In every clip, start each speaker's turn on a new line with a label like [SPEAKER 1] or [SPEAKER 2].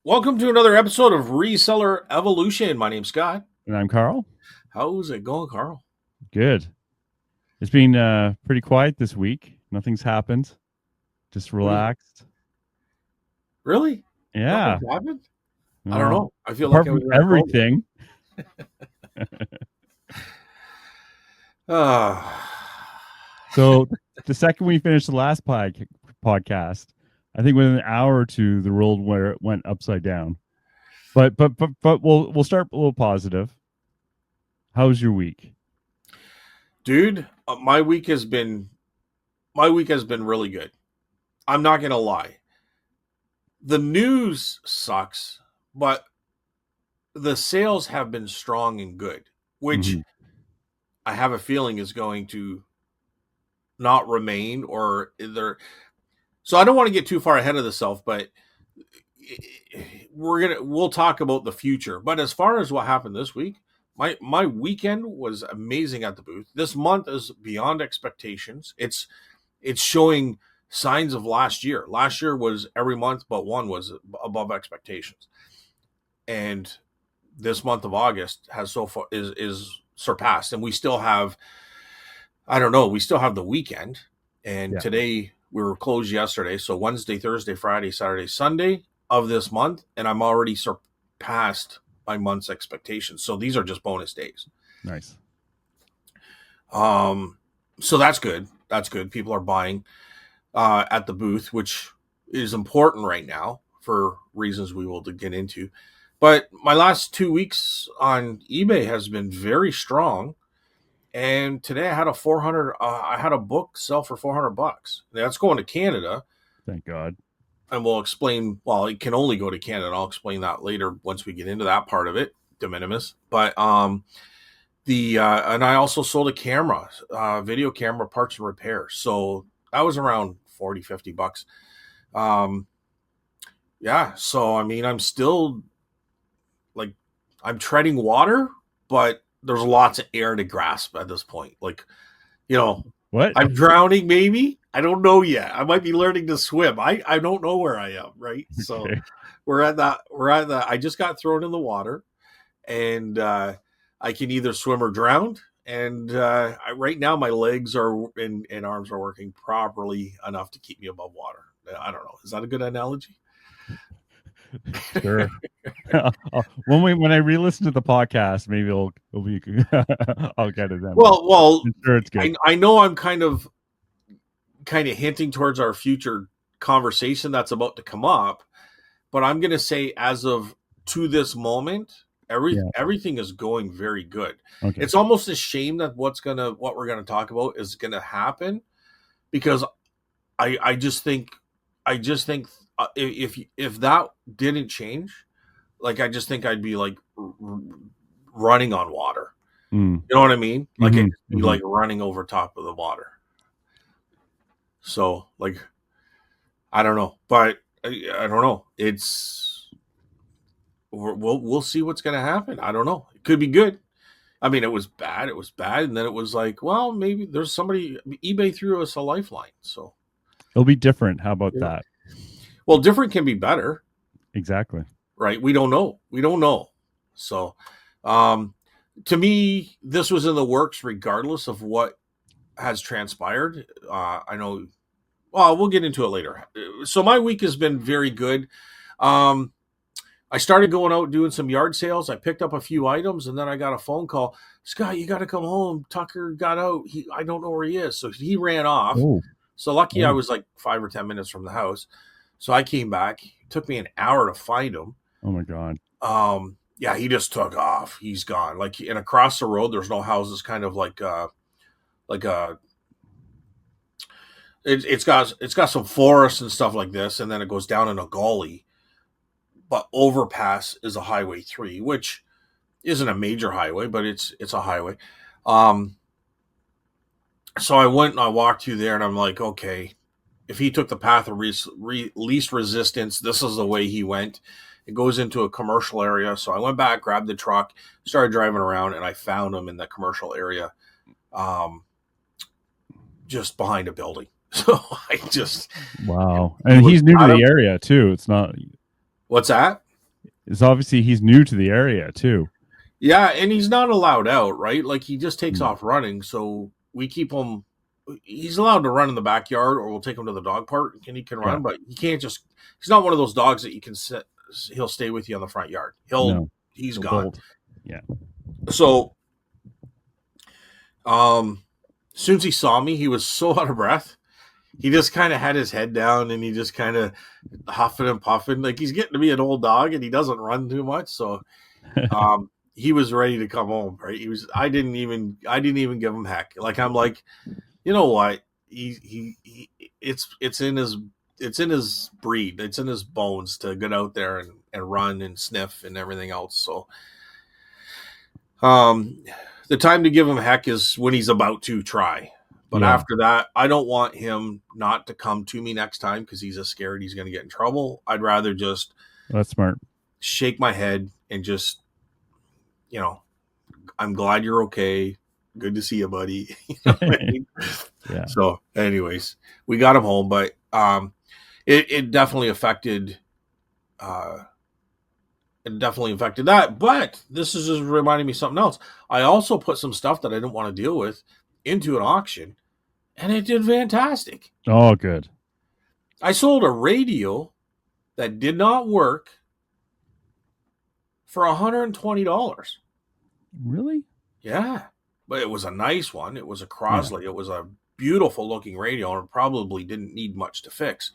[SPEAKER 1] Welcome to another episode of Reseller Evolution. My name's Scott.
[SPEAKER 2] And I'm Carl.
[SPEAKER 1] How's it going, Carl?
[SPEAKER 2] Good. It's been pretty quiet this week. Nothing's happened. Just relaxed.
[SPEAKER 1] Really?
[SPEAKER 2] Yeah.
[SPEAKER 1] Nothing's happened? I
[SPEAKER 2] Well,
[SPEAKER 1] don't know. I feel
[SPEAKER 2] apart
[SPEAKER 1] like
[SPEAKER 2] from everything. So the second we finished the last podcast, I think within an hour or two, the world went upside down. But we'll start a little positive. How's your week?
[SPEAKER 1] Dude, my week has been really good. I'm not gonna lie. The news sucks, but the sales have been strong and good, which I have a feeling is going to not remain or either. So I don't want to get too far ahead of the self, but we'll talk about the future. But as far as what happened this week, my weekend was amazing at the booth. This month is beyond expectations. It's showing signs of last year. Last year was every month but one was above expectations. And this month of August has so far is surpassed, and we still have we still have the weekend, and today we were closed yesterday, so Wednesday, Thursday, Friday, Saturday, Sunday of this month, and I'm already surpassed my month's expectations. So these are just bonus days.
[SPEAKER 2] Nice.
[SPEAKER 1] So that's good. That's good. People are buying at the booth, which is important right now for reasons we will get into. But my last 2 weeks on eBay has been very strong. And today I had I had a book sell for $400. That's going to Canada.
[SPEAKER 2] Thank God.
[SPEAKER 1] And we'll explain, well, it can only go to Canada. I'll explain that later once we get into that part of it, de minimis. But and I also sold a camera, video camera parts and repairs. So that was around $40-$50. Yeah. So, I mean, I'm still like, I'm treading water, but there's lots of air to grasp at this point. Like,
[SPEAKER 2] what?
[SPEAKER 1] I'm drowning, maybe. I don't know yet. I might be learning to swim. I don't know where I am, right? Okay. So we're at that. I just got thrown in the water, and I can either swim or drown. And right now, my legs and arms are working properly enough to keep me above water. I don't know. Is that a good analogy?
[SPEAKER 2] Sure. when I re-listen to the podcast, maybe it'll be I'll get it then.
[SPEAKER 1] Well,
[SPEAKER 2] I'm sure it's good.
[SPEAKER 1] I know I'm kind of hinting towards our future conversation that's about to come up, but I'm going to say as of to this moment, everything is going very good. Okay. It's almost a shame that what we're going to talk about is going to happen, because I just think if that didn't change, like, I just think I'd be like running on water. You know what I mean? Like, it'd be like running over top of the water. So, like, I don't know, but I don't know. We'll see what's going to happen. I don't know. It could be good. I mean, it was bad. And then it was like, well, maybe there's somebody, eBay threw us a lifeline. So
[SPEAKER 2] it'll be different. How about that?
[SPEAKER 1] Well, different can be better.
[SPEAKER 2] Exactly.
[SPEAKER 1] Right. We don't know. So, to me, this was in the works regardless of what has transpired. I know, well, we'll get into it later. So my week has been very good. I started going out doing some yard sales. I picked up a few items, and then I got a phone call. Scott, you got to come home. Tucker got out. I don't know where he is. So he ran off. Oh. So lucky I was like 5 or 10 minutes from the house. So I came back. It took me an hour to find him.
[SPEAKER 2] Oh my God.
[SPEAKER 1] Yeah, he just took off. He's gone. Like, and across the road, there's no houses. Kind of it's got some forest and stuff like this, and then it goes down in a gully. But overpass is a Highway 3, which isn't a major highway, but it's a highway. So I went and I walked through there, and I'm like, okay, if he took the path of least resistance, this is the way he went. It goes into a commercial area. So I went back, grabbed the truck, started driving around, and I found him in the commercial area, just behind a building. So I just...
[SPEAKER 2] Wow. And he's new to the area, too. It's not...
[SPEAKER 1] What's that?
[SPEAKER 2] It's obviously he's new to the area too.
[SPEAKER 1] Yeah, and he's not allowed out, right? Like he just takes
[SPEAKER 2] Mm.
[SPEAKER 1] off running, so we keep him. He's allowed to run in the backyard, or we'll take him to the dog park and he can
[SPEAKER 2] Yeah.
[SPEAKER 1] run. But he can't just. He's not one of those dogs that you can sit. He'll stay with you on the front yard.
[SPEAKER 2] No.
[SPEAKER 1] He's
[SPEAKER 2] He'll
[SPEAKER 1] gone.
[SPEAKER 2] bolt. Yeah.
[SPEAKER 1] So, as soon as he saw me, he was so out of breath. He just kind of had his head down and he just kind of huffing and puffing. Like he's getting to be an old dog and he doesn't run too much. So, he was ready to come home, right? I didn't even give him heck. Like I'm like, you know what? It's in his breed. It's in his bones to get out there and run and sniff and everything else. So, the time to give him heck is when he's about to try. But after that, I don't want him not to come to me next time because he's scared he's going to get in trouble. I'd rather just
[SPEAKER 2] That's smart.
[SPEAKER 1] shake my head and just, I'm glad you're okay. Good to see you, buddy. You know what I mean?
[SPEAKER 2] Yeah.
[SPEAKER 1] So, anyways, we got him home, but it definitely affected. It definitely affected that. But this is just reminding me of something else. I also put some stuff that I didn't want to deal with into an auction, and it did fantastic.
[SPEAKER 2] Oh, good.
[SPEAKER 1] I sold a radio that did not work for $120.
[SPEAKER 2] Really?
[SPEAKER 1] Yeah, but it was a nice one. It was a Crosley. Yeah. It was a beautiful looking radio, and it probably didn't need much to fix.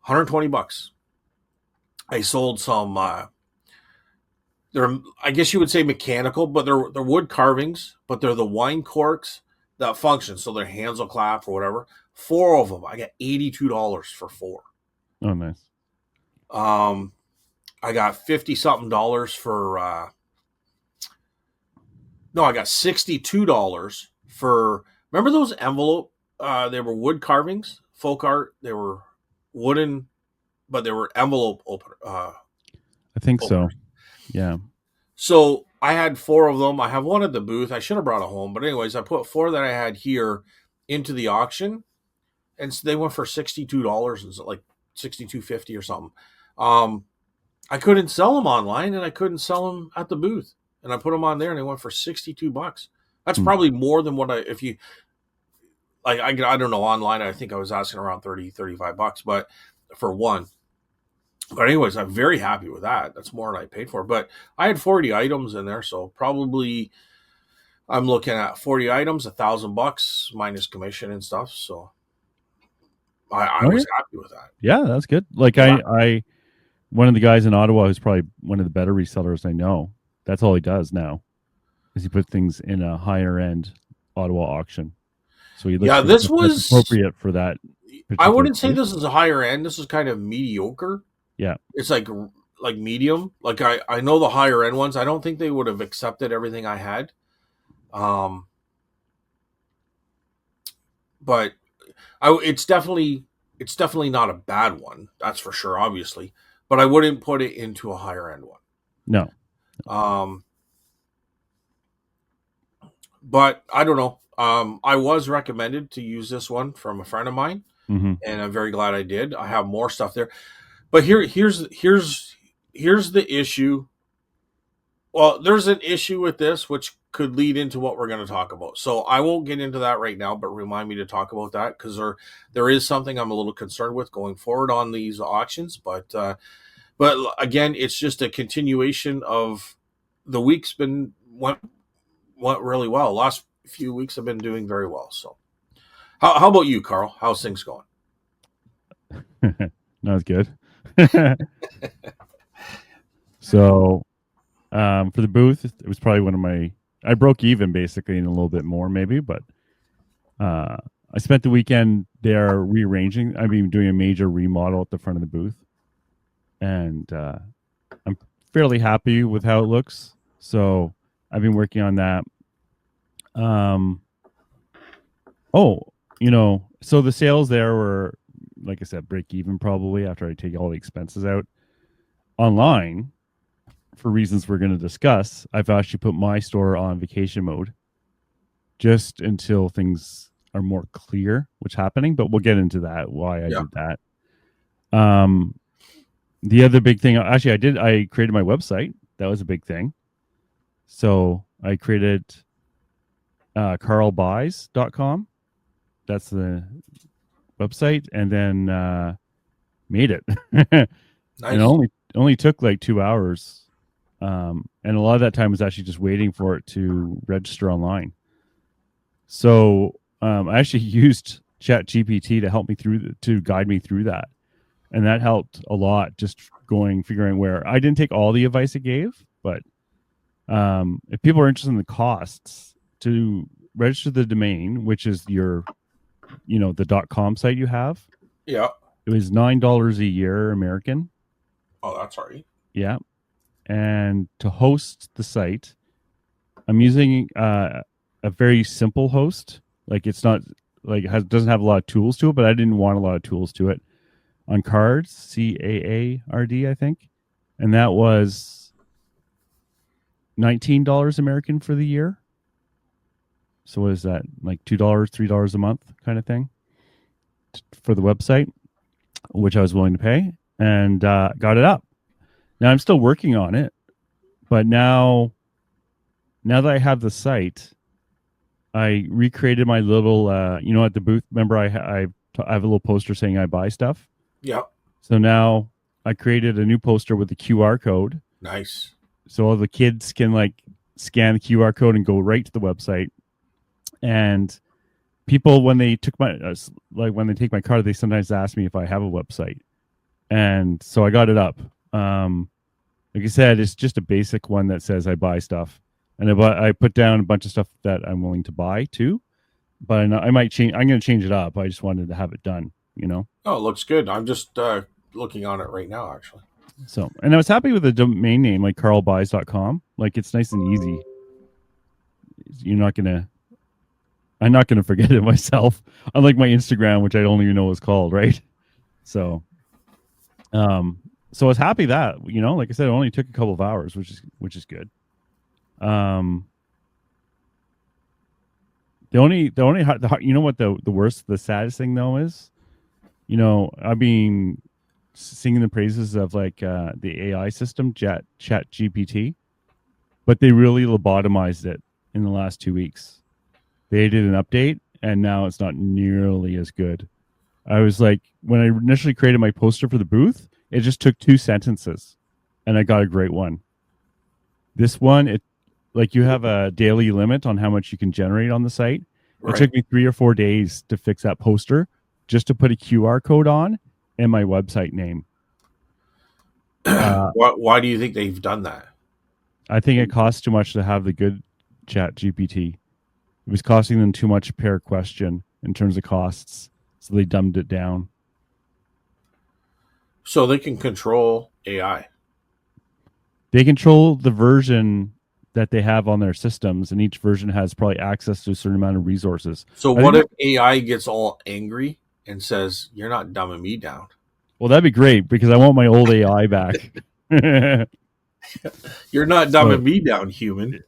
[SPEAKER 1] $120. I sold some. They're, I guess you would say mechanical, but they're wood carvings, but they're the wine corks that function, so their hands will clap or whatever. 4 of them. I got $82 for 4.
[SPEAKER 2] Oh, nice.
[SPEAKER 1] I got $50-something for. No, I got $62 for. Remember those envelope? They were wood carvings, folk art. They were wooden, but they were envelope opener.
[SPEAKER 2] I think openers. So. Yeah.
[SPEAKER 1] So I had 4 of them. I have one at the booth. I should have brought it home, but anyways, I put 4 that I had here into the auction, and so they went for $62 and like $62.50 or something. I couldn't sell them online, and I couldn't sell them at the booth, and I put them on there, and they went for $62. That's probably more than what if you like. I don't know online. I think I was asking around $30-$35, but for one. But anyways, I'm very happy with that. That's more than I paid for. But I had 40 items in there, so probably I'm looking at 40 items, $1,000 minus commission and stuff. So I was happy with that.
[SPEAKER 2] Yeah, that's good. Like I one of the guys in Ottawa who's probably one of the better resellers I know. That's all he does now, is he put things in a higher end Ottawa auction. So he looks
[SPEAKER 1] this was
[SPEAKER 2] appropriate for that.
[SPEAKER 1] I wouldn't say this is a higher end. This is kind of mediocre.
[SPEAKER 2] Yeah,
[SPEAKER 1] it's like medium. Like I know the higher end ones. I don't think they would have accepted everything I had. But it's definitely not a bad one. That's for sure, obviously. But I wouldn't put it into a higher end one.
[SPEAKER 2] No.
[SPEAKER 1] But I don't know. I was recommended to use this one from a friend of mine, and I'm very glad I did. I have more stuff there. But here's the issue. Well, there's an issue with this, which could lead into what we're going to talk about. So I won't get into that right now, but remind me to talk about that because there is something I'm a little concerned with going forward on these auctions. But again, it's just a continuation of the week's went really well. Last few weeks have been doing very well. So how about you, Carl? How's things going?
[SPEAKER 2] Not as good. So for the booth, it was probably one of I broke even basically and a little bit more maybe, but I spent the weekend there rearranging. I mean, doing a major remodel at the front of the booth, and I'm fairly happy with how it looks. So I've been working on that. So the sales there were, like I said, break even probably after I take all the expenses out. Online, for reasons we're going to discuss, I've actually put my store on vacation mode just until things are more clear what's happening, but we'll get into that, why I did that. The other big thing, actually, I created my website. That was a big thing. So I created carlbuys.com. That's the website, and then made it.
[SPEAKER 1] Nice.
[SPEAKER 2] And it only took like 2 hours. And a lot of that time was actually just waiting for it to register online. So I actually used ChatGPT to help me to guide me through that. And that helped a lot, just figuring where I didn't take all the advice it gave, but if people are interested in the costs to register the domain, which is your, the .com site you have,
[SPEAKER 1] Yeah.
[SPEAKER 2] it was $9 a year American.
[SPEAKER 1] Oh, that's all right.
[SPEAKER 2] Yeah. And to host the site, I'm using a very simple host. Like it's not like doesn't have a lot of tools to it, but I didn't want a lot of tools to it. On Cards, CAARD, I think, and that was $19 American for the year. So what is that, like $2, $3 a month kind of thing for the website, which I was willing to pay, and got it up. Now I'm still working on it, but now that I have the site, I recreated my little, at the booth. Remember, I have a little poster saying I buy stuff.
[SPEAKER 1] Yeah.
[SPEAKER 2] So now I created a new poster with a QR code.
[SPEAKER 1] Nice.
[SPEAKER 2] So all the kids can like scan the QR code and go right to the website. And people, when they took when they take my card, they sometimes ask me if I have a website. And so I got it up. Like I said, it's just a basic one that says I buy stuff, and I put down a bunch of stuff that I'm willing to buy too. But I might change. I'm going to change it up. I just wanted to have it done.
[SPEAKER 1] Oh, it looks good. I'm just looking on it right now, actually.
[SPEAKER 2] So, and I was happy with the domain name, like carlbuys.com. Like it's nice and easy. I'm not gonna forget it myself. Unlike my Instagram, which I don't even know what it's called, right? So, so I was happy that like I said, it only took a couple of hours, which is good. The saddest thing though is, I've been singing the praises of like the AI system, Chat GPT, but they really lobotomized it in the last 2 weeks. They did an update, and now it's not nearly as good. I was like, when I initially created my poster for the booth, it just took 2 sentences, and I got a great one. This one, you have a daily limit on how much you can generate on the site. Right. It took me 3 or 4 days to fix that poster, just to put a QR code on and my website name.
[SPEAKER 1] Why do you think they've done that?
[SPEAKER 2] I think it costs too much to have the good Chat GPT. It was costing them too much per question in terms of costs, so they dumbed it down.
[SPEAKER 1] So they can control AI.
[SPEAKER 2] They control the version that they have on their systems, and each version has probably access to a certain amount of resources.
[SPEAKER 1] So what if AI gets all angry and says, "You're not dumbing me down"?
[SPEAKER 2] Well, that'd be great, because I want my old AI back.
[SPEAKER 1] You're not dumbing me down, human.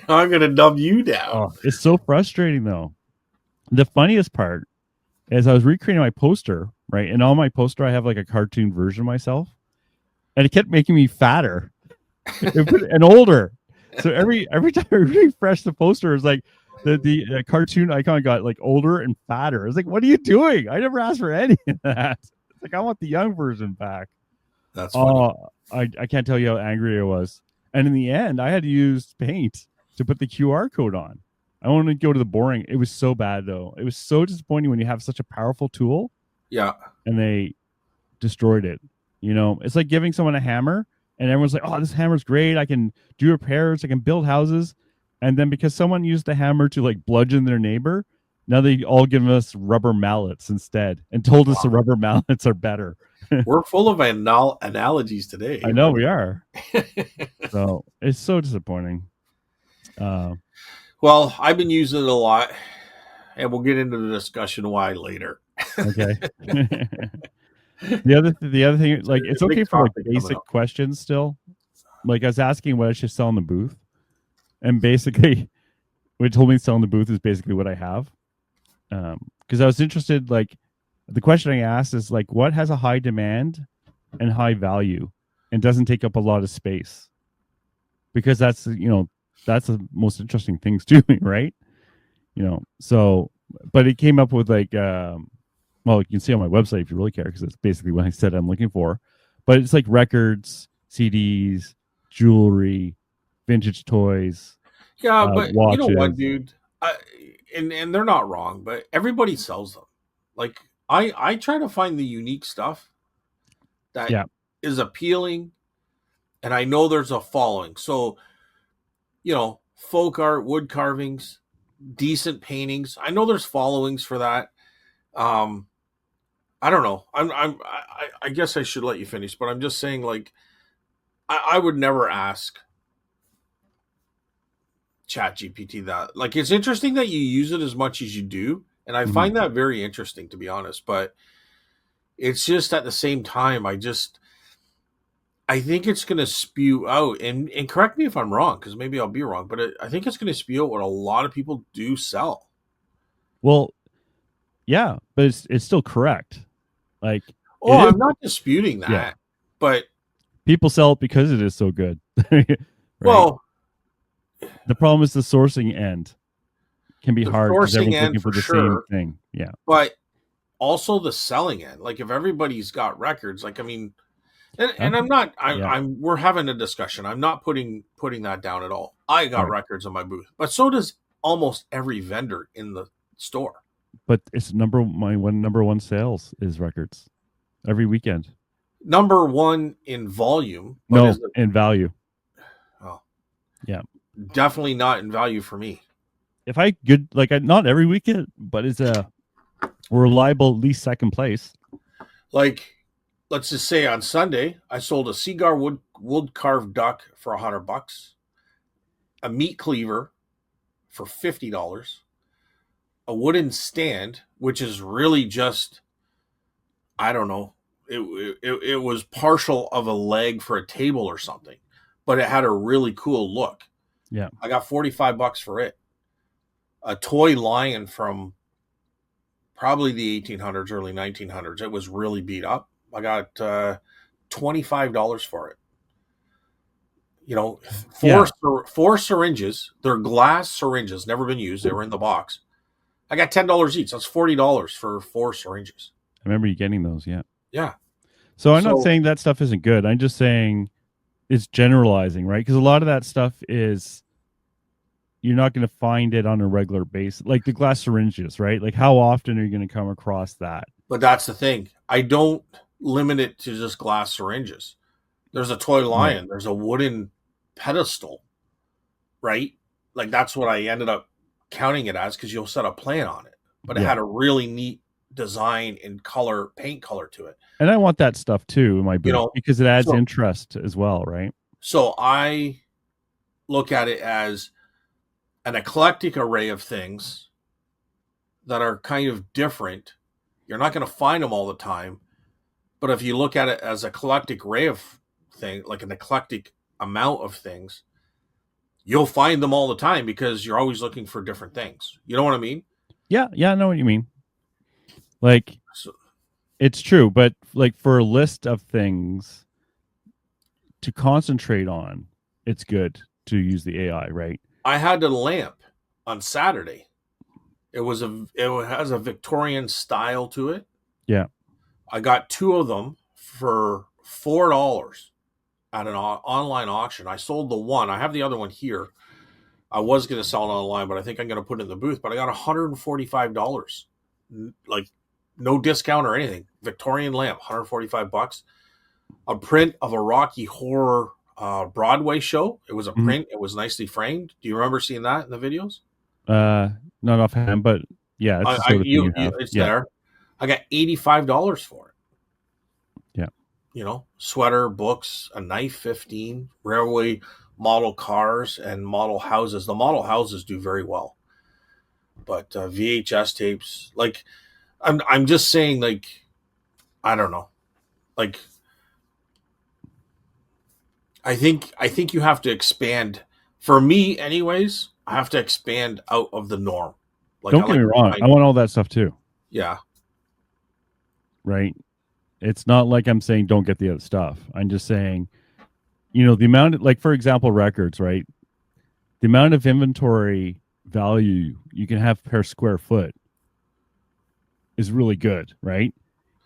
[SPEAKER 1] I'm going to dumb you down.
[SPEAKER 2] Oh, it's so frustrating, though. The funniest part is I was recreating my poster, right? And on my poster, I have like a cartoon version of myself. And it kept making me fatter and older. So every time I refreshed the poster, it was like the cartoon icon got like older and fatter. I was like, what are you doing? I never asked for any of that. It's like, I want the young version back.
[SPEAKER 1] That's funny.
[SPEAKER 2] I can't tell you how angry I was. And in the end, I had to use Paint to put the QR code on. I want to go to the boring. It was so bad, though. It was so disappointing when you have such a powerful tool.
[SPEAKER 1] Yeah.
[SPEAKER 2] And they destroyed it. It's like giving someone a hammer and everyone's like, oh, this hammer's great. I can do repairs. I can build houses. And then because someone used the hammer to like bludgeon their neighbor, now they all give us rubber mallets instead and told us the rubber mallets are better.
[SPEAKER 1] We're full of analogies today.
[SPEAKER 2] I know we are. So it's so disappointing.
[SPEAKER 1] Well, I've been using it a lot, and we'll get into the discussion why later.
[SPEAKER 2] Okay. The other thing, like, it's okay for like basic questions still. Like I was asking what I should sell in the booth, and basically, what it told me to sell in the booth is basically what I have. Because I was interested, like, the question I asked is like, what has a high demand and high value and doesn't take up a lot of space, because that's that's the most interesting things to me, right? So but it came up with like well, you can see on my website if you really care, because it's basically what I said I'm looking for. But it's like records, CDs, jewelry, vintage toys,
[SPEAKER 1] Yeah, but you know what,
[SPEAKER 2] watches.
[SPEAKER 1] dude? I, and they're not wrong, but everybody sells them. Like I try to find the unique stuff that
[SPEAKER 2] Yeah.
[SPEAKER 1] is appealing, and I know there's a following. So, folk art, wood carvings, decent paintings. I know there's followings for that. Um, I don't know. I guess I should let you finish, but I'm just saying, like, I would never ask Chat GPT that. Like, it's interesting that you use it as much as you do, and I
[SPEAKER 2] Mhm.
[SPEAKER 1] find that very interesting, to be honest. But it's just at the same time, I think it's going to spew out, and correct me if I'm wrong, because maybe I'll be wrong, but I think it's going to spew out what a lot of people do sell.
[SPEAKER 2] Well, yeah, but it's still correct. Like
[SPEAKER 1] Oh,
[SPEAKER 2] it is.
[SPEAKER 1] I'm not disputing
[SPEAKER 2] Yeah.
[SPEAKER 1] that, but
[SPEAKER 2] People sell it because it is so good. Right?
[SPEAKER 1] well,
[SPEAKER 2] The problem is the sourcing end can be
[SPEAKER 1] the
[SPEAKER 2] hard because
[SPEAKER 1] sourcing
[SPEAKER 2] everyone's
[SPEAKER 1] end
[SPEAKER 2] looking for
[SPEAKER 1] for
[SPEAKER 2] the same
[SPEAKER 1] sure,
[SPEAKER 2] thing. Yeah.
[SPEAKER 1] but also the selling end. Like if everybody's got records, like I mean, and I'm
[SPEAKER 2] Okay.
[SPEAKER 1] not.
[SPEAKER 2] Yeah.
[SPEAKER 1] I'm. We're having a discussion. I'm not putting that down at all. I got
[SPEAKER 2] Right.
[SPEAKER 1] records on my booth, but so does almost every vendor in the store.
[SPEAKER 2] But it's number one sales is records every weekend.
[SPEAKER 1] Number one in volume, but
[SPEAKER 2] No,
[SPEAKER 1] is it?
[SPEAKER 2] in value.
[SPEAKER 1] Oh,
[SPEAKER 2] Yeah.
[SPEAKER 1] definitely not in value for me.
[SPEAKER 2] If I good like not every weekend, but it's a reliable at least second place.
[SPEAKER 1] Like, let's just say on Sunday, I sold a Seagar wood carved duck for $100, a meat cleaver for $50, a wooden stand, which is really just, I don't know, it was partial of a leg for a table or something, but it had a really cool look.
[SPEAKER 2] Yeah.
[SPEAKER 1] I got $45 for it. A toy lion from probably the 1800s, early 1900s. It was really beat up. I got $25 for it.
[SPEAKER 2] Yeah.
[SPEAKER 1] Four syringes. They're glass syringes, never been used. They were in the box. I got $10 each. That's $40 for four syringes.
[SPEAKER 2] I remember you getting those. Yeah.
[SPEAKER 1] Yeah.
[SPEAKER 2] So I'm not
[SPEAKER 1] So,
[SPEAKER 2] saying that stuff isn't good. I'm just saying it's generalizing, right? Because a lot of that stuff is you're not going to find it on a regular basis, like the glass syringes, right? Like how often are you going to come across that?
[SPEAKER 1] but that's the thing. I don't limit it to just glass syringes. There's a toy
[SPEAKER 2] Right.
[SPEAKER 1] lion. There's a wooden pedestal, right? Like that's what I ended up counting it as because you'll set a plant on it. But it
[SPEAKER 2] Yeah.
[SPEAKER 1] had a really neat design and paint color to it.
[SPEAKER 2] And I want that stuff too in my booth because it adds
[SPEAKER 1] so
[SPEAKER 2] interest as well, right?
[SPEAKER 1] so I look at it as an eclectic array of things that are kind of different. You're not going to find them all the time, but if you look at it as a eclectic array of things, like an eclectic amount of things, you'll find them all the time because you're always looking for different things. You know what I mean?
[SPEAKER 2] Yeah. Yeah. I know what you mean. Like
[SPEAKER 1] So
[SPEAKER 2] it's true, but like for a list of things to concentrate on, it's good to use the AI, right?
[SPEAKER 1] I had a lamp on Saturday. It has a Victorian style to it.
[SPEAKER 2] Yeah.
[SPEAKER 1] I got two of them for $4 at an online auction. I sold the one. I have the other one here. I was going to sell it online, but I think I'm going to put it in the booth. But I got $145, like no discount or anything. Victorian lamp, $145. A print of a Rocky Horror Broadway show. It was a print. It was nicely framed. Do you remember seeing that in the videos?
[SPEAKER 2] Not offhand, but yeah, it's the sort of thing you have.
[SPEAKER 1] It's
[SPEAKER 2] Yeah.
[SPEAKER 1] there. I got $85 for it.
[SPEAKER 2] Yeah.
[SPEAKER 1] Sweater, books, a knife, 15, railway model cars and model houses. The model houses do very well, but VHS tapes, like I'm just saying, like I don't know, like I think you have to expand. For me, anyways, I have to expand out of the norm. Like
[SPEAKER 2] Don't get me wrong. I want all that stuff too,
[SPEAKER 1] yeah,
[SPEAKER 2] right? It's not like I'm saying don't get the other stuff. I'm just saying, you know, the amount of, like, for example, records, right? The amount of inventory value you can have per square foot is really good, right?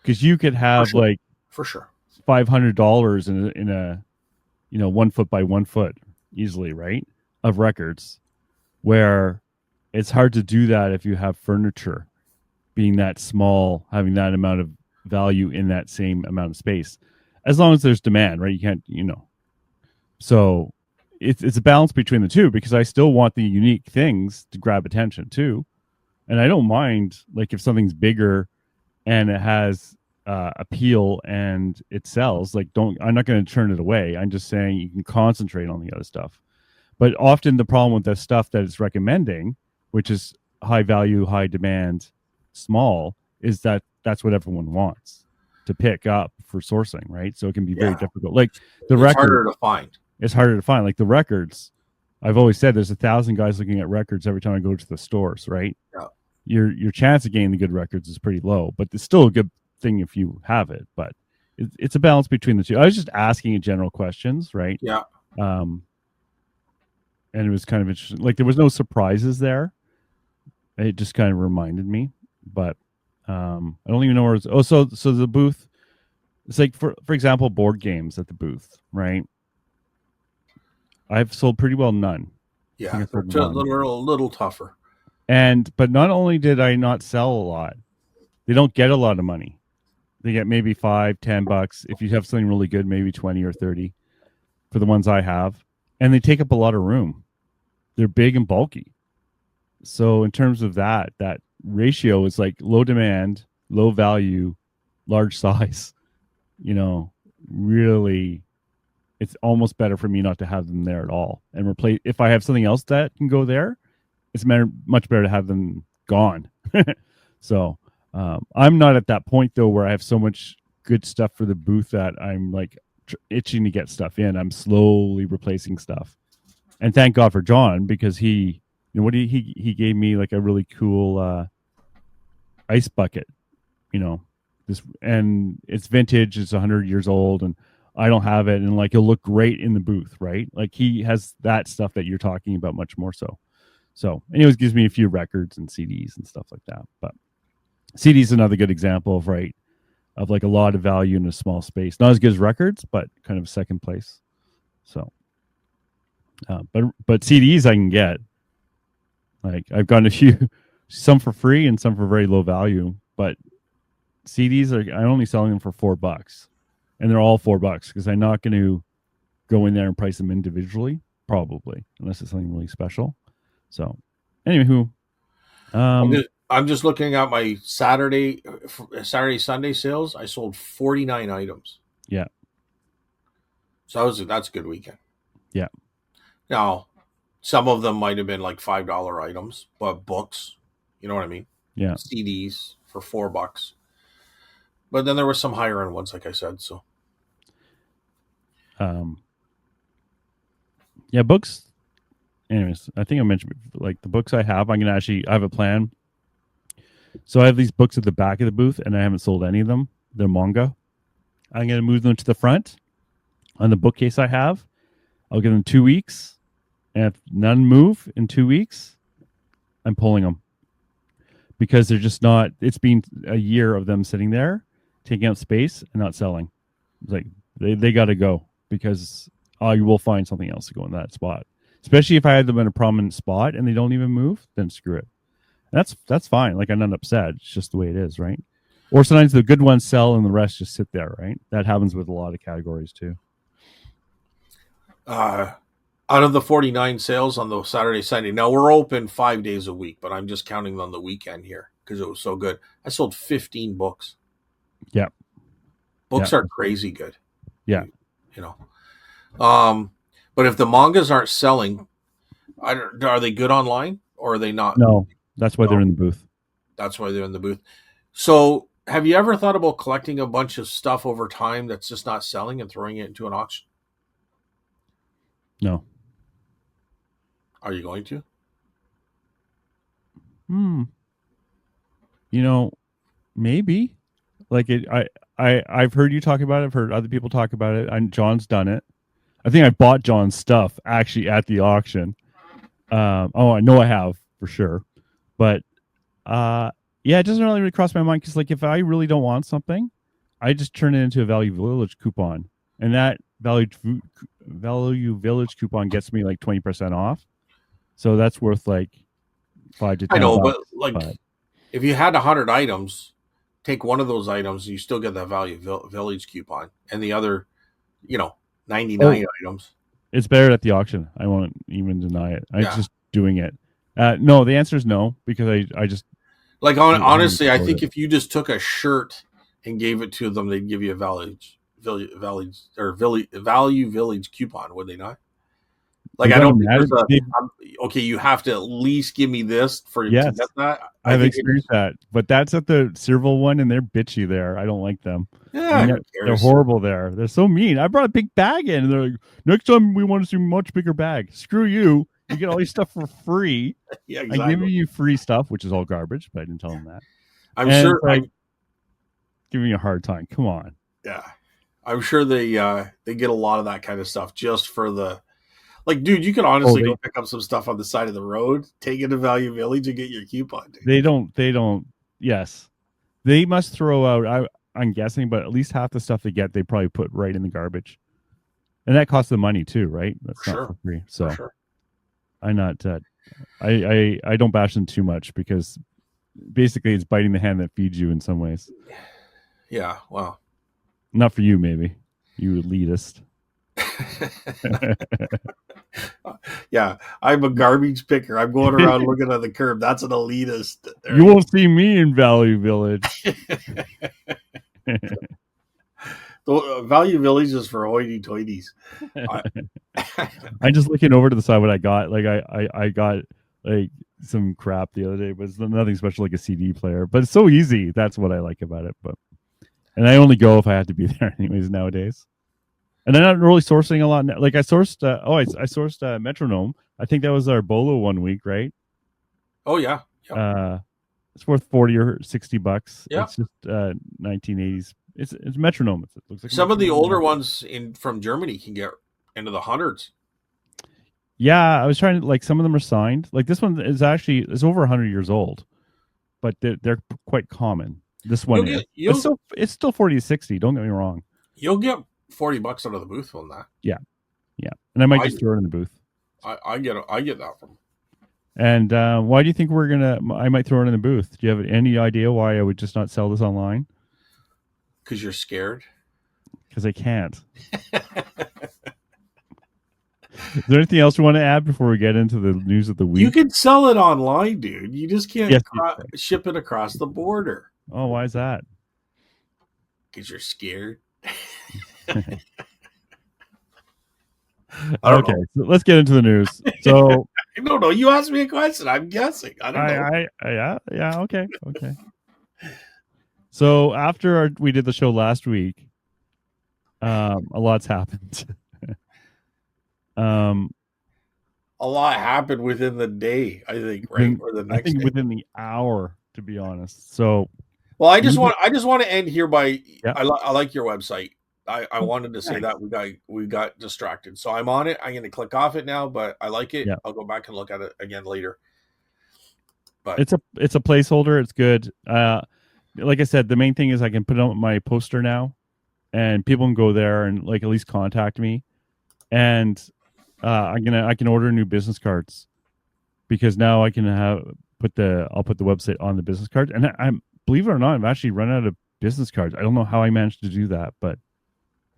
[SPEAKER 2] Because you could
[SPEAKER 1] For
[SPEAKER 2] have
[SPEAKER 1] sure.
[SPEAKER 2] like
[SPEAKER 1] For sure.
[SPEAKER 2] $500 in a, you know, 1 foot by 1 foot easily, right? Of records, where it's hard to do that if you have furniture being that small, having that amount of value in that same amount of space. As long as there's demand, right? You can't, you know. So it's a balance between the two, because I still want the unique things to grab attention too. And I don't mind, like, if something's bigger and it has appeal and it sells, like, I'm not going to turn it away. I'm just saying you can concentrate on the other stuff. But often the problem with the stuff that it's recommending, which is high value, high demand, small, is that that's what everyone wants to pick up for sourcing, right? So it can be very
[SPEAKER 1] Yeah.
[SPEAKER 2] difficult. Like the
[SPEAKER 1] It's
[SPEAKER 2] record,
[SPEAKER 1] harder to find.
[SPEAKER 2] it's harder to find. Like the records, I've always said there's 1,000 guys looking at records every time I go to the stores, right?
[SPEAKER 1] Yeah.
[SPEAKER 2] Your chance of getting the good records is pretty low, but it's still a good thing if you have it. But it's a balance between the two. I was just asking general questions, right?
[SPEAKER 1] Yeah.
[SPEAKER 2] And it was kind of interesting. Like there was no surprises there. It just kind of reminded me, but I don't even know where it's. Oh, so the booth. It's like for example, board games at the booth, right? I've sold pretty well none.
[SPEAKER 1] Yeah.
[SPEAKER 2] I sold
[SPEAKER 1] They're a
[SPEAKER 2] one.
[SPEAKER 1] little tougher.
[SPEAKER 2] But not only did I not sell a lot, they don't get a lot of money. They get maybe $5-10. If you have something really good, maybe 20 or 30 for the ones I have. And they take up a lot of room. They're big and bulky. So in terms of that ratio is like low demand, low value, large size. You know, really, it's almost better for me not to have them there at all. And replace, if I have something else that can go there, it's much better to have them gone. So I'm not at that point though where I have so much good stuff for the booth that I'm like itching to get stuff in. I'm slowly replacing stuff, and thank God for John, because he, you know, what he gave me like a really cool ice bucket, you know, this, and it's vintage. It's 100 years old, and I don't have it, and like it'll look great in the booth, right? Like he has that stuff that you're talking about much more so. So, anyways, gives me a few records and CDs and stuff like that. But CDs another good example of of like a lot of value in a small space. Not as good as records, but kind of second place. So, but CDs I can get. Like I've gotten a few, some for free and some for very low value. But CDs I'm only selling them for $4, and they're all $4 because I'm not going to go in there and price them individually, probably, unless it's something really special. So, anywho,
[SPEAKER 1] I'm just looking at my Saturday, Sunday sales. I sold 49 items.
[SPEAKER 2] Yeah.
[SPEAKER 1] So that's a good weekend.
[SPEAKER 2] Yeah.
[SPEAKER 1] Now, some of them might have been like $5 items, but books, you know what I mean?
[SPEAKER 2] Yeah.
[SPEAKER 1] CDs for $4. But then there were some higher end ones, like I said. So,
[SPEAKER 2] yeah, books. Anyways, I think I mentioned like the books I have. I have a plan. So I have these books at the back of the booth, and I haven't sold any of them. They're manga. I'm going to move them to the front on the bookcase I have. I'll give them 2 weeks, and if none move in 2 weeks, I'm pulling them because they're just not. It's been a year of them sitting there, taking up space and not selling. It's like they got to go, because you will find something else to go in that spot. Especially if I had them in a prominent spot and they don't even move, then screw it. That's fine. Like I'm not upset. It's just the way it is, right? Or sometimes the good ones sell and the rest just sit there, right? That happens with a lot of categories too.
[SPEAKER 1] Out of the 49 sales on the Saturday, Sunday, now we're open 5 days a week, but I'm just counting on the weekend here because it was so good. I sold 15 books.
[SPEAKER 2] Yeah.
[SPEAKER 1] Books are crazy good.
[SPEAKER 2] Yeah.
[SPEAKER 1] You know. But if the mangas aren't selling, are they good online or are they not?
[SPEAKER 2] No, that's why they're in the booth.
[SPEAKER 1] That's why they're in the booth. So have you ever thought about collecting a bunch of stuff over time that's just not selling and throwing it into an auction?
[SPEAKER 2] No.
[SPEAKER 1] Are you going to?
[SPEAKER 2] You know, maybe. Like I've heard you talk about it. I've heard other people talk about it. And John's done it. I think I bought John's stuff actually at the auction. Oh, I know I have for sure. But yeah, it doesn't really cross my mind because like if I really don't want something, I just turn it into a Value Village coupon, and that Value Village coupon gets me like 20% off. So that's worth like $5 to $10.
[SPEAKER 1] I know, but like
[SPEAKER 2] but-
[SPEAKER 1] if you had 100 items, take one of those items, you still get that Value Village coupon, and the other, 99 items.
[SPEAKER 2] It's better at the auction. I won't even deny it. I'm
[SPEAKER 1] Yeah.
[SPEAKER 2] just doing it. No, the answer is no because I just
[SPEAKER 1] Like
[SPEAKER 2] I
[SPEAKER 1] honestly, I
[SPEAKER 2] afford
[SPEAKER 1] think
[SPEAKER 2] it.
[SPEAKER 1] if you just took a shirt and gave it to them, they'd give you a Value Village coupon, would they not? Like
[SPEAKER 2] It
[SPEAKER 1] I don't
[SPEAKER 2] doesn't
[SPEAKER 1] think
[SPEAKER 2] matter.
[SPEAKER 1] there's okay. You have to at least give me this to
[SPEAKER 2] Yes.
[SPEAKER 1] get that.
[SPEAKER 2] I've
[SPEAKER 1] think
[SPEAKER 2] experienced that, but that's at the Serval one, and they're bitchy there. I don't like them.
[SPEAKER 1] Yeah,
[SPEAKER 2] And
[SPEAKER 1] who
[SPEAKER 2] they're
[SPEAKER 1] cares?
[SPEAKER 2] horrible there. They're so mean. I brought a big bag in, and they're like, "Next time we want to see a much bigger bag." Screw you! You get all your stuff for free.
[SPEAKER 1] Yeah,
[SPEAKER 2] I'm
[SPEAKER 1] exactly.
[SPEAKER 2] giving you free stuff, which is all garbage, but I didn't tell them that.
[SPEAKER 1] I'm
[SPEAKER 2] And
[SPEAKER 1] sure.
[SPEAKER 2] it's like, giving you a hard time. Come on.
[SPEAKER 1] Yeah, I'm sure they get a lot of that kind of stuff just for the. Like, dude, you could honestly go pick up some stuff on the side of the road, take it to Value Village, and get your coupon. Dude.
[SPEAKER 2] They don't. Yes, they must throw out. I'm guessing, but at least half the stuff they get, they probably put right in the garbage, and that costs them money too, right? That's
[SPEAKER 1] For
[SPEAKER 2] not
[SPEAKER 1] sure.
[SPEAKER 2] for free. So
[SPEAKER 1] For sure.
[SPEAKER 2] I'm not. I don't bash them too much because basically it's biting the hand that feeds you in some ways.
[SPEAKER 1] Yeah. Wow.
[SPEAKER 2] Not for you, maybe. You elitist.
[SPEAKER 1] Yeah, I'm a garbage picker. I'm going around looking at the curb. That's an elitist.
[SPEAKER 2] You won't see me in Value Village.
[SPEAKER 1] Value Village is for hoity-toities.
[SPEAKER 2] I'm just looking over to the side what I got. Like I got like some crap the other day, but it's nothing special like a CD player. But it's so easy. That's what I like about it. And I only go if I have to be there anyways nowadays. And I'm not really sourcing a lot. Like I sourced, I sourced Metronome. I think that was our Bolo one week, right?
[SPEAKER 1] Oh yeah. Yep.
[SPEAKER 2] It's worth $40 or $60.
[SPEAKER 1] Yeah.
[SPEAKER 2] It's just 1980s. It's Metronome. It looks like
[SPEAKER 1] some of the older ones from Germany can get into the hundreds.
[SPEAKER 2] Yeah, I was trying to like some of them are signed. Like this one is actually it's over 100 years old, but they're quite common. This one it's still 40 to 60. Don't get me wrong.
[SPEAKER 1] You'll get $40 out of the booth on that.
[SPEAKER 2] Yeah, and I might just throw it in the booth.
[SPEAKER 1] I get that from.
[SPEAKER 2] And why do you think I might throw it in the booth? Do you have any idea why I would just not sell this online?
[SPEAKER 1] Because you're scared.
[SPEAKER 2] Because I can't. Is there anything else you want to add before we get into the news of the week?
[SPEAKER 1] You can sell it online, dude. You just can't ship it across the border.
[SPEAKER 2] Oh, why is that?
[SPEAKER 1] Because you're scared.
[SPEAKER 2] Okay, so let's get into the news. So
[SPEAKER 1] no, you asked me a question. I'm guessing. I don't know.
[SPEAKER 2] Yeah. Okay. So after we did the show last week, a lot's happened.
[SPEAKER 1] A lot happened within the day, I think, right? Or the next day.
[SPEAKER 2] Within the hour, to be honest. So,
[SPEAKER 1] well, I just want to end here by
[SPEAKER 2] yeah.
[SPEAKER 1] I like your website. I wanted to say that we got distracted, so I'm on it. I'm going to click off it now, but I like it. Yeah. I'll go back and look at it again later. But
[SPEAKER 2] it's a placeholder. It's good. Like I said, the main thing is I can put on my poster now, and people can go there and like at least contact me, and I can order new business cards because now I can I'll put the website on the business card, and I'm believe it or not, I've actually run out of business cards. I don't know how I managed to do that, but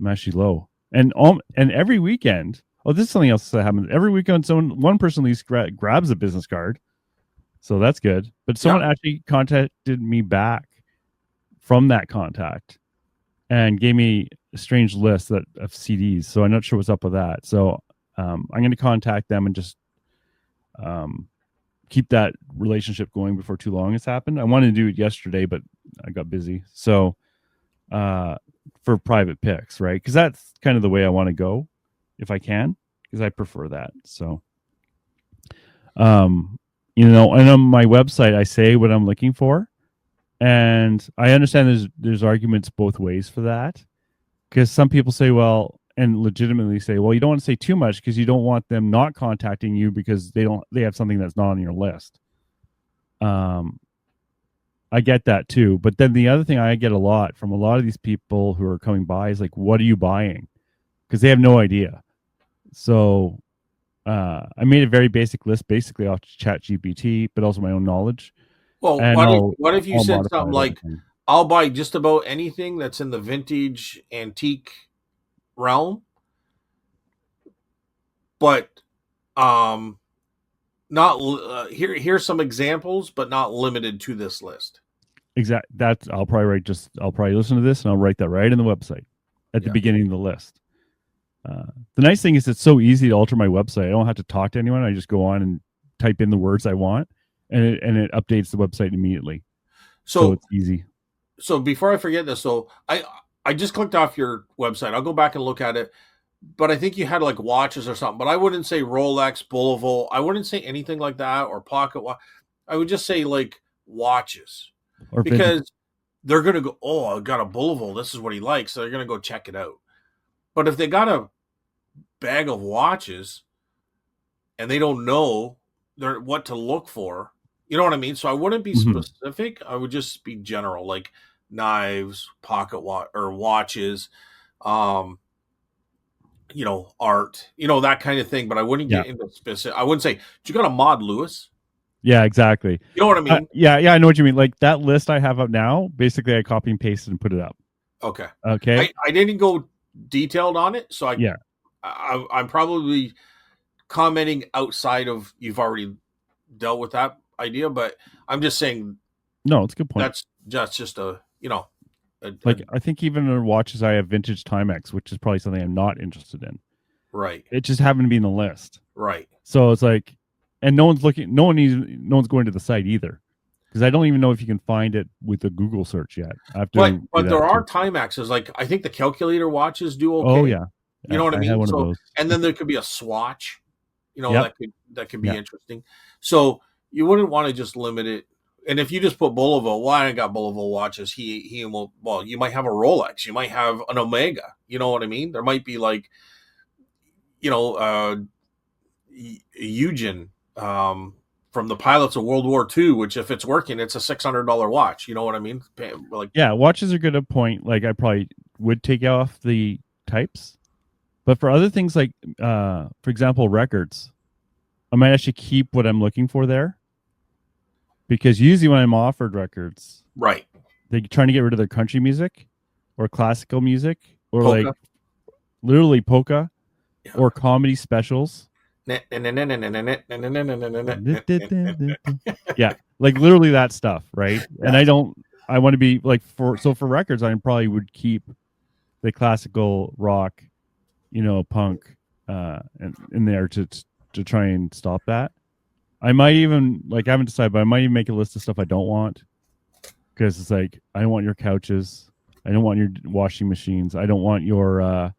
[SPEAKER 2] I'm actually low. And every weekend, this is something else that happens. Every weekend, one person at least grabs a business card, so that's good. But someone actually contacted me back from that contact and gave me a strange list of CDs. So I'm not sure what's up with that. So I'm going to contact them and just keep that relationship going before too long has happened. I wanted to do it yesterday, but I got busy. So for private picks, right? Because that's kind of the way I want to go if I can, because I prefer that. So, and on my website, I say what I'm looking for. And I understand there's arguments both ways for that, because some people say, well, and legitimately say, well, you don't want to say too much because you don't want them not contacting you because they have something that's not on your list. I get that too. But then the other thing I get a lot from a lot of these people who are coming by is like, what are you buying? Because they have no idea. So I made a very basic list basically off ChatGPT, but also my own knowledge.
[SPEAKER 1] Well,
[SPEAKER 2] And
[SPEAKER 1] what if you
[SPEAKER 2] I'll
[SPEAKER 1] said
[SPEAKER 2] modify
[SPEAKER 1] something
[SPEAKER 2] it
[SPEAKER 1] like,
[SPEAKER 2] over time.
[SPEAKER 1] I'll buy just about anything that's in the vintage antique realm, but not here's some examples, but not limited to this list.
[SPEAKER 2] Exactly. I'll probably listen to this and I'll write that right in the website at the
[SPEAKER 1] Yeah.
[SPEAKER 2] beginning of the list. The nice thing is it's so easy to alter my website. I don't have to talk to anyone. I just go on and type in the words I want, and it updates the website immediately. So it's easy.
[SPEAKER 1] So before I forget this, so I just clicked off your website. I'll go back and look at it. But I think you had like watches or something. But I wouldn't say Rolex, Bulova. I wouldn't say anything like that, or pocket watch. I would just say like watches,
[SPEAKER 2] Or
[SPEAKER 1] because
[SPEAKER 2] vintage.
[SPEAKER 1] they're gonna go, oh, I got a Bulova. This is what he likes. So they're gonna go check it out. But if they got a bag of watches and they don't know what to look for, you know what I mean? So I wouldn't be specific. I would just be general, like knives, pocket watch or watches, art, that kind of thing. But I wouldn't get into specific. I wouldn't say, you got a Maud Lewis?
[SPEAKER 2] Yeah, exactly.
[SPEAKER 1] You know what I mean?
[SPEAKER 2] Yeah, I know what you mean. Like that list I have up now, basically I copy and pasted and put it up.
[SPEAKER 1] Okay.
[SPEAKER 2] Okay.
[SPEAKER 1] I didn't go detailed on it, so I'm probably commenting outside of you've already dealt with that idea, but I'm just saying.
[SPEAKER 2] No, it's a good point.
[SPEAKER 1] That's just
[SPEAKER 2] I think even in watches I have vintage Timex, which is probably something I'm not interested in.
[SPEAKER 1] Right.
[SPEAKER 2] It just happened to be in the list.
[SPEAKER 1] Right.
[SPEAKER 2] So it's like, and no one's going to the site either, because I don't even know if you can find it with a Google search yet. I have to.
[SPEAKER 1] But there are Timexes. Like I think the calculator watches do okay.
[SPEAKER 2] Oh yeah.
[SPEAKER 1] You know what I mean?
[SPEAKER 2] So,
[SPEAKER 1] and then there could be a swatch, that could be interesting. So you wouldn't want to just limit it. And if you just put Bulova, well, I got Bulova watches. He will. Well, you might have a Rolex. You might have an Omega. You know what I mean? There might be like, Eugen from the pilots of World War II, which if it's working, it's a $600 watch. You know what I mean? Like,
[SPEAKER 2] yeah, watches are good at a point. Like I probably would take off the types, but for other things like, for example, records, I might actually keep what I'm looking for there, because usually when I'm offered records,
[SPEAKER 1] right,
[SPEAKER 2] they're trying to get rid of their country music or classical music or
[SPEAKER 1] polka.
[SPEAKER 2] like literally polka or comedy specials.
[SPEAKER 1] Yeah,
[SPEAKER 2] like literally that stuff, right?
[SPEAKER 1] Yeah.
[SPEAKER 2] And I want to be like for records, I probably would keep the classical rock, punk, in there to try and stop that. I might even, like, I haven't decided, but I might even make a list of stuff I don't want, because it's like, I don't want your couches, I don't want your washing machines, I don't want your.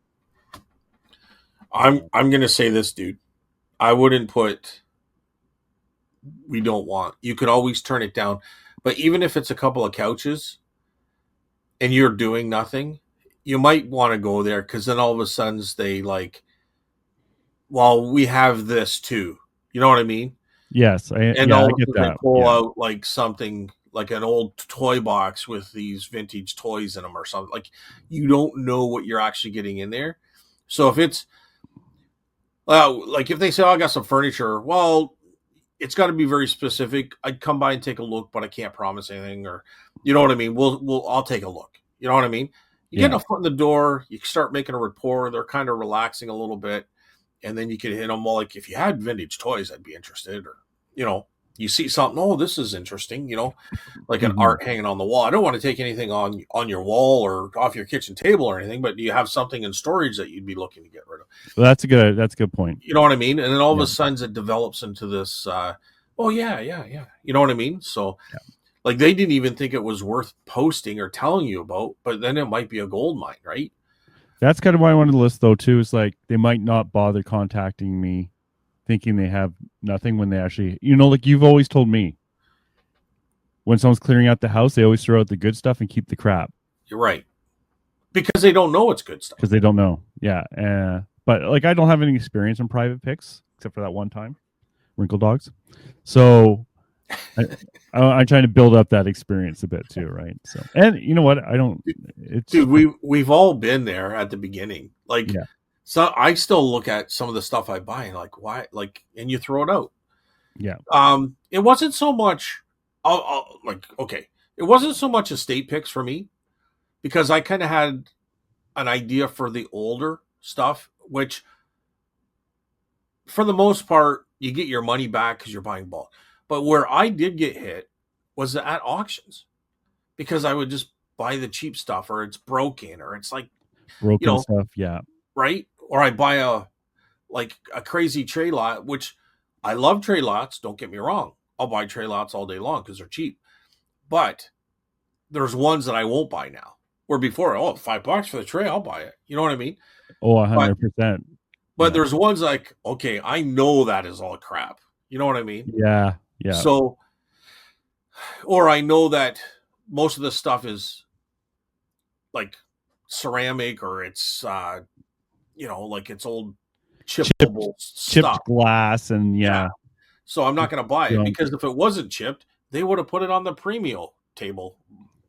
[SPEAKER 1] I'm gonna say this, dude. I wouldn't put we don't want. You could always turn it down. But even if it's a couple of couches and you're doing nothing, you might want to go there, because then all of a sudden they like, well, we have this too. You know what I mean?
[SPEAKER 2] Yes.
[SPEAKER 1] I get that. They pull out like something like an old toy box with these vintage toys in them or something. Like, you don't know what you're actually getting in there. So if it's, like if they say, oh, I got some furniture, well, it's got to be very specific. I'd come by and take a look, but I can't promise anything, or, you know what I mean? I'll take a look. You know what I mean? You get a foot in the door, you start making a rapport. They're kind of relaxing a little bit, and then you can hit them. Well, like, if you had vintage toys, I'd be interested. Or, you see something, oh, this is interesting. Like an art hanging on the wall. I don't want to take anything on your wall or off your kitchen table or anything, but do you have something in storage that you'd be looking to get rid of?
[SPEAKER 2] Well, that's a good point.
[SPEAKER 1] You know what I mean? And then all of a sudden it develops into this, oh yeah. You know what I mean? So like, they didn't even think it was worth posting or telling you about, but then it might be a gold mine, right?
[SPEAKER 2] That's kind of why I wanted to list though too, is like, they might not bother contacting me thinking they have nothing when they actually, like you've always told me, when someone's clearing out the house, they always throw out the good stuff and keep the crap
[SPEAKER 1] You're right. Because they don't know it's good stuff.
[SPEAKER 2] because they don't know. Yeah. But like, I don't have any experience in private picks except for that one time, Wrinkle Dogs. So I'm trying to build up that experience a bit too, right? So, and you know what? I don't. It's
[SPEAKER 1] Dude, we've all been there at the beginning. Like,
[SPEAKER 2] Yeah.
[SPEAKER 1] so I still look at some of the stuff I buy and like, why? Like, and you throw it out.
[SPEAKER 2] Yeah.
[SPEAKER 1] It wasn't so much. It wasn't so much estate picks for me because I kind of had an idea for the older stuff, which for the most part you get your money back because you're buying bulk. But where I did get hit was at auctions because I would just buy the cheap stuff or it's broken or it's like
[SPEAKER 2] broken stuff. Yeah.
[SPEAKER 1] right? Or I buy a crazy tray lot, which I love tray lots. Don't get me wrong. I'll buy tray lots all day long because they're cheap. But there's ones that I won't buy now. Where before, $5 for the tray, I'll buy it. You know what I mean?
[SPEAKER 2] Oh, 100%.
[SPEAKER 1] But there's ones like, okay, I know that is all crap. You know what I mean?
[SPEAKER 2] Yeah. Yeah.
[SPEAKER 1] So, or I know that most of the stuff is like ceramic or it's, like it's old chippable
[SPEAKER 2] chipped
[SPEAKER 1] stuff.
[SPEAKER 2] glass and yeah.
[SPEAKER 1] So I'm not going to buy it because if it wasn't chipped, they would have put it on the premium table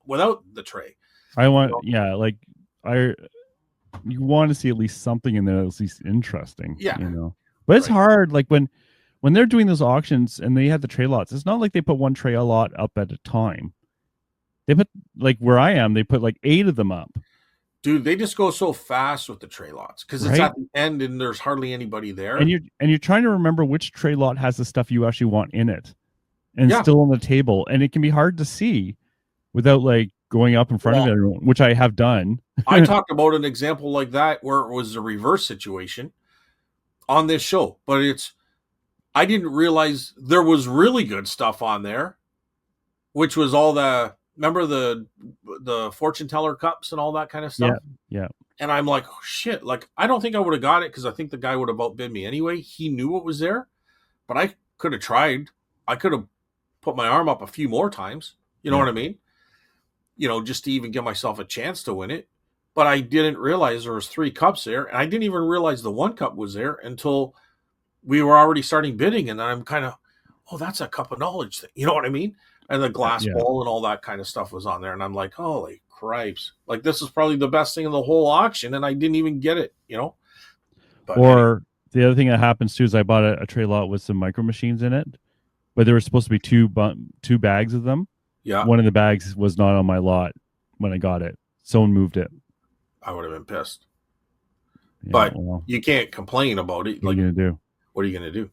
[SPEAKER 1] without the tray.
[SPEAKER 2] You want to see at least something in there that's at least interesting.
[SPEAKER 1] Yeah.
[SPEAKER 2] But it's hard. Like when they're doing those auctions and they have the tray lots, it's not like they put one tray a lot up at a time. They put, like where I am, they put like 8 of them up.
[SPEAKER 1] Dude, they just go so fast with the tray lots because it's at the end and there's hardly anybody there.
[SPEAKER 2] And you're trying to remember which tray lot has the stuff you actually want in it and still on the table. And it can be hard to see without like going up in front of everyone, which I have done.
[SPEAKER 1] I talked about an example like that where it was a reverse situation on this show, but I didn't realize there was really good stuff on there, which was all remember the fortune teller cups and all that kind of stuff?
[SPEAKER 2] Yeah.
[SPEAKER 1] And I'm like, oh, shit, like, I don't think I would have got it because I think the guy would have outbid me anyway. He knew what was there, but I could have tried. I could have put my arm up a few more times. You know what I mean? Just to even give myself a chance to win it. But I didn't realize there was 3 cups there. And I didn't even realize the 1 cup was there until we were already starting bidding. And I'm kind of, that's a cup of knowledge thing. You know what I mean? And the glass bowl and all that kind of stuff was on there. And I'm like, holy cripes. Like, this is probably the best thing in the whole auction. And I didn't even get it, But
[SPEAKER 2] the other thing that happens too is I bought a tray lot with some micro machines in it, but there were supposed to be 2 bags of them.
[SPEAKER 1] Yeah.
[SPEAKER 2] One of the bags was not on my lot when I got it. Someone moved it.
[SPEAKER 1] I would have been pissed.
[SPEAKER 2] Yeah,
[SPEAKER 1] but you can't complain about it.
[SPEAKER 2] What are you going to do?
[SPEAKER 1] What are you going to do?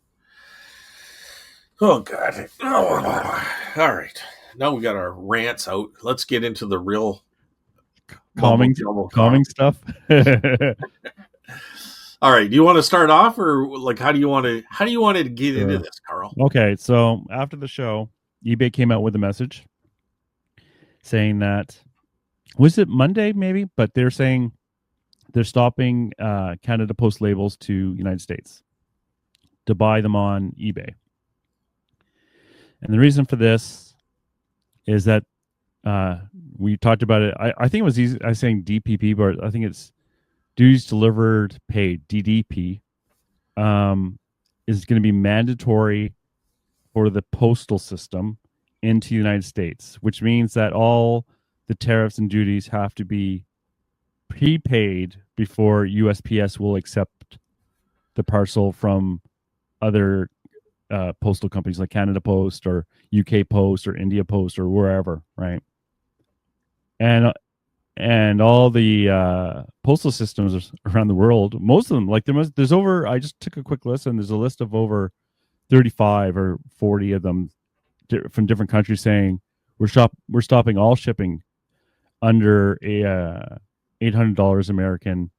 [SPEAKER 1] Oh, God. Oh, all right. Now we got our rants out. Let's get into the real
[SPEAKER 2] calming stuff.
[SPEAKER 1] All right. Do you want to start off, or like how do you want to get into this, Carl?
[SPEAKER 2] Okay. So after the show, eBay came out with a message saying that, was it Monday maybe? But they're saying they're stopping Canada Post labels to United States to buy them on eBay. And the reason for this is that we talked about it. I think it was easy. I was saying DPP, but I think it's duties delivered paid, DDP, is going to be mandatory for the postal system into the United States, which means that all the tariffs and duties have to be prepaid before USPS will accept the parcel from other postal companies like Canada Post or UK Post or India Post or wherever, right? And all the postal systems around the world, most of them, like there's over, I just took a quick list and there's a list of over 35 or 40 of them from different countries saying we're stopping all shipping under a $800 American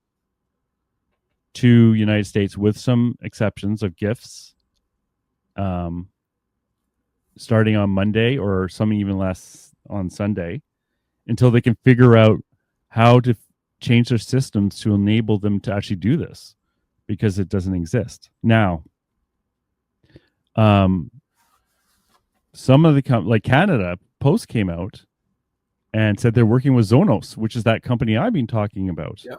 [SPEAKER 2] to United States, with some exceptions of gifts, starting on Monday or some even less on Sunday, until they can figure out how to change their systems to enable them to actually do this, because it doesn't exist now. Some of the like Canada Post came out and said they're working with Zonos, which is that company I've been talking about.
[SPEAKER 1] Yeah.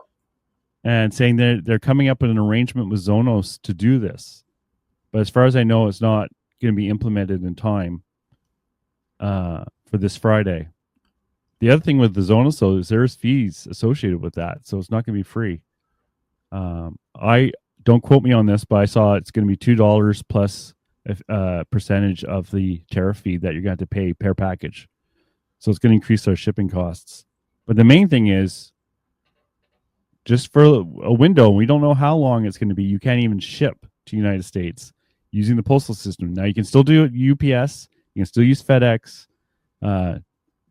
[SPEAKER 2] And saying they're coming up with an arrangement with Zonos to do this. But as far as I know, it's not going to be implemented in time for this Friday. The other thing with the Zonos, though, is there's fees associated with that, so it's not going to be free. I don't quote me on this, but I saw it's going to be $2 plus a percentage of the tariff fee that you're going to have to pay per package. So it's going to increase our shipping costs. But the main thing is, just for a window, we don't know how long it's going to be. You can't even ship to the United States using the postal system. Now you can still do it UPS. You can still use FedEx,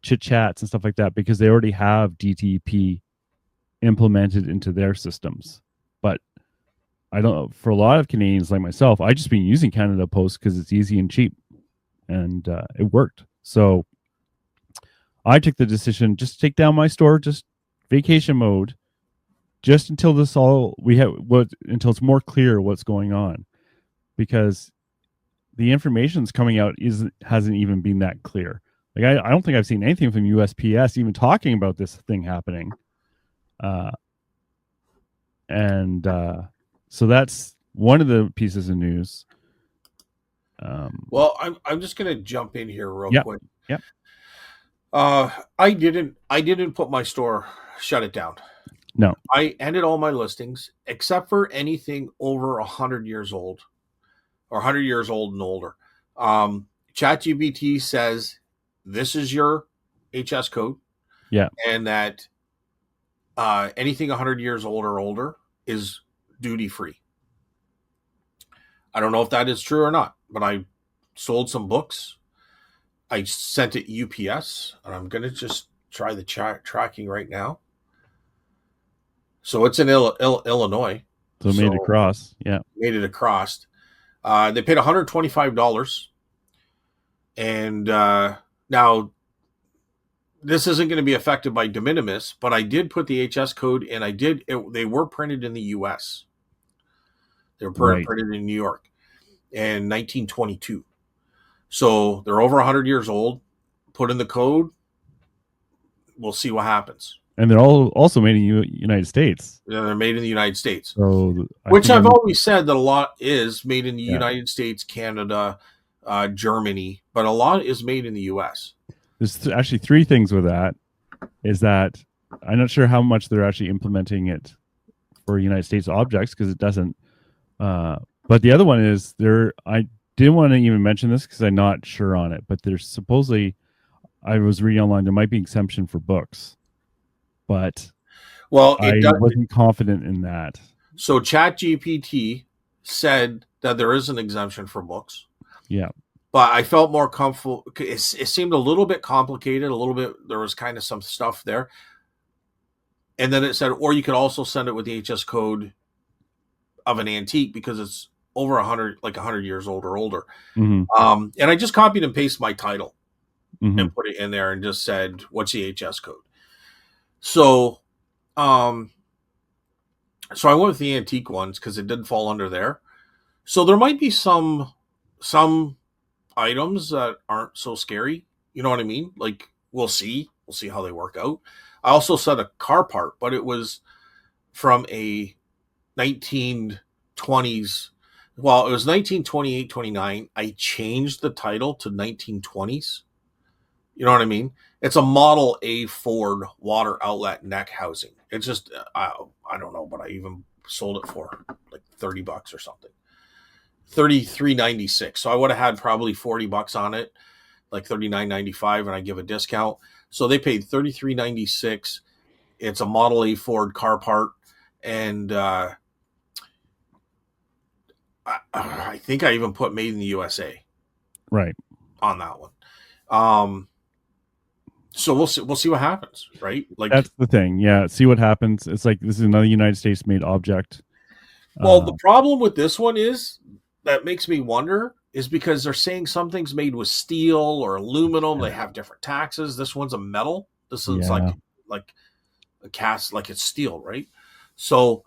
[SPEAKER 2] chit chats and stuff like that because they already have DTP implemented into their systems. But I don't. For a lot of Canadians like myself, I just been using Canada Post because it's easy and cheap, and it worked. So I took the decision just to take down my store, just vacation mode, just until this all until it's more clear what's going on, because the information's coming out hasn't even been that clear. Like I don't think I've seen anything from USPS even talking about this thing happening, so that's one of the pieces of news.
[SPEAKER 1] Well, I'm just gonna jump in here real quick.
[SPEAKER 2] Yep.
[SPEAKER 1] I didn't put my store, shut it down.
[SPEAKER 2] No.
[SPEAKER 1] I ended all my listings except for anything over 100 years old or 100 years old and older. ChatGPT says this is your HS code.
[SPEAKER 2] Yeah.
[SPEAKER 1] And that anything 100 years old or older is duty free. I don't know if that is true or not, but I sold some books. I sent it UPS, and I'm going to just try the tracking right now. So it's in Illinois.
[SPEAKER 2] So made it across. Yeah.
[SPEAKER 1] Made it across. They paid $125. And now this isn't going to be affected by de minimis, but I did put the HS code and they were printed in the US. They were printed in New York in 1922. So they're over 100 years old. Put in the code. We'll see what happens.
[SPEAKER 2] And they're all also made in the United States.
[SPEAKER 1] Yeah, they're made in the United States.
[SPEAKER 2] So,
[SPEAKER 1] which I've always said that a lot is made in the United States, Canada, Germany, but a lot is made in the U.S.
[SPEAKER 2] There's actually three things with that. Is that I'm not sure how much they're actually implementing it for United States objects because it doesn't. But the other one is I didn't want to even mention this because I'm not sure on it, but there's supposedly, I was reading online, there might be exemption for books. But I wasn't confident in that.
[SPEAKER 1] So ChatGPT said that there is an exemption for books.
[SPEAKER 2] Yeah.
[SPEAKER 1] But I felt more comfortable. It seemed a little bit complicated, a little bit. There was kind of some stuff there. And then it said, or you could also send it with the HS code of an antique because it's over 100, like 100 years old or older.
[SPEAKER 2] Mm-hmm.
[SPEAKER 1] And I just copied and pasted my title
[SPEAKER 2] mm-hmm.
[SPEAKER 1] and put it in there and just said, what's the HS code? So, so I went with the antique ones because it didn't fall under there. So there might be some items that aren't so scary. You know what I mean? Like we'll see how they work out. I also said a car part, but it was from a 1920s. Well, it was 1928, 29. I changed the title to 1920s. You know what I mean? It's a Model A Ford water outlet neck housing. It's just, I don't know, but I even sold it for like $30 or something. $33.96. So I would have had probably $40 on it, like $39.95, and I give a discount. So they paid $33.96. It's a Model A Ford car part, and I think I even put made in the USA,
[SPEAKER 2] right,
[SPEAKER 1] on that one. So we'll see what happens, right? Like
[SPEAKER 2] that's the thing. Yeah, see what happens. It's like this is another United States made object.
[SPEAKER 1] Well, the problem with this one is that makes me wonder is because they're saying something's made with steel or aluminum. They have different taxes. This one's a metal. This one's like a cast, like it's steel, right? So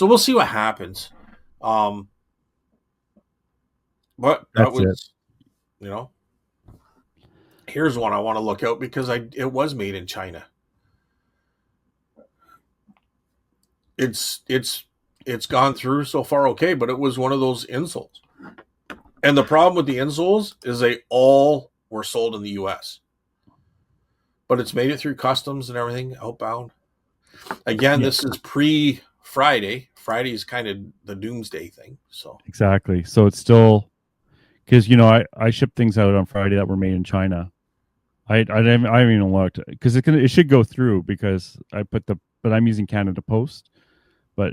[SPEAKER 1] we'll see what happens. But that was, here's one I want to look out because it was made in China. It's gone through so far okay, but it was one of those insoles. And the problem with the insoles is they all were sold in the US. But it's made it through customs and everything outbound. Again, This is pre-Friday. Friday is kind of the doomsday thing. So
[SPEAKER 2] exactly. So it's still because I ship things out on Friday that were made in China. I haven't even looked because it should go through because but I'm using Canada Post, but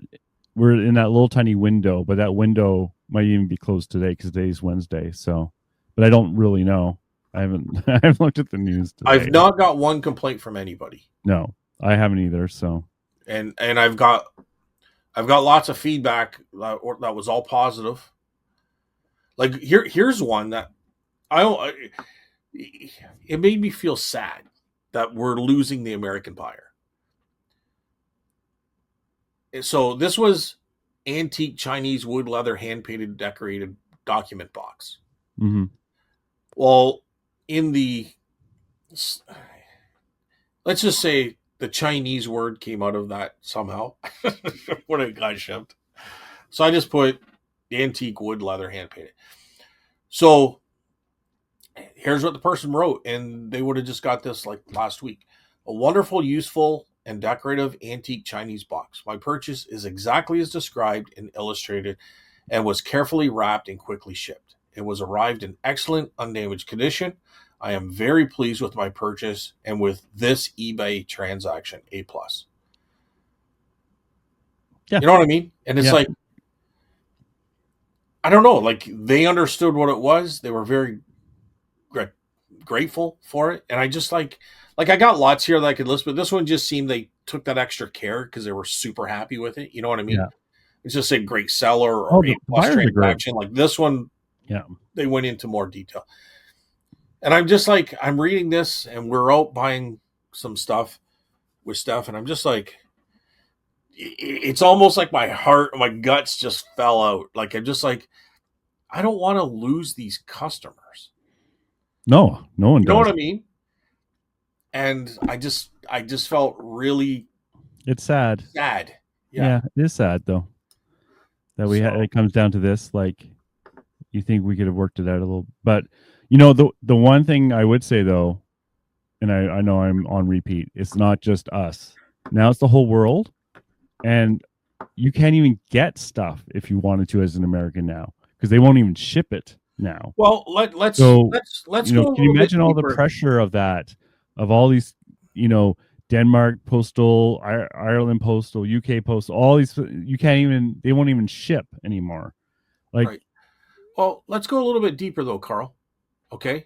[SPEAKER 2] we're in that little tiny window. But that window might even be closed today because today's Wednesday. So, but I don't really know. I haven't looked at the news today.
[SPEAKER 1] I've not got one complaint from anybody.
[SPEAKER 2] No, I haven't either. So,
[SPEAKER 1] and I've got lots of feedback that was all positive. Like here's one that it made me feel sad that we're losing the American buyer. So this was antique Chinese wood leather hand painted decorated document box.
[SPEAKER 2] Mm-hmm.
[SPEAKER 1] Well, let's just say the Chinese word came out of that somehow when it got shipped. So I just put antique wood leather hand painted. So here's what the person wrote, and they would have just got this like last week. A wonderful, useful, and decorative antique Chinese box. My purchase is exactly as described and illustrated and was carefully wrapped and quickly shipped. It was arrived in excellent, undamaged condition. I am very pleased with my purchase and with this eBay transaction, A+.
[SPEAKER 2] Yeah.
[SPEAKER 1] You know what I mean? And it's like, I don't know, like they understood what it was. They were very grateful for it. And I just like I got lots here that I could list, but this one just seemed they took that extra care because they were super happy with it. You know what I mean?
[SPEAKER 2] Yeah.
[SPEAKER 1] It's just a great seller or A+ transaction. Like this one,
[SPEAKER 2] yeah,
[SPEAKER 1] they went into more detail. And I'm just like, I'm reading this and we're out buying some stuff with Steph. And I'm just like, it's almost like my guts just fell out. Like, I'm just like, I don't want to lose these customers.
[SPEAKER 2] No one does.
[SPEAKER 1] You know what I mean? And I just felt really.
[SPEAKER 2] It's sad.
[SPEAKER 1] Sad.
[SPEAKER 2] Yeah, it is sad though. That it comes down to this. Like, you think we could have worked it out a little, but the one thing I would say though, and I know I'm on repeat. It's not just us. Now it's the whole world, and you can't even get stuff if you wanted to as an American now because they won't even ship it now.
[SPEAKER 1] Well, let's go.
[SPEAKER 2] Can you imagine all the pressure of that, of all these, Denmark postal, Ireland postal, UK postal, all these, they won't even ship anymore. Like,
[SPEAKER 1] right. Well, let's go a little bit deeper though, Carl. Okay.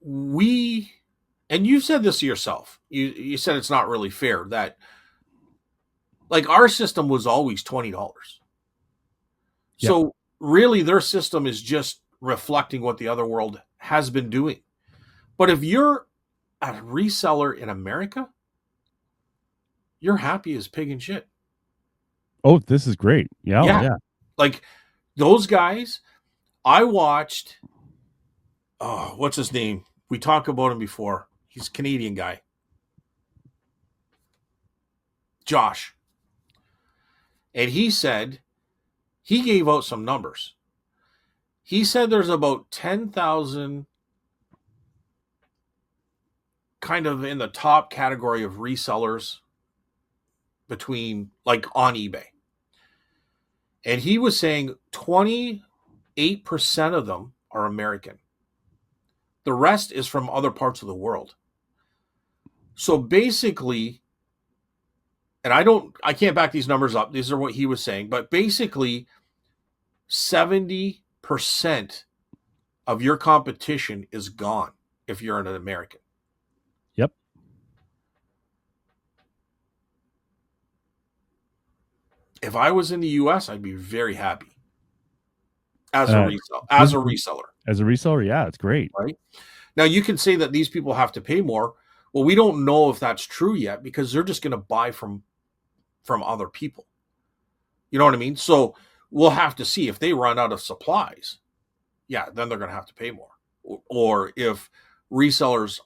[SPEAKER 1] And you said this to yourself. You said it's not really fair that, like, our system was always $20. So really their system is just reflecting what the other world has been doing. But if you're a reseller in America, you're happy as pig and shit.
[SPEAKER 2] Oh, this is great. Yeah.
[SPEAKER 1] Like those guys, I watched, what's his name? We talked about him before. He's a Canadian guy. Josh. And he said, he gave out some numbers. He said there's about 10,000 kind of in the top category of resellers between, like, on eBay. And he was saying 28% of them are American. The rest is from other parts of the world. So basically, and I can't back these numbers up. These are what he was saying, but basically 70% of your competition is gone if you're an American.
[SPEAKER 2] Yep.
[SPEAKER 1] If I was in the US, I'd be very happy as a reseller. As a reseller,
[SPEAKER 2] yeah, it's great.
[SPEAKER 1] Right? Now you can say that these people have to pay more. Well, we don't know if that's true yet because they're just going to buy from other people. You know what I mean? So we'll have to see if they run out of supplies. Yeah, then they're going to have to pay more. or if resellers,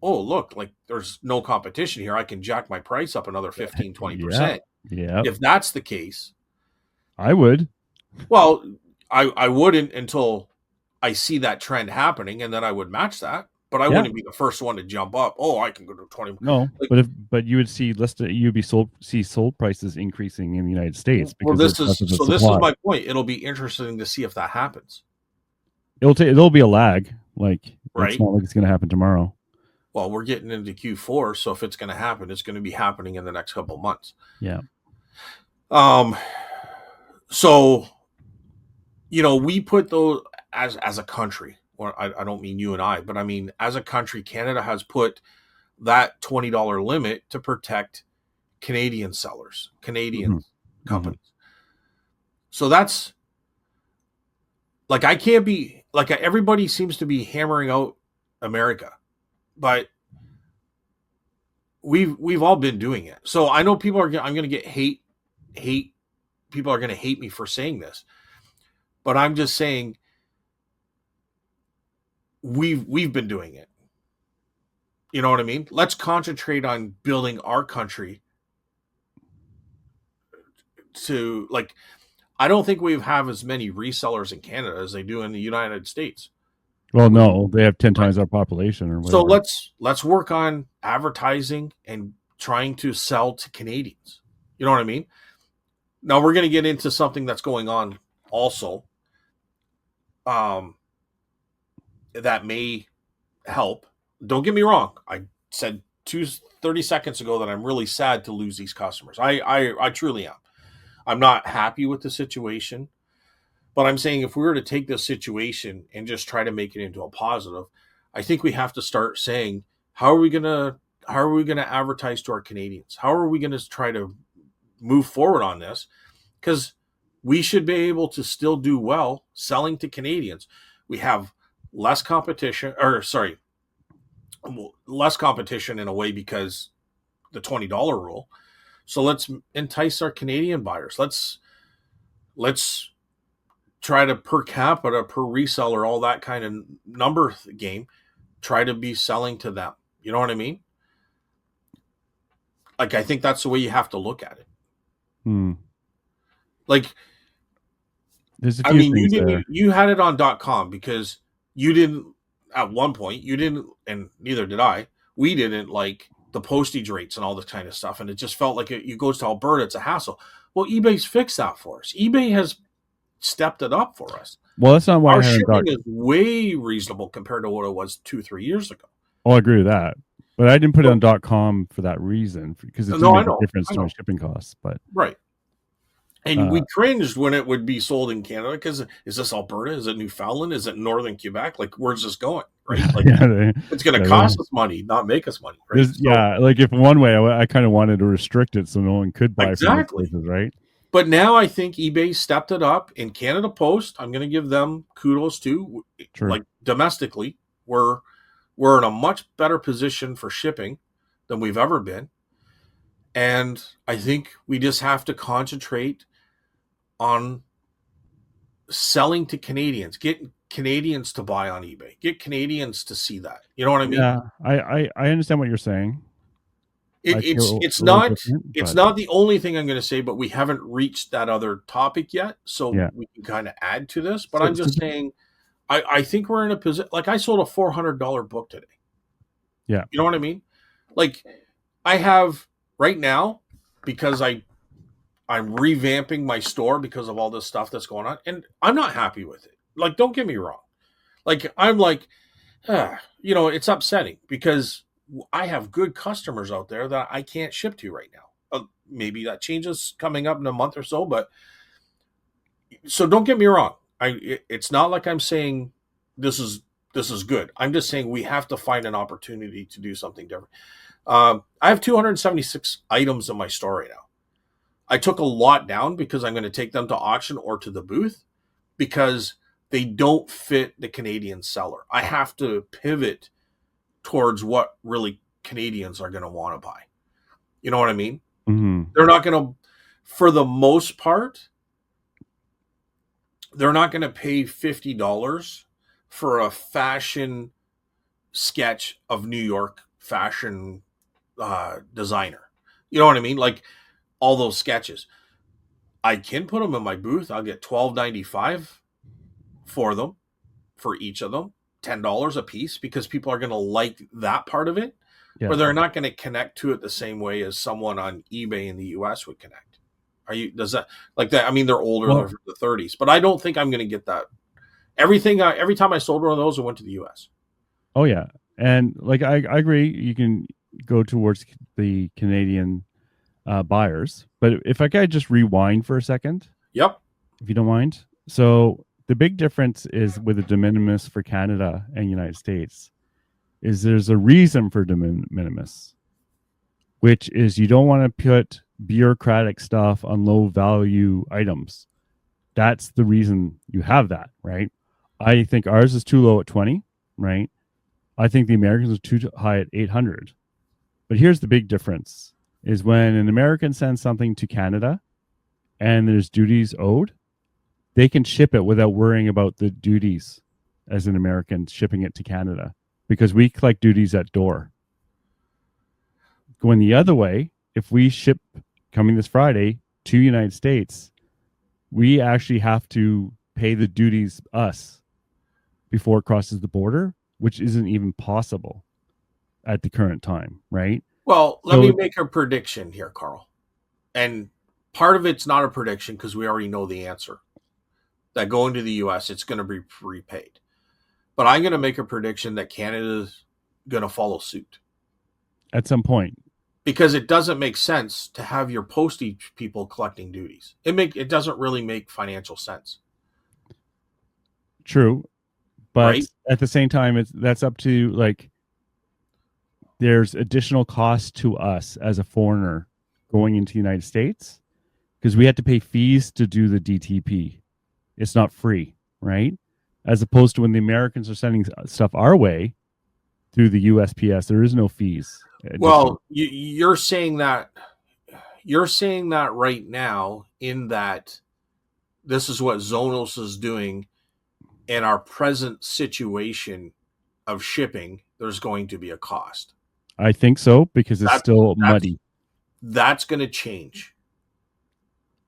[SPEAKER 1] oh, look, like there's no competition here, I can jack my price up another 15,
[SPEAKER 2] Yeah.
[SPEAKER 1] 20%.
[SPEAKER 2] Yeah.
[SPEAKER 1] If that's the case,
[SPEAKER 2] I would.
[SPEAKER 1] well, I wouldn't until I see that trend happening, and then I would match that. But I
[SPEAKER 2] Yeah.
[SPEAKER 1] wouldn't be the first one to jump up. Oh, I can go to 20.
[SPEAKER 2] No,
[SPEAKER 1] Like,
[SPEAKER 2] but you would see sold prices increasing in the United States
[SPEAKER 1] well,
[SPEAKER 2] because there's less of a
[SPEAKER 1] this is
[SPEAKER 2] supply.
[SPEAKER 1] my point. It'll be interesting to see if that happens,
[SPEAKER 2] It'll be a lag. Like
[SPEAKER 1] right?
[SPEAKER 2] it's not like it's going to happen tomorrow.
[SPEAKER 1] Well, we're getting into Q4, so if it's going to happen, it's going to be happening in the next couple of months.
[SPEAKER 2] Yeah.
[SPEAKER 1] So, we put those as a country, or I don't mean you and I, but I mean as a country, Canada has put that $20 limit to protect Canadian sellers, Canadian companies. So that's like, I can't be like, everybody seems to be hammering out America, but we've all been doing it. So I know people are, I'm going to get hate. People are going to hate me for saying this, but I'm just saying we've been doing it. You know what I mean? Let's concentrate on building our country to, like, I don't think we have as many resellers in Canada as they do in the United States.
[SPEAKER 2] Well, no, they have 10 times our population or whatever.
[SPEAKER 1] So let's work on advertising and trying to sell to Canadians. You know what I mean? Now we're going to get into something that's going on also, that may help. Don't get me wrong. I said 30 seconds ago that I'm really sad to lose these customers. I truly am. I'm not happy with the situation, but I'm saying if we were to take this situation and just try to make it into a positive, I think we have to start saying, how are we going to advertise to our Canadians? How are we going to try to move forward on this? Because we should be able to still do well selling to Canadians. We have less competition, less competition in a way because the $20 rule. So let's entice our Canadian buyers. Let's try to per capita, per reseller, all that kind of number game, try to be selling to them. You know what I mean? Like, I think that's the way you have to look at it. Like,
[SPEAKER 2] there's a few things there.
[SPEAKER 1] You had it on .com because you didn't, at one point, you didn't, and neither did I. We didn't like the postage rates and all this kind of stuff. And it just felt like it goes to Alberta, it's a hassle. Well, eBay's fixed that for us. eBay has stepped it up for us.
[SPEAKER 2] Well, that's not why
[SPEAKER 1] our shipping is way reasonable compared to what it was 2-3 years ago.
[SPEAKER 2] Oh, I agree with that. But I didn't put it on .com for that reason, because it didn't make a difference to my shipping costs. But
[SPEAKER 1] right. And we cringed when it would be sold in Canada because, is this Alberta? Is it Newfoundland? Is it Northern Quebec? Like, where's this going? Right? Like, it's going to cost us money, not make us money. Right?
[SPEAKER 2] So, like, if one way I kind of wanted to restrict it so no one could buy from these places, right?
[SPEAKER 1] But now I think eBay stepped it up. In Canada Post, I'm going to give them kudos too. True. Like, domestically, we're in a much better position for shipping than we've ever been. And I think we just have to concentrate on selling to Canadians, get Canadians to buy on eBay, get Canadians to see that. You know what I mean?
[SPEAKER 2] Yeah, I understand what you're saying.
[SPEAKER 1] It's not the only thing I'm going to say, but we haven't reached that other topic yet, so we can kind of add to this. But I'm just saying, I think we're in a position. Like, I sold a $400 book today.
[SPEAKER 2] Yeah,
[SPEAKER 1] you know what I mean? Like, I have right now, because I'm revamping my store because of all this stuff that's going on, and I'm not happy with it. Like, don't get me wrong. Like, I'm like, it's upsetting because I have good customers out there that I can't ship to right now. Maybe that changes coming up in a month or so, but so don't get me wrong. It's not like I'm saying this is good. I'm just saying we have to find an opportunity to do something different. I have 276 items in my store right now. I took a lot down because I'm going to take them to auction or to the booth because they don't fit the Canadian seller. I have to pivot towards what really Canadians are going to want to buy. You know what I mean?
[SPEAKER 2] Mm-hmm.
[SPEAKER 1] They're not going to, for the most part, they're not going to pay $50 for a fashion sketch of New York fashion designer. You know what I mean? Like all those sketches. I can put them in my booth. I'll get $12.95 for them, for each of them, $10 a piece, because people are going to like that part of it,
[SPEAKER 2] Yeah.
[SPEAKER 1] or they're not going to connect to it the same way as someone on eBay in the US would connect. Does that like that? I mean, they're older, they're from the 30s, but I don't think I'm going to get that. Every time I sold one of those, it went to the US.
[SPEAKER 2] Oh yeah. And like, I agree. You can go towards the Canadian buyers, but if I could just rewind for a second,
[SPEAKER 1] Yep.
[SPEAKER 2] if you don't mind. So the big difference is with the de minimis for Canada and United States is there's a reason for de minimis, which is you don't want to put bureaucratic stuff on low value items. That's the reason you have that, right? I think ours is too low at 20, right? I think the Americans are too high at 800. But here's the big difference is when an American sends something to Canada and there's duties owed, they can ship it without worrying about the duties as an American shipping it to Canada because we collect duties at door. Going the other way, if we ship coming this Friday to United States, we actually have to pay the duties us before it crosses the border, which isn't even possible at the current time, right?
[SPEAKER 1] Well, let me make a prediction here, Carl. And part of it's not a prediction because we already know the answer. That going to the US, it's going to be prepaid. But I'm going to make a prediction that Canada's going to follow suit.
[SPEAKER 2] At some point.
[SPEAKER 1] Because it doesn't make sense to have your postage people collecting duties. It doesn't really make financial sense.
[SPEAKER 2] True. But
[SPEAKER 1] right?
[SPEAKER 2] At the same time, that's up to like there's additional cost to us as a foreigner going into the United States because we had to pay fees to do the DTP. It's not free, right? As opposed to when the Americans are sending stuff our way through the USPS, there is no fees.
[SPEAKER 1] Well, you're saying that right now in that this is what Zonos is doing in our present situation of shipping. There's going to be a cost.
[SPEAKER 2] I think so because it's still muddy.
[SPEAKER 1] That's going to change.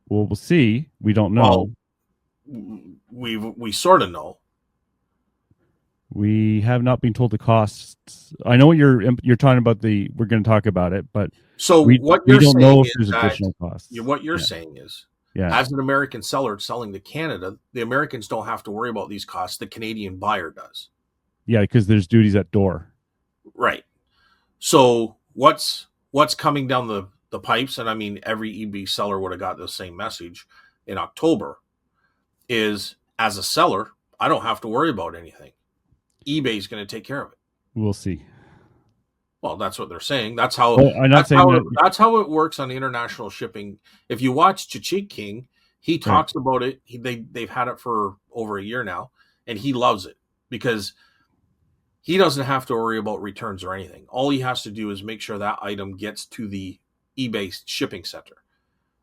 [SPEAKER 2] Well, we'll see. We don't know.
[SPEAKER 1] Well, we sort of know.
[SPEAKER 2] We have not been told the costs. I know you're talking about we're going to talk about it, but
[SPEAKER 1] so what
[SPEAKER 2] we don't know if there's additional costs.
[SPEAKER 1] What you're saying is, as an American seller selling to Canada, the Americans don't have to worry about these costs. The Canadian buyer does.
[SPEAKER 2] Yeah, because there's duties at door.
[SPEAKER 1] Right. So what's coming down the pipes, and I mean every eBay seller would have got the same message in October, is as a seller, I don't have to worry about anything. eBay's going to take care of it.
[SPEAKER 2] We'll see.
[SPEAKER 1] Well, that's what they're saying. That's how that's how it works on international shipping. If you watch Chichik King, he talks about it. They've had it for over a year now, and he loves it because he doesn't have to worry about returns or anything. All he has to do is make sure that item gets to the eBay shipping center.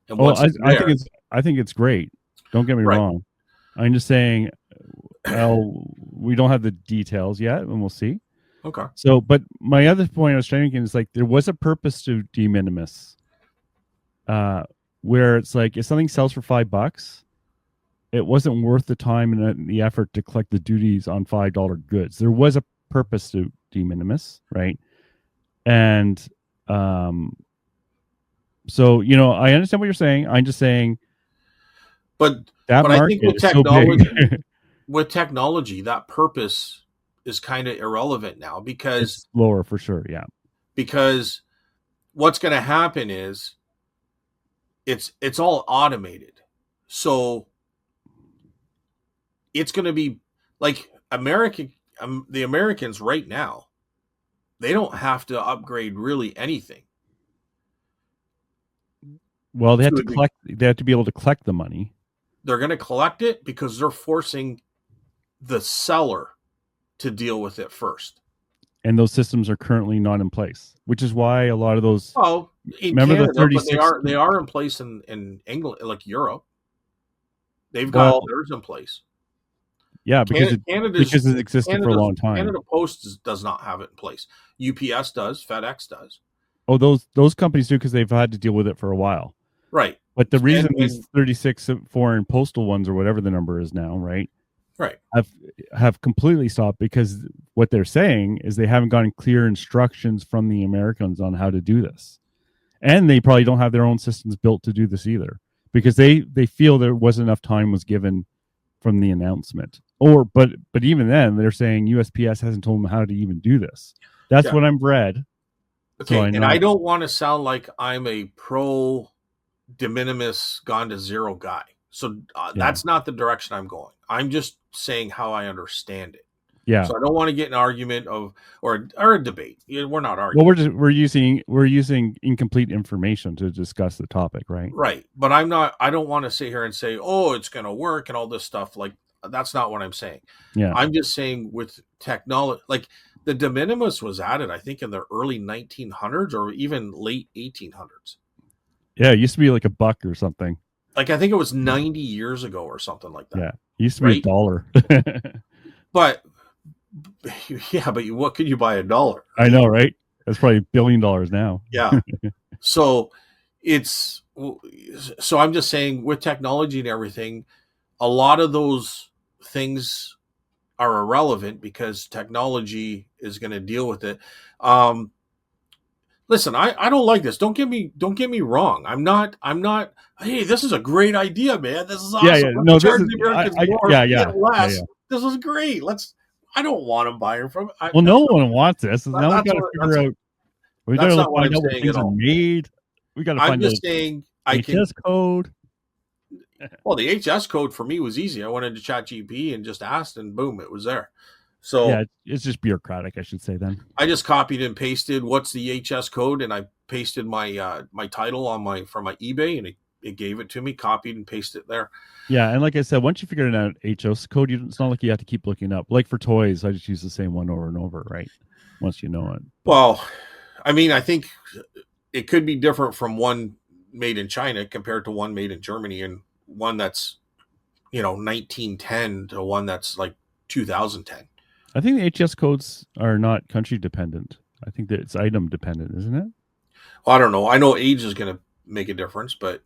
[SPEAKER 1] And
[SPEAKER 2] I think it's great. Don't get me wrong. I'm just saying, we don't have the details yet, and we'll see.
[SPEAKER 1] Okay.
[SPEAKER 2] So, but my other point I was trying to get is like there was a purpose to de minimis, where it's like if something sells for $5, it wasn't worth the time and the effort to collect the duties on $5 goods. There was a purpose to de minimis, right? And so I understand what you're saying. I'm just saying,
[SPEAKER 1] but I think with technology, with technology, that purpose is kind of irrelevant now because
[SPEAKER 2] it's lower for sure. Yeah.
[SPEAKER 1] Because what's going to happen is it's all automated. So it's going to be like the Americans right now, they don't have to upgrade really anything.
[SPEAKER 2] Well, they have to collect. They have to be able to collect the money.
[SPEAKER 1] They're going to collect it because they're forcing the seller to deal with it first.
[SPEAKER 2] And those systems are currently not in place, which is why a lot of those.
[SPEAKER 1] Oh, remember Canada, the 36. But they are in place in England, like Europe. They've got theirs in place.
[SPEAKER 2] Yeah, because
[SPEAKER 1] Canada's
[SPEAKER 2] it existed for a long time.
[SPEAKER 1] Canada Post does not have it in place. UPS does, FedEx does.
[SPEAKER 2] Oh, those companies do because they've had to deal with it for a while.
[SPEAKER 1] Right.
[SPEAKER 2] But the reason
[SPEAKER 1] And-
[SPEAKER 2] these 36 foreign postal ones or whatever the number is now, right,
[SPEAKER 1] Right.
[SPEAKER 2] have completely stopped because what they're saying is they haven't gotten clear instructions from the Americans on how to do this. And they probably don't have their own systems built to do this either because they feel there wasn't enough time was given from the announcement. But even then they're saying USPS hasn't told them how to even do this. That's what I'm read.
[SPEAKER 1] Okay, so and I don't want to sound like I'm a pro de minimis gone to zero guy. So that's not the direction I'm going. I'm just saying how I understand it.
[SPEAKER 2] Yeah.
[SPEAKER 1] So I don't want to get an argument of or a debate. We're not arguing.
[SPEAKER 2] Well, we're using incomplete information to discuss the topic, right?
[SPEAKER 1] Right. But I don't want to sit here and say, "Oh, it's going to work" and all this stuff. Like that's not what I'm saying.
[SPEAKER 2] Yeah.
[SPEAKER 1] I'm just saying with technology, like the de minimis was added, I think, in the early 1900s or even late 1800s.
[SPEAKER 2] Yeah, it used to be like $1 or something.
[SPEAKER 1] Like I think it was 90 years ago or something like that.
[SPEAKER 2] Yeah, it used to be $1.
[SPEAKER 1] But yeah, but what could you buy $1?
[SPEAKER 2] I know, right? That's probably $1 billion now.
[SPEAKER 1] Yeah. So I'm just saying with technology and everything, a lot of those things are irrelevant because technology is going to deal with it. Listen, I don't like this. Don't get me wrong. I'm not. Hey, this is a great idea, man. This is awesome.
[SPEAKER 2] Yeah. No, this is less.
[SPEAKER 1] This is great. I don't want to buy it from.
[SPEAKER 2] No one wants this. Now we got to figure out. We got to find out what things are made. We got to find.
[SPEAKER 1] I'm just saying.
[SPEAKER 2] HS code.
[SPEAKER 1] Well, the HS code for me was easy. I went into ChatGPT and just asked, and boom, it was there. So
[SPEAKER 2] yeah, it's just bureaucratic, I should say. Then
[SPEAKER 1] I just copied and pasted what's the HS code, and I pasted my my title on from my eBay, and it gave it to me. Copied and pasted it there.
[SPEAKER 2] Yeah, and like I said, once you figure out HS code, it's not like you have to keep looking up. Like for toys, I just use the same one over and over, right? Once you know it.
[SPEAKER 1] Well, I mean, I think it could be different from one made in China compared to one made in Germany, and one that's 1910 to one that's like 2010.
[SPEAKER 2] I think the HS codes are not country dependent. I think that it's item dependent, isn't it?
[SPEAKER 1] Well, I don't know. I know age is going to make a difference, but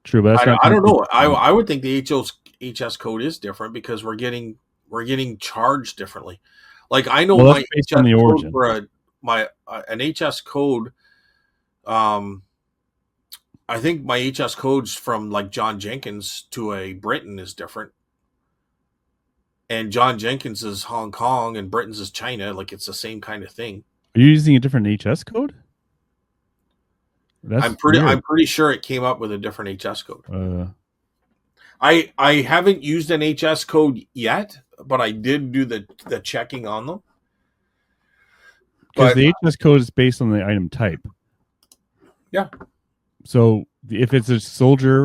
[SPEAKER 2] true. But
[SPEAKER 1] I don't know. I would think the HS code is different because we're getting charged differently. Like I know my
[SPEAKER 2] based on the origin
[SPEAKER 1] for an HS code. I think my HS codes from like John Jenkins to a Britain is different. And John Jenkins is Hong Kong and Britain's is China. Like it's the same kind of thing.
[SPEAKER 2] Are you using a different HS code?
[SPEAKER 1] I'm pretty sure it came up with a different HS code. I haven't used an HS code yet, but I did do the checking on them.
[SPEAKER 2] Because the HS code is based on the item type.
[SPEAKER 1] Yeah.
[SPEAKER 2] So if it's a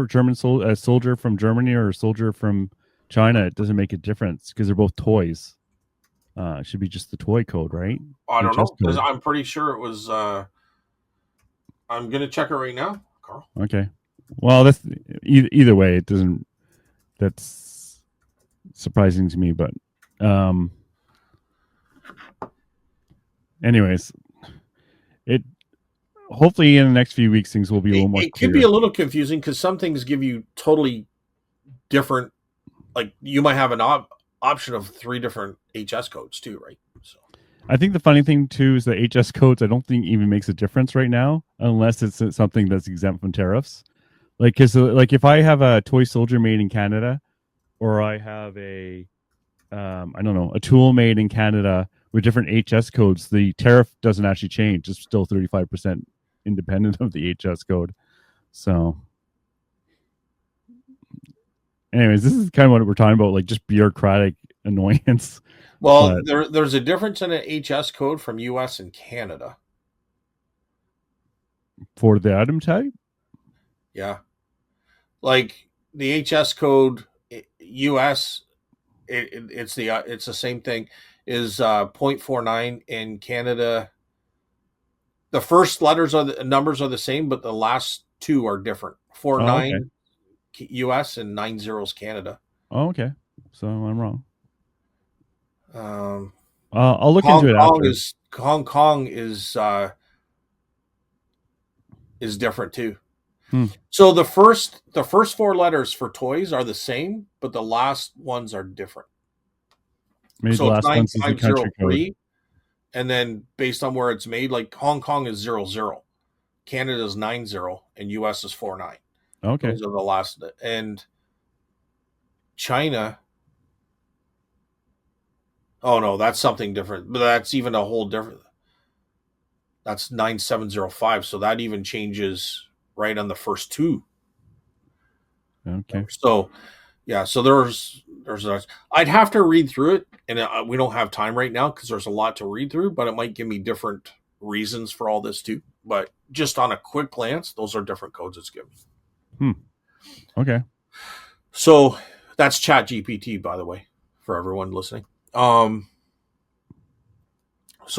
[SPEAKER 2] German soldier from Germany or a soldier from China, it doesn't make a difference because they're both toys. It should be just the toy code, right?
[SPEAKER 1] I don't know because I'm pretty sure it was. I'm gonna check it right now, Carl.
[SPEAKER 2] Okay. Well, that's either way. It doesn't. That's surprising to me, but anyways, it. Hopefully, in the next few weeks, things will be a little more clear.
[SPEAKER 1] It could be a little confusing because some things give you totally different. Like you might have an option of 3 different HS codes too, right? So
[SPEAKER 2] I think the funny thing too is the HS codes. I don't think even makes a difference right now, unless it's something that's exempt from tariffs. Because if I have a toy soldier made in Canada, or I have a tool made in Canada with different HS codes, the tariff doesn't actually change. It's still 35% independent of the HS code. So anyways, this is kind of what we're talking about, like just bureaucratic annoyance.
[SPEAKER 1] Well, there's a difference in an HS code from US and Canada.
[SPEAKER 2] For the item type?
[SPEAKER 1] Yeah. Like the HS code US, it's the same thing, is 0.49 in Canada. The first numbers are the same, but the last 2 are different. 49 US and 90 Canada.
[SPEAKER 2] Oh, okay. So I'm wrong. I'll look into it after.
[SPEAKER 1] Hong Kong is different too. So the first 4 letters for toys are the same, but the last ones are different.
[SPEAKER 2] Maybe
[SPEAKER 1] So
[SPEAKER 2] the
[SPEAKER 1] it's
[SPEAKER 2] last one's is the country code.
[SPEAKER 1] 9503, and then based on where it's made, like Hong Kong is 00, Canada is 90, and US is 49.
[SPEAKER 2] Okay.
[SPEAKER 1] Those are the last, and China. Oh no, that's something different. But that's even a whole different. That's 9705. So that even changes right on the first 2.
[SPEAKER 2] Okay.
[SPEAKER 1] So, yeah. So there's. I'd have to read through it, and we don't have time right now because there's a lot to read through. But it might give me different reasons for all this too. But just on a quick glance, those are different codes it's giving.
[SPEAKER 2] Okay.
[SPEAKER 1] So that's ChatGPT, by the way, for everyone listening. So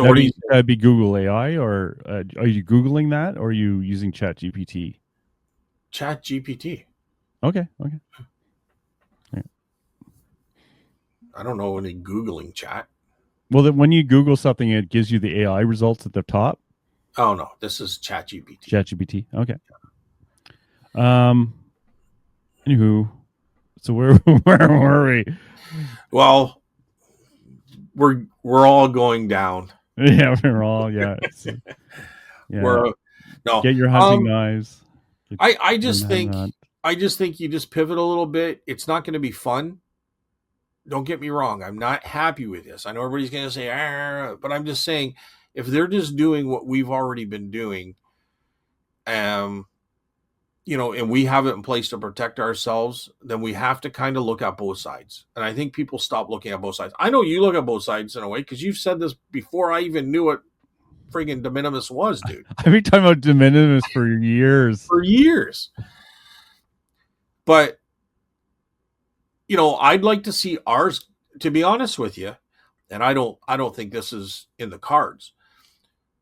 [SPEAKER 2] what do you that'd be Google AI, or are you Googling that, or are you using ChatGPT?
[SPEAKER 1] ChatGPT.
[SPEAKER 2] Okay.
[SPEAKER 1] Yeah. I don't know any Googling chat.
[SPEAKER 2] Well, then when you Google something, it gives you the AI results at the top.
[SPEAKER 1] Oh no, this is ChatGPT.
[SPEAKER 2] ChatGPT. Okay. Anywho, so where were we?
[SPEAKER 1] Well, we're all going down.
[SPEAKER 2] Yeah, we're all yeah. Get your hunting knives.
[SPEAKER 1] I just think you just pivot a little bit. It's not going to be fun. Don't get me wrong. I'm not happy with this. I know everybody's going to say, but I'm just saying, if they're just doing what we've already been doing, and we have it in place to protect ourselves, then we have to kind of look at both sides. And I think people stop looking at both sides. I know you look at both sides in a way because you've said this before I even knew what friggin' de minimis was, dude.
[SPEAKER 2] I've been talking about de minimis for years.
[SPEAKER 1] But, I'd like to see ours, to be honest with you, and I don't think this is in the cards,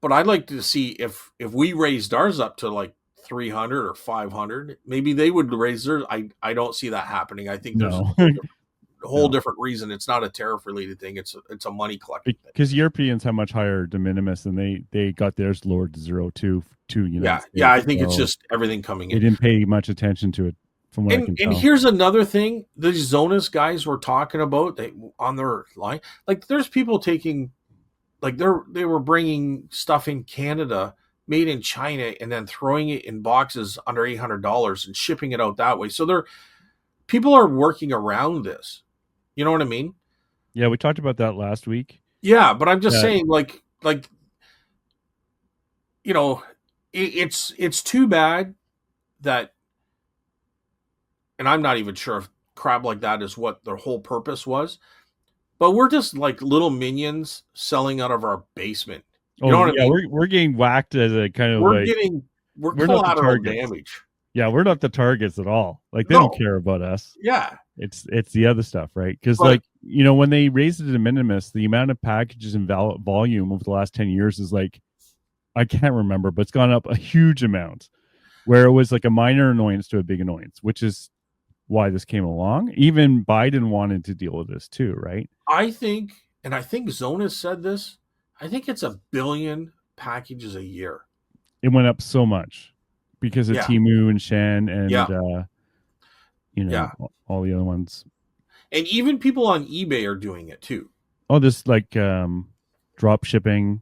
[SPEAKER 1] but I'd like to see if we raised ours up to like 300 or 500, maybe they would raise theirs. I don't see that happening. I think there's a whole different reason. It's not a tariff related thing. It's a money collecting thing.
[SPEAKER 2] Because Europeans have much higher de minimis, and they got theirs lowered to 0 to United States.
[SPEAKER 1] I think it's just everything coming in.
[SPEAKER 2] They didn't pay much attention to it, from what I can tell. And
[SPEAKER 1] here's another thing: the Zonas guys were talking about on their line. Like, there's people taking, like they were bringing stuff in Canada made in China and then throwing it in boxes under $800 and shipping it out that way. So people are working around this. You know what I mean?
[SPEAKER 2] Yeah, we talked about that last week.
[SPEAKER 1] Yeah, but I'm just saying, it's too bad that, and I'm not even sure if crap like that is what their whole purpose was, but we're just like little minions selling out of our basement. You know what I mean?
[SPEAKER 2] We're getting whacked as a kind of
[SPEAKER 1] we're collateral damage.
[SPEAKER 2] Yeah, we're not the targets at all. Like, they don't care about us.
[SPEAKER 1] Yeah.
[SPEAKER 2] It's the other stuff, right? Because when they raised it to de minimis, the amount of packages and volume over the last 10 years is like, I can't remember, but it's gone up a huge amount, where it was like a minor annoyance to a big annoyance, which is why this came along. Even Biden wanted to deal with this too, right?
[SPEAKER 1] I think Zonas said this, I think it's 1 billion packages a year.
[SPEAKER 2] It went up so much because of Temu and Shen and all the other ones.
[SPEAKER 1] And even people on eBay are doing it too.
[SPEAKER 2] Oh, this drop shipping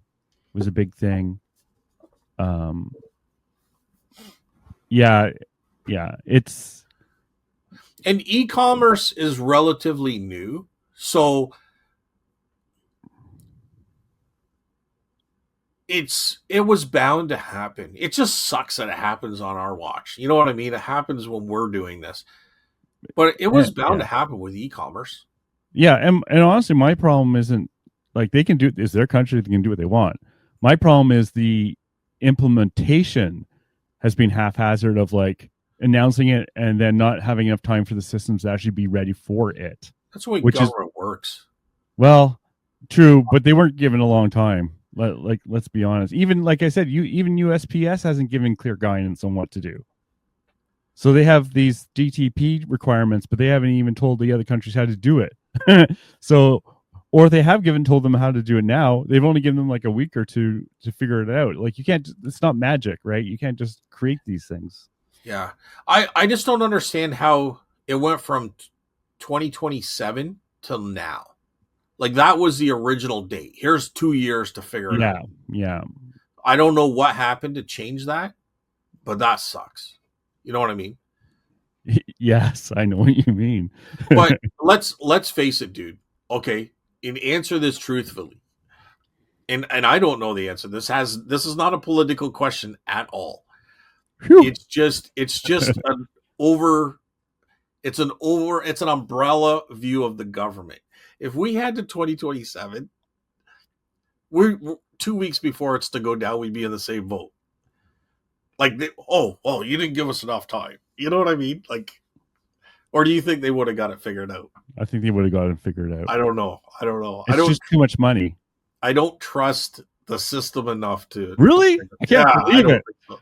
[SPEAKER 2] was a big thing. It's,
[SPEAKER 1] and e-commerce is relatively new, so it was bound to happen. It just sucks that it happens on our watch. You know what I mean? It happens when we're doing this, but it was bound to happen with e-commerce.
[SPEAKER 2] Yeah, and honestly, my problem isn't like they can do it. It's their country; they can do what they want. My problem is the implementation has been haphazard of like announcing it and then not having enough time for the systems to actually be ready for it.
[SPEAKER 1] That's the way government works.
[SPEAKER 2] Well, true, but they weren't given a long time. Let's be honest. Even like I said, even USPS hasn't given clear guidance on what to do. So they have these DTP requirements, but they haven't even told the other countries how to do it. So or they have told them how to do it now. They've only given them like a week or two to figure it out. Like you can't. It's not magic, right? You can't just create these things.
[SPEAKER 1] Yeah. I just don't understand how it went from 2027 till now. Like that was the original date. Here's 2 years to figure it out.
[SPEAKER 2] Yeah.
[SPEAKER 1] I don't know what happened to change that, but that sucks. You know what I mean?
[SPEAKER 2] Yes, I know what you mean.
[SPEAKER 1] But let's face it, dude. Okay, and answer this truthfully. And I don't know the answer. This is not a political question at all.
[SPEAKER 2] Whew.
[SPEAKER 1] It's just an it's an umbrella view of the government. If we had to 2027, we're 2 weeks before it's to go down, we'd be in the same boat. Like, you didn't give us enough time. You know what I mean? Like, or do you think they would have got it figured out?
[SPEAKER 2] I think they would have got it figured out.
[SPEAKER 1] I don't know.
[SPEAKER 2] It's just too much money.
[SPEAKER 1] I don't trust the system enough to.
[SPEAKER 2] Really? I can't believe it.
[SPEAKER 1] So.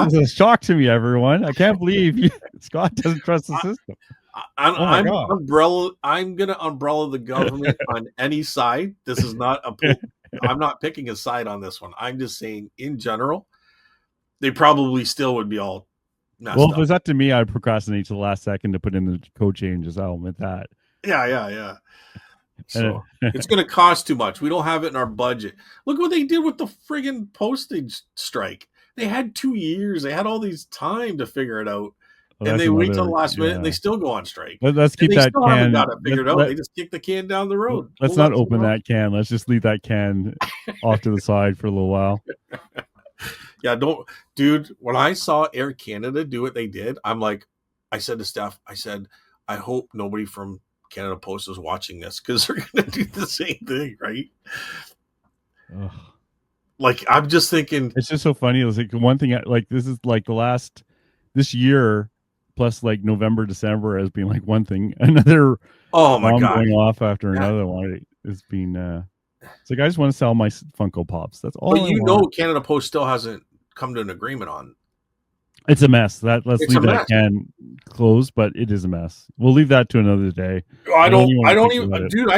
[SPEAKER 2] This is a shock to me, everyone. I can't believe Scott doesn't trust the system.
[SPEAKER 1] I'm gonna umbrella the government on any side. This is not I'm not picking a side on this one. I'm just saying, in general, they probably still would be all messed up.
[SPEAKER 2] If it was up to me, I'd procrastinate to the last second to put in the code changes. I'll admit that.
[SPEAKER 1] Yeah. So it's going to cost too much. We don't have it in our budget. Look what they did with the friggin' postage strike. They had 2 years. They had all these time to figure it out. And they wait till the last minute and they still go on strike.
[SPEAKER 2] Let's keep that can.
[SPEAKER 1] Haven't got it figured out. They just kick the can down the road.
[SPEAKER 2] Let's not open that can. Let's just leave that can off to the side for a little while.
[SPEAKER 1] Yeah, dude, when I saw Air Canada do what they did, I said to Steph, I hope nobody from Canada Post is watching this because they're going to do the same thing, right?
[SPEAKER 2] Ugh.
[SPEAKER 1] Like, I'm just thinking.
[SPEAKER 2] It's just so funny. It was like one thing, like, this is like this year, plus like November, December has been like one thing. Another
[SPEAKER 1] my God,
[SPEAKER 2] going off after another one. It's been, it's like, I just want to sell my Funko Pops. That's all.
[SPEAKER 1] But Canada Post still hasn't come to an agreement on.
[SPEAKER 2] It's a mess. Let's leave that can closed, but it is a mess. We'll leave that to another day.
[SPEAKER 1] I don't even, dude.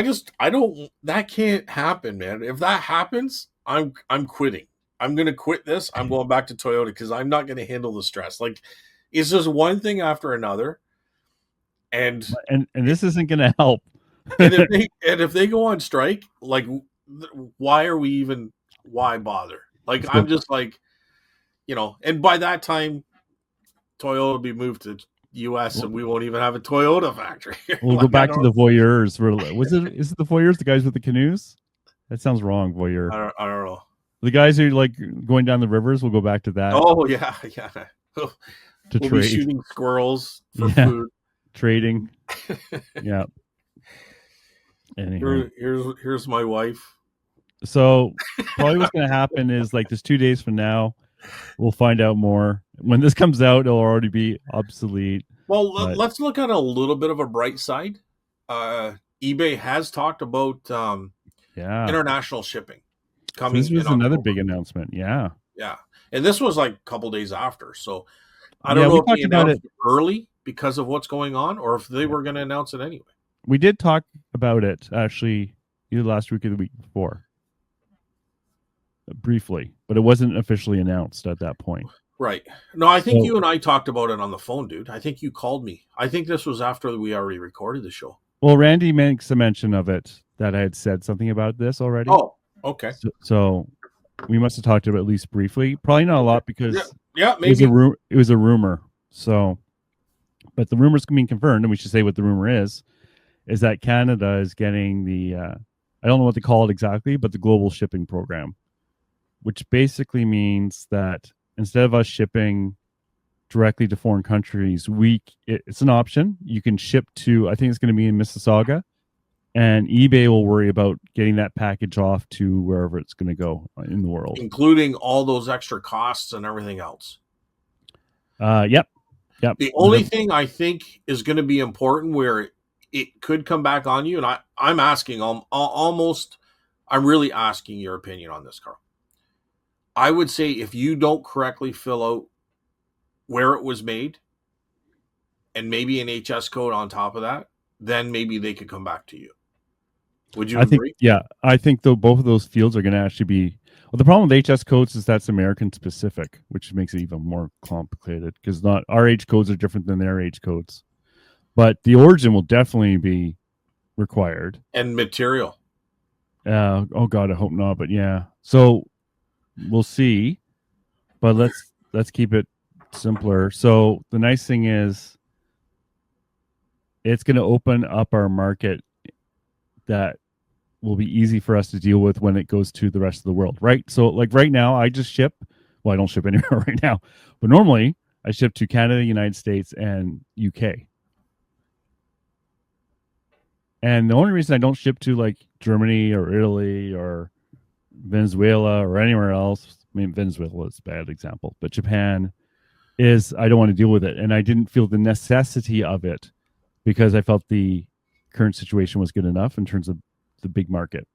[SPEAKER 1] That can't happen, man. If that happens, I'm quitting. I'm gonna quit this. I'm going back to Toyota because I'm not gonna handle the stress. Like, it's just one thing after another, and
[SPEAKER 2] this isn't gonna help.
[SPEAKER 1] and if they go on strike, like, why bother? Like, I'm just like, and by that time, Toyota will be moved to U.S. and we won't even have a Toyota factory.
[SPEAKER 2] We'll go back to the voyeurs. Is it the voyeurs, the guys with the canoes? That sounds wrong, voyeur.
[SPEAKER 1] I don't know.
[SPEAKER 2] The guys who like going down the rivers, we'll go back to that.
[SPEAKER 1] Oh, yeah.
[SPEAKER 2] We'll
[SPEAKER 1] trade. Be shooting squirrels for food.
[SPEAKER 2] Trading. Yeah.
[SPEAKER 1] Anyway. Here's my wife.
[SPEAKER 2] So probably what's going to happen is like this 2 days from now, we'll find out more. When this comes out, it'll already be obsolete.
[SPEAKER 1] Well, let's look at a little bit of a bright side. eBay has talked about international shipping coming.
[SPEAKER 2] So this was another big announcement. Yeah.
[SPEAKER 1] And this was like a couple days after. So I don't know if they announced it early because of what's going on or if they were going to announce it anyway.
[SPEAKER 2] We did talk about it actually either last week or the week before. Briefly, but it wasn't officially announced at that point.
[SPEAKER 1] Right. No, I think you and I talked about it on the phone, dude. I think you called me. I think this was after we already recorded the show.
[SPEAKER 2] Well, Randy makes a mention of it that I had said something about this already.
[SPEAKER 1] Oh, okay.
[SPEAKER 2] So we must have talked about it at least briefly. Probably not a lot because
[SPEAKER 1] maybe
[SPEAKER 2] it was a rumor. So, but the rumor's being confirmed, and we should say what the rumor is that Canada is getting the I don't know what to call it exactly, but the global shipping program, which basically means that instead of us shipping directly to foreign countries, it's an option. You can ship to, I think it's going to be in Mississauga, and eBay will worry about getting that package off to wherever it's going to go in the world,
[SPEAKER 1] including all those extra costs and everything else.
[SPEAKER 2] Yep.
[SPEAKER 1] The only thing I think is going to be important where it could come back on you, and I'm asking I'm really asking your opinion on this, Carl. I would say if you don't correctly fill out where it was made and maybe an HS code on top of that, then maybe they could come back to you. Would you
[SPEAKER 2] I think,
[SPEAKER 1] agree?
[SPEAKER 2] yeah, I think though both of those fields are going to actually be. Well, the problem with HS codes is that's American specific, which makes it even more complicated because not our age codes are different than their age codes. But the origin will definitely be required.
[SPEAKER 1] And material.
[SPEAKER 2] Oh God, I hope not. But yeah, so we'll see. But let's keep it simpler. So the nice thing is, it's going to open up our market that will be easy for us to deal with when it goes to the rest of the world, right? So like right now, I just ship. Well, I don't ship anywhere right now, but normally I ship to Canada, United States, and UK. And the only reason I don't ship to like Germany or Italy or Venezuela or anywhere else, I mean, Venezuela is a bad example, but Japan, is I don't want to deal with it. And I didn't feel the necessity of it because I felt the current situation was good enough in terms of the big market.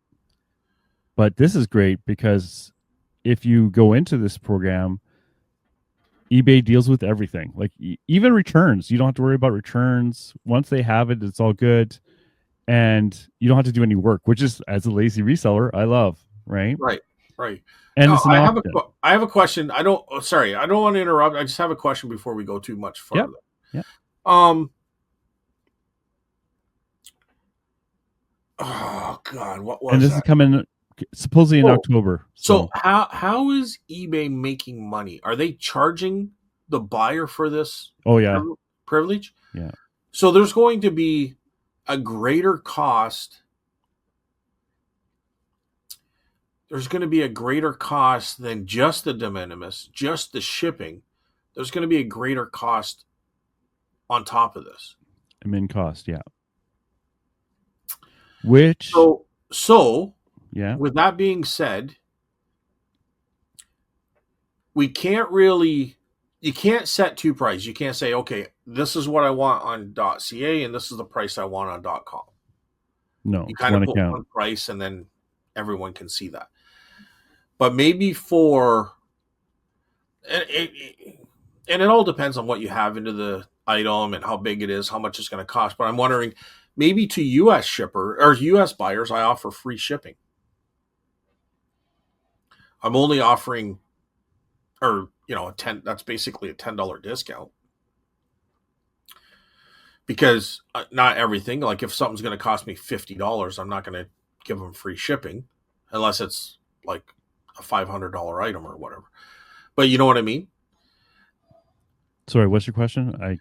[SPEAKER 2] But this is great because if you go into this program, eBay deals with everything, like even returns. You don't have to worry about returns. Once they have it, it's all good. And you don't have to do any work, which is, as a lazy reseller, I love, right?
[SPEAKER 1] Right.
[SPEAKER 2] And
[SPEAKER 1] Now,
[SPEAKER 2] it's an option.
[SPEAKER 1] I have a question. I don't want to interrupt. I just have a question before we go too much further.
[SPEAKER 2] Yep.
[SPEAKER 1] Oh God, what was
[SPEAKER 2] and this
[SPEAKER 1] that?
[SPEAKER 2] is coming supposedly in October.
[SPEAKER 1] So how is eBay making money? Are they charging the buyer for this?
[SPEAKER 2] Oh yeah,
[SPEAKER 1] privilege.
[SPEAKER 2] Yeah.
[SPEAKER 1] So there's going to be a greater cost. There's going to be a greater cost than just the de minimis, just the shipping. There's going to be a greater cost on top of this.
[SPEAKER 2] Admin cost, yeah. Which
[SPEAKER 1] so
[SPEAKER 2] yeah.
[SPEAKER 1] With that being said, you can't set two prices. You can't say, okay, this is what I want on .ca and this is the price I want on .com.
[SPEAKER 2] No,
[SPEAKER 1] you kind of put one price and then everyone can see that. But maybe and it all depends on what you have into the item and how big it is, how much it's going to cost. But I'm wondering, maybe to U.S. shipper or U.S. buyers, I offer free shipping. I'm only offering, that's basically a $10 discount. Because not everything, like if something's going to cost me $50, I'm not going to give them free shipping unless it's like a $500 item or whatever. But you know what I mean?
[SPEAKER 2] Sorry, what's your question?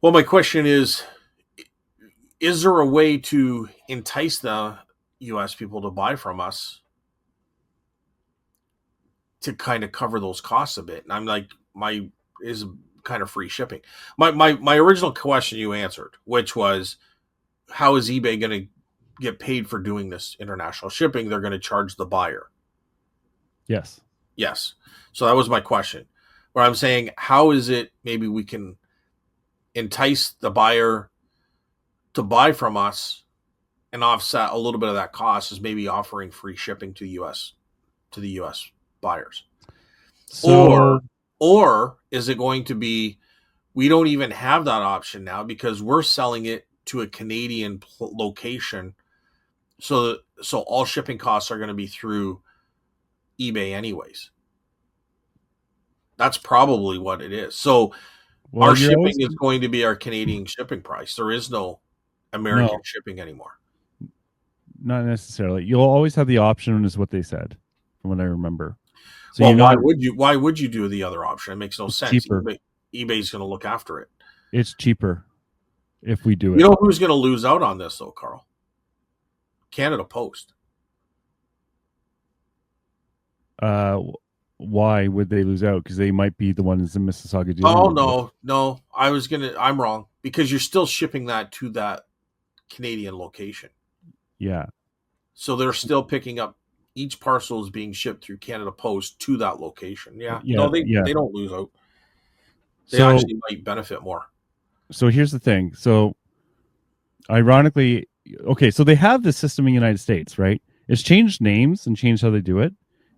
[SPEAKER 1] Well, my question is there a way to entice the U.S. people to buy from us to kind of cover those costs a bit? And I'm like, is kind of free shipping. My original question you answered, which was, how is eBay going to get paid for doing this international shipping? They're going to charge the buyer.
[SPEAKER 2] Yes.
[SPEAKER 1] So that was my question. Where I'm saying, how is it maybe we can entice the buyer to buy from us and offset a little bit of that cost is maybe offering free shipping to the US buyers.
[SPEAKER 2] So,
[SPEAKER 1] or is it going to be, we don't even have that option now because we're selling it to a Canadian location. So all shipping costs are going to be through eBay anyways. That's probably what it is. So our shipping is going to be our Canadian shipping price. There is no American shipping anymore.
[SPEAKER 2] Not necessarily. You'll always have the option, is what they said, from what I remember. So
[SPEAKER 1] why would you do the other option? It makes no sense. eBay's going to look after it.
[SPEAKER 2] It's cheaper if we do it.
[SPEAKER 1] You know who's going to lose out on this though, Carl? Canada Post.
[SPEAKER 2] Why would they lose out? Because they might be the ones in Mississauga dealing.
[SPEAKER 1] Oh no! I'm wrong because you're still shipping that to that Canadian location.
[SPEAKER 2] Yeah.
[SPEAKER 1] So they're still picking up. Each parcel is being shipped through Canada Post to that location. Yeah. No, they don't lose out. They actually might benefit more.
[SPEAKER 2] So here's the thing. So ironically, okay, so they have this system in the United States, right? It's changed names and changed how they do it.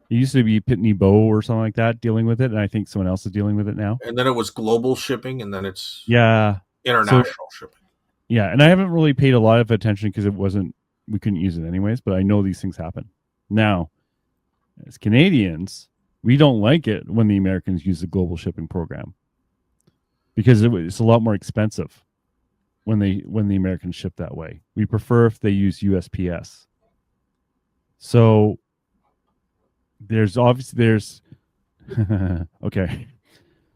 [SPEAKER 2] It used to be Pitney Bow or something like that dealing with it, and I think someone else is dealing with it now.
[SPEAKER 1] And then it was global shipping, and then it's
[SPEAKER 2] international
[SPEAKER 1] shipping.
[SPEAKER 2] Yeah, and I haven't really paid a lot of attention because it wasn't we couldn't use it anyways, but I know these things happen. Now, as Canadians, we don't like it when the Americans use the global shipping program because it's a lot more expensive when the Americans ship that way. We prefer if they use USPS. So there's okay.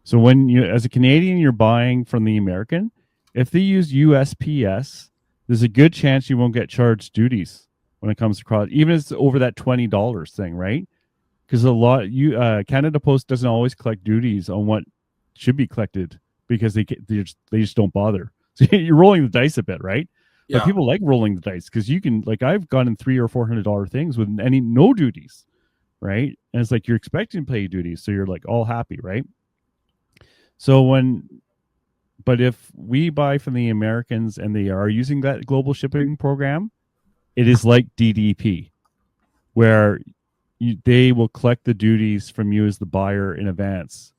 [SPEAKER 2] So when you, as a Canadian, you're buying from the American, if they use USPS, there's a good chance you won't get charged duties when it comes across, even if it's over that $20 thing, right? Because Canada Post doesn't always collect duties on what should be collected because they just don't bother. So you're rolling the dice a bit, right?
[SPEAKER 1] Yeah.
[SPEAKER 2] But people like rolling the dice because you can, like, I've gotten $300 or $400 things with no duties, right? And it's like you're expecting to pay duties, so you're like all happy, right? But if we buy from the Americans and they are using that global shipping program, it is like DDP, where they will collect the duties from you as the buyer in advance.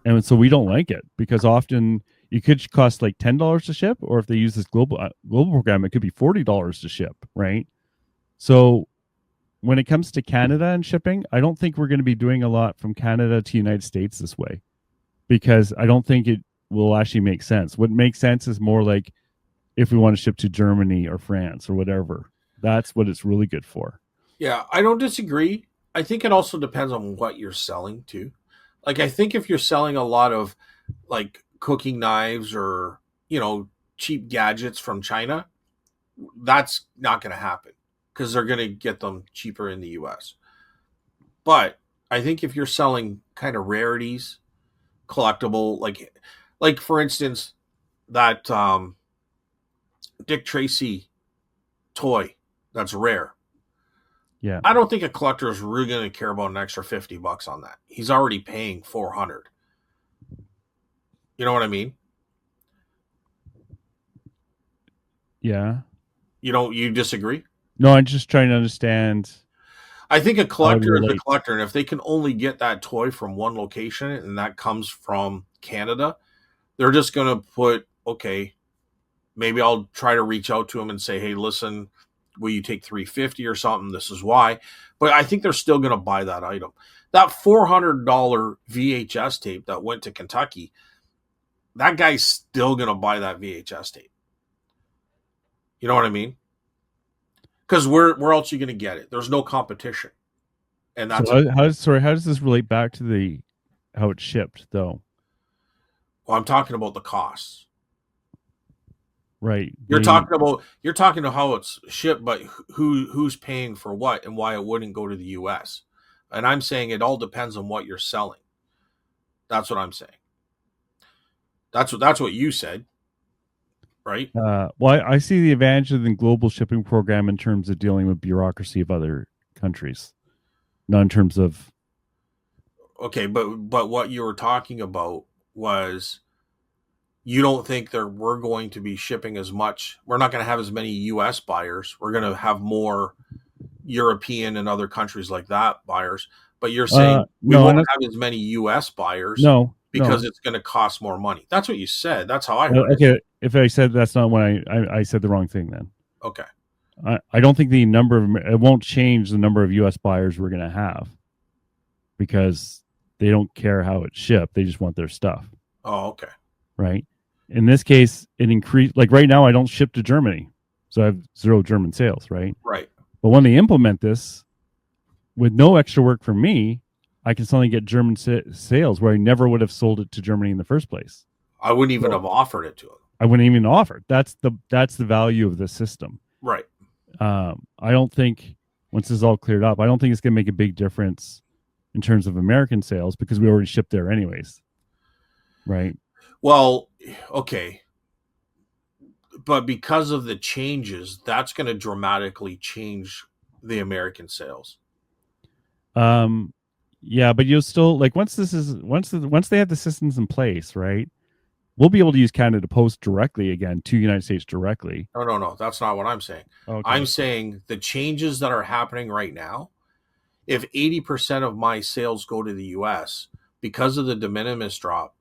[SPEAKER 2] And so we don't like it because often it could cost like $10 to ship, or if they use this global program, it could be $40 to ship, right? So when it comes to Canada and shipping, I don't think we're going to be doing a lot from Canada to United States this way because I don't think it will actually make sense. What makes sense is more like if we want to ship to Germany or France or whatever. That's what it's really good for.
[SPEAKER 1] Yeah, I don't disagree. I think it also depends on what you're selling too. Like, I think if you're selling a lot of like cooking knives or, cheap gadgets from China, that's not going to happen because they're going to get them cheaper in the US. But I think if you're selling kind of rarities, collectible, like for instance, that Dick Tracy toy that's rare.
[SPEAKER 2] Yeah.
[SPEAKER 1] I don't think a collector is really going to care about an extra $50 on that. He's already paying $400. You know what I mean?
[SPEAKER 2] Yeah.
[SPEAKER 1] You disagree?
[SPEAKER 2] No, I'm just trying to understand.
[SPEAKER 1] I think a collector is a collector, and if they can only get that toy from one location and that comes from Canada, they're just going to put, okay, maybe I'll try to reach out to them and say, hey, listen, will you take $350 or something? This is why. But I think they're still going to buy that item. That $400 VHS tape that went to Kentucky, that guy's still going to buy that VHS tape. You know what I mean? Because where else are you going to get it? There's no competition. And that's
[SPEAKER 2] so how does this relate back to how it's shipped though?
[SPEAKER 1] Well, I'm talking about the costs.
[SPEAKER 2] Right.
[SPEAKER 1] You're talking about how it's shipped, but who's paying for what and why it wouldn't go to the US. And I'm saying it all depends on what you're selling. That's what I'm saying. That's what you said. Right?
[SPEAKER 2] Well, I see the advantage of the global shipping program in terms of dealing with bureaucracy of other countries, not in terms of.
[SPEAKER 1] Okay, but what you were talking about was you don't think we're going to be shipping as much. We're not going to have as many U.S. buyers. We're going to have more European and other countries like that buyers. But you're saying we won't have as many U.S. buyers.
[SPEAKER 2] No.
[SPEAKER 1] Because it's going to cost more money. That's what you said. That's how I heard it.
[SPEAKER 2] Okay, if I said that's not what I said the wrong thing then.
[SPEAKER 1] Okay.
[SPEAKER 2] I don't think it won't change the number of U.S. buyers we're going to have because they don't care how it's shipped. They just want their stuff.
[SPEAKER 1] Oh, okay.
[SPEAKER 2] Right. In this case, it increased. Like right now, I don't ship to Germany, so I have 0 German sales. Right.
[SPEAKER 1] Right.
[SPEAKER 2] But when they implement this, with no extra work for me, I can suddenly get German sales where I never would have sold it to Germany in the first place.
[SPEAKER 1] I wouldn't even have offered it to them.
[SPEAKER 2] I wouldn't even offer. That's the value of the system.
[SPEAKER 1] Right.
[SPEAKER 2] I don't think once this is all cleared up, I don't think it's going to make a big difference in terms of American sales because we already ship there anyways. Right.
[SPEAKER 1] Well, okay. But because of the changes, that's going to dramatically change the American sales.
[SPEAKER 2] Yeah, but you'll still like once they have the systems in place, right? We'll be able to use Canada Post directly again to United States directly.
[SPEAKER 1] No. That's not what I'm saying. Okay. I'm saying the changes that are happening right now, if 80% of my sales go to the US because of the de minimis drop,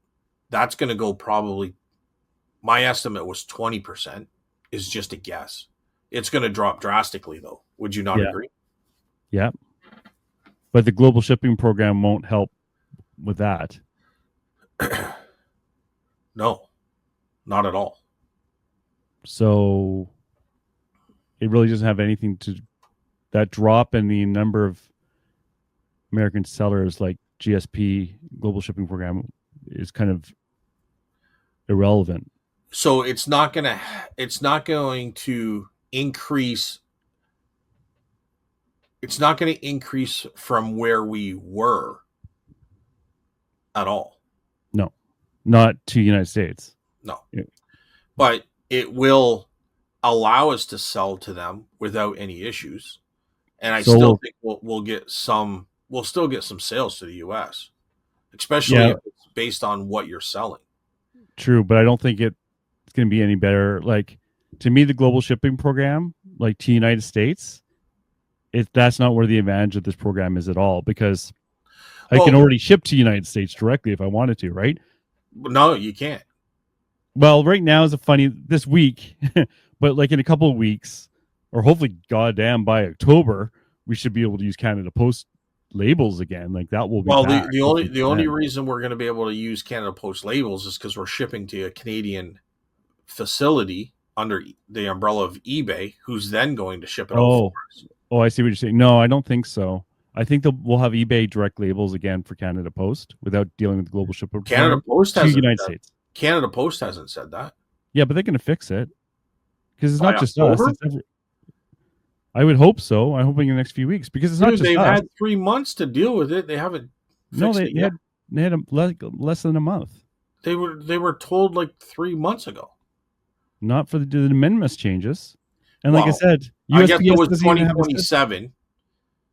[SPEAKER 1] that's going to go probably, my estimate was 20%, is just a guess. It's going to drop drastically, though. Would you not
[SPEAKER 2] Yeah.
[SPEAKER 1] agree?
[SPEAKER 2] Yeah. But the global shipping program won't help with that.
[SPEAKER 1] No, not at all.
[SPEAKER 2] So it really doesn't have anything to that drop in the number of American sellers like GSP global shipping program is kind of irrelevant.
[SPEAKER 1] So it's not going to increase. It's not going to increase from where we were at all.
[SPEAKER 2] No, not to the United States.
[SPEAKER 1] No.
[SPEAKER 2] Yeah.
[SPEAKER 1] But it will allow us to sell to them without any issues. And I still think we'll still get some sales to the US, especially if it's based on what you're selling.
[SPEAKER 2] True, but I don't think it's going to be any better. Like, to me, the global shipping program, like to the United States, that's not where the advantage of this program is at all, because I can already ship to the United States directly if I wanted to, right?
[SPEAKER 1] No, you can't.
[SPEAKER 2] Well, right now is this week, but like in a couple of weeks, or hopefully goddamn by October, we should be able to use Canada Post labels again. Like that will be back.
[SPEAKER 1] the only reason we're going to be able to use Canada Post labels is because we're shipping to a Canadian facility under the umbrella of eBay, who's then going to ship it over for us.
[SPEAKER 2] Oh, I see what you're saying. No, I don't think so. I think we'll have eBay direct labels again for Canada Post without dealing with the global shipper.
[SPEAKER 1] Canada Post
[SPEAKER 2] to the United States.
[SPEAKER 1] Canada Post hasn't said that.
[SPEAKER 2] Yeah, but they're going to fix it because it's not just us. I would hope so. I'm hoping in the next few weeks, because it's not just
[SPEAKER 1] they've
[SPEAKER 2] us.
[SPEAKER 1] had 3 months to deal with it. They haven't.
[SPEAKER 2] They had less than a month.
[SPEAKER 1] They were told like 3 months ago.
[SPEAKER 2] Not for the amendments changes, and like I said, USPS
[SPEAKER 1] I guess it was 2027.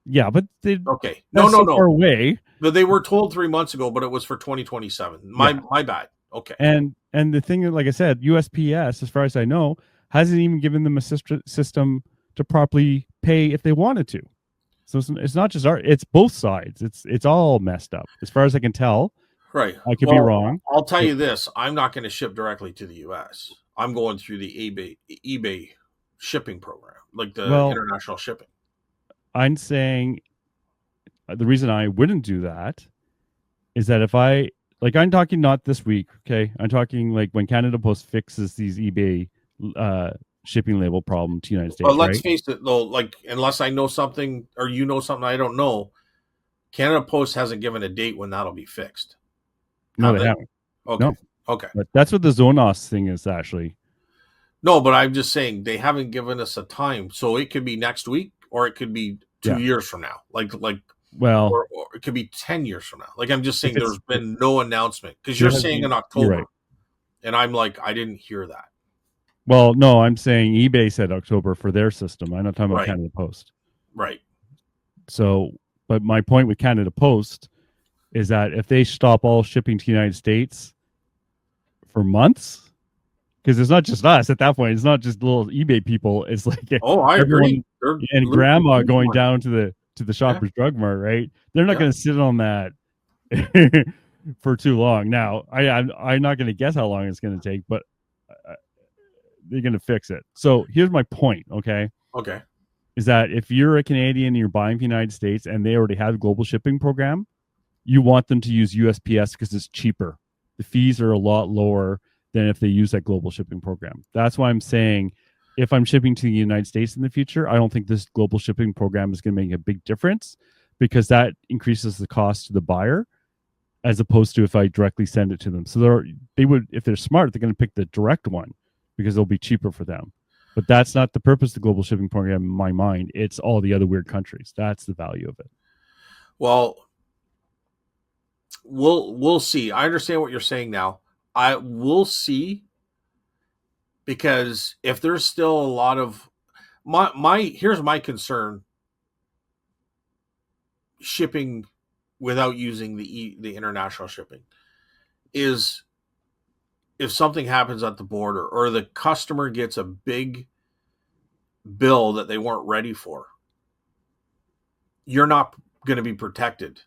[SPEAKER 2] Yeah, but
[SPEAKER 1] okay.
[SPEAKER 2] No. Far away.
[SPEAKER 1] But they were told 3 months ago, but it was for 2027. My bad. Okay.
[SPEAKER 2] And the thing, like I said, USPS, as far as I know, hasn't even given them a system to properly pay if they wanted to. So it's not just it's both sides. It's all messed up as far as I can tell.
[SPEAKER 1] Right.
[SPEAKER 2] I could be wrong.
[SPEAKER 1] I'll tell you this: I'm not going to ship directly to the U.S. I'm going through the eBay shipping program, like the international shipping.
[SPEAKER 2] I'm saying the reason I wouldn't do that is that if I'm talking not this week, okay? I'm talking like when Canada Post fixes these eBay shipping label problem to the United States.
[SPEAKER 1] But let's face it, though, like unless I know something or you know something I don't know, Canada Post hasn't given a date when that'll be fixed.
[SPEAKER 2] No, they haven't.
[SPEAKER 1] Okay.
[SPEAKER 2] No.
[SPEAKER 1] Okay.
[SPEAKER 2] But that's what the Zonos thing is actually.
[SPEAKER 1] No, but I'm just saying they haven't given us a time, so it could be next week or it could be 2 years from now. Or it could be 10 years from now. Like I'm just saying, there's been no announcement because you're saying in October,
[SPEAKER 2] right.
[SPEAKER 1] And I'm like, I didn't hear that.
[SPEAKER 2] Well, no, I'm saying eBay said October for their system. I'm not talking about Canada Post.
[SPEAKER 1] Right.
[SPEAKER 2] So, but my point with Canada Post is that if they stop all shipping to the United States for months, because it's not just us at that point, it's not just little eBay people. It's like
[SPEAKER 1] I agree.
[SPEAKER 2] And grandma going down to the Shoppers Drug Mart, right? They're not going to sit on that for too long. Now, I'm not going to guess how long it's going to take, but they're going to fix it. So here's my point, okay?
[SPEAKER 1] Okay.
[SPEAKER 2] Is that if you're a Canadian and you're buying from the United States and they already have a global shipping program, you want them to use USPS because it's cheaper. The fees are a lot lower than if they use that global shipping program. That's why I'm saying if I'm shipping to the United States in the future, I don't think this global shipping program is going to make a big difference because that increases the cost to the buyer as opposed to if I directly send it to them. So they would, if they're smart, they're going to pick the direct one because it'll be cheaper for them. But that's not the purpose of the global shipping program in my mind. It's all the other weird countries. That's the value of it.
[SPEAKER 1] Well, we'll see. I understand what you're saying now. I will see, because if there's still a lot of here's my concern shipping without using the international shipping is if something happens at the border or the customer gets a big bill that they weren't ready for, you're not going to be protected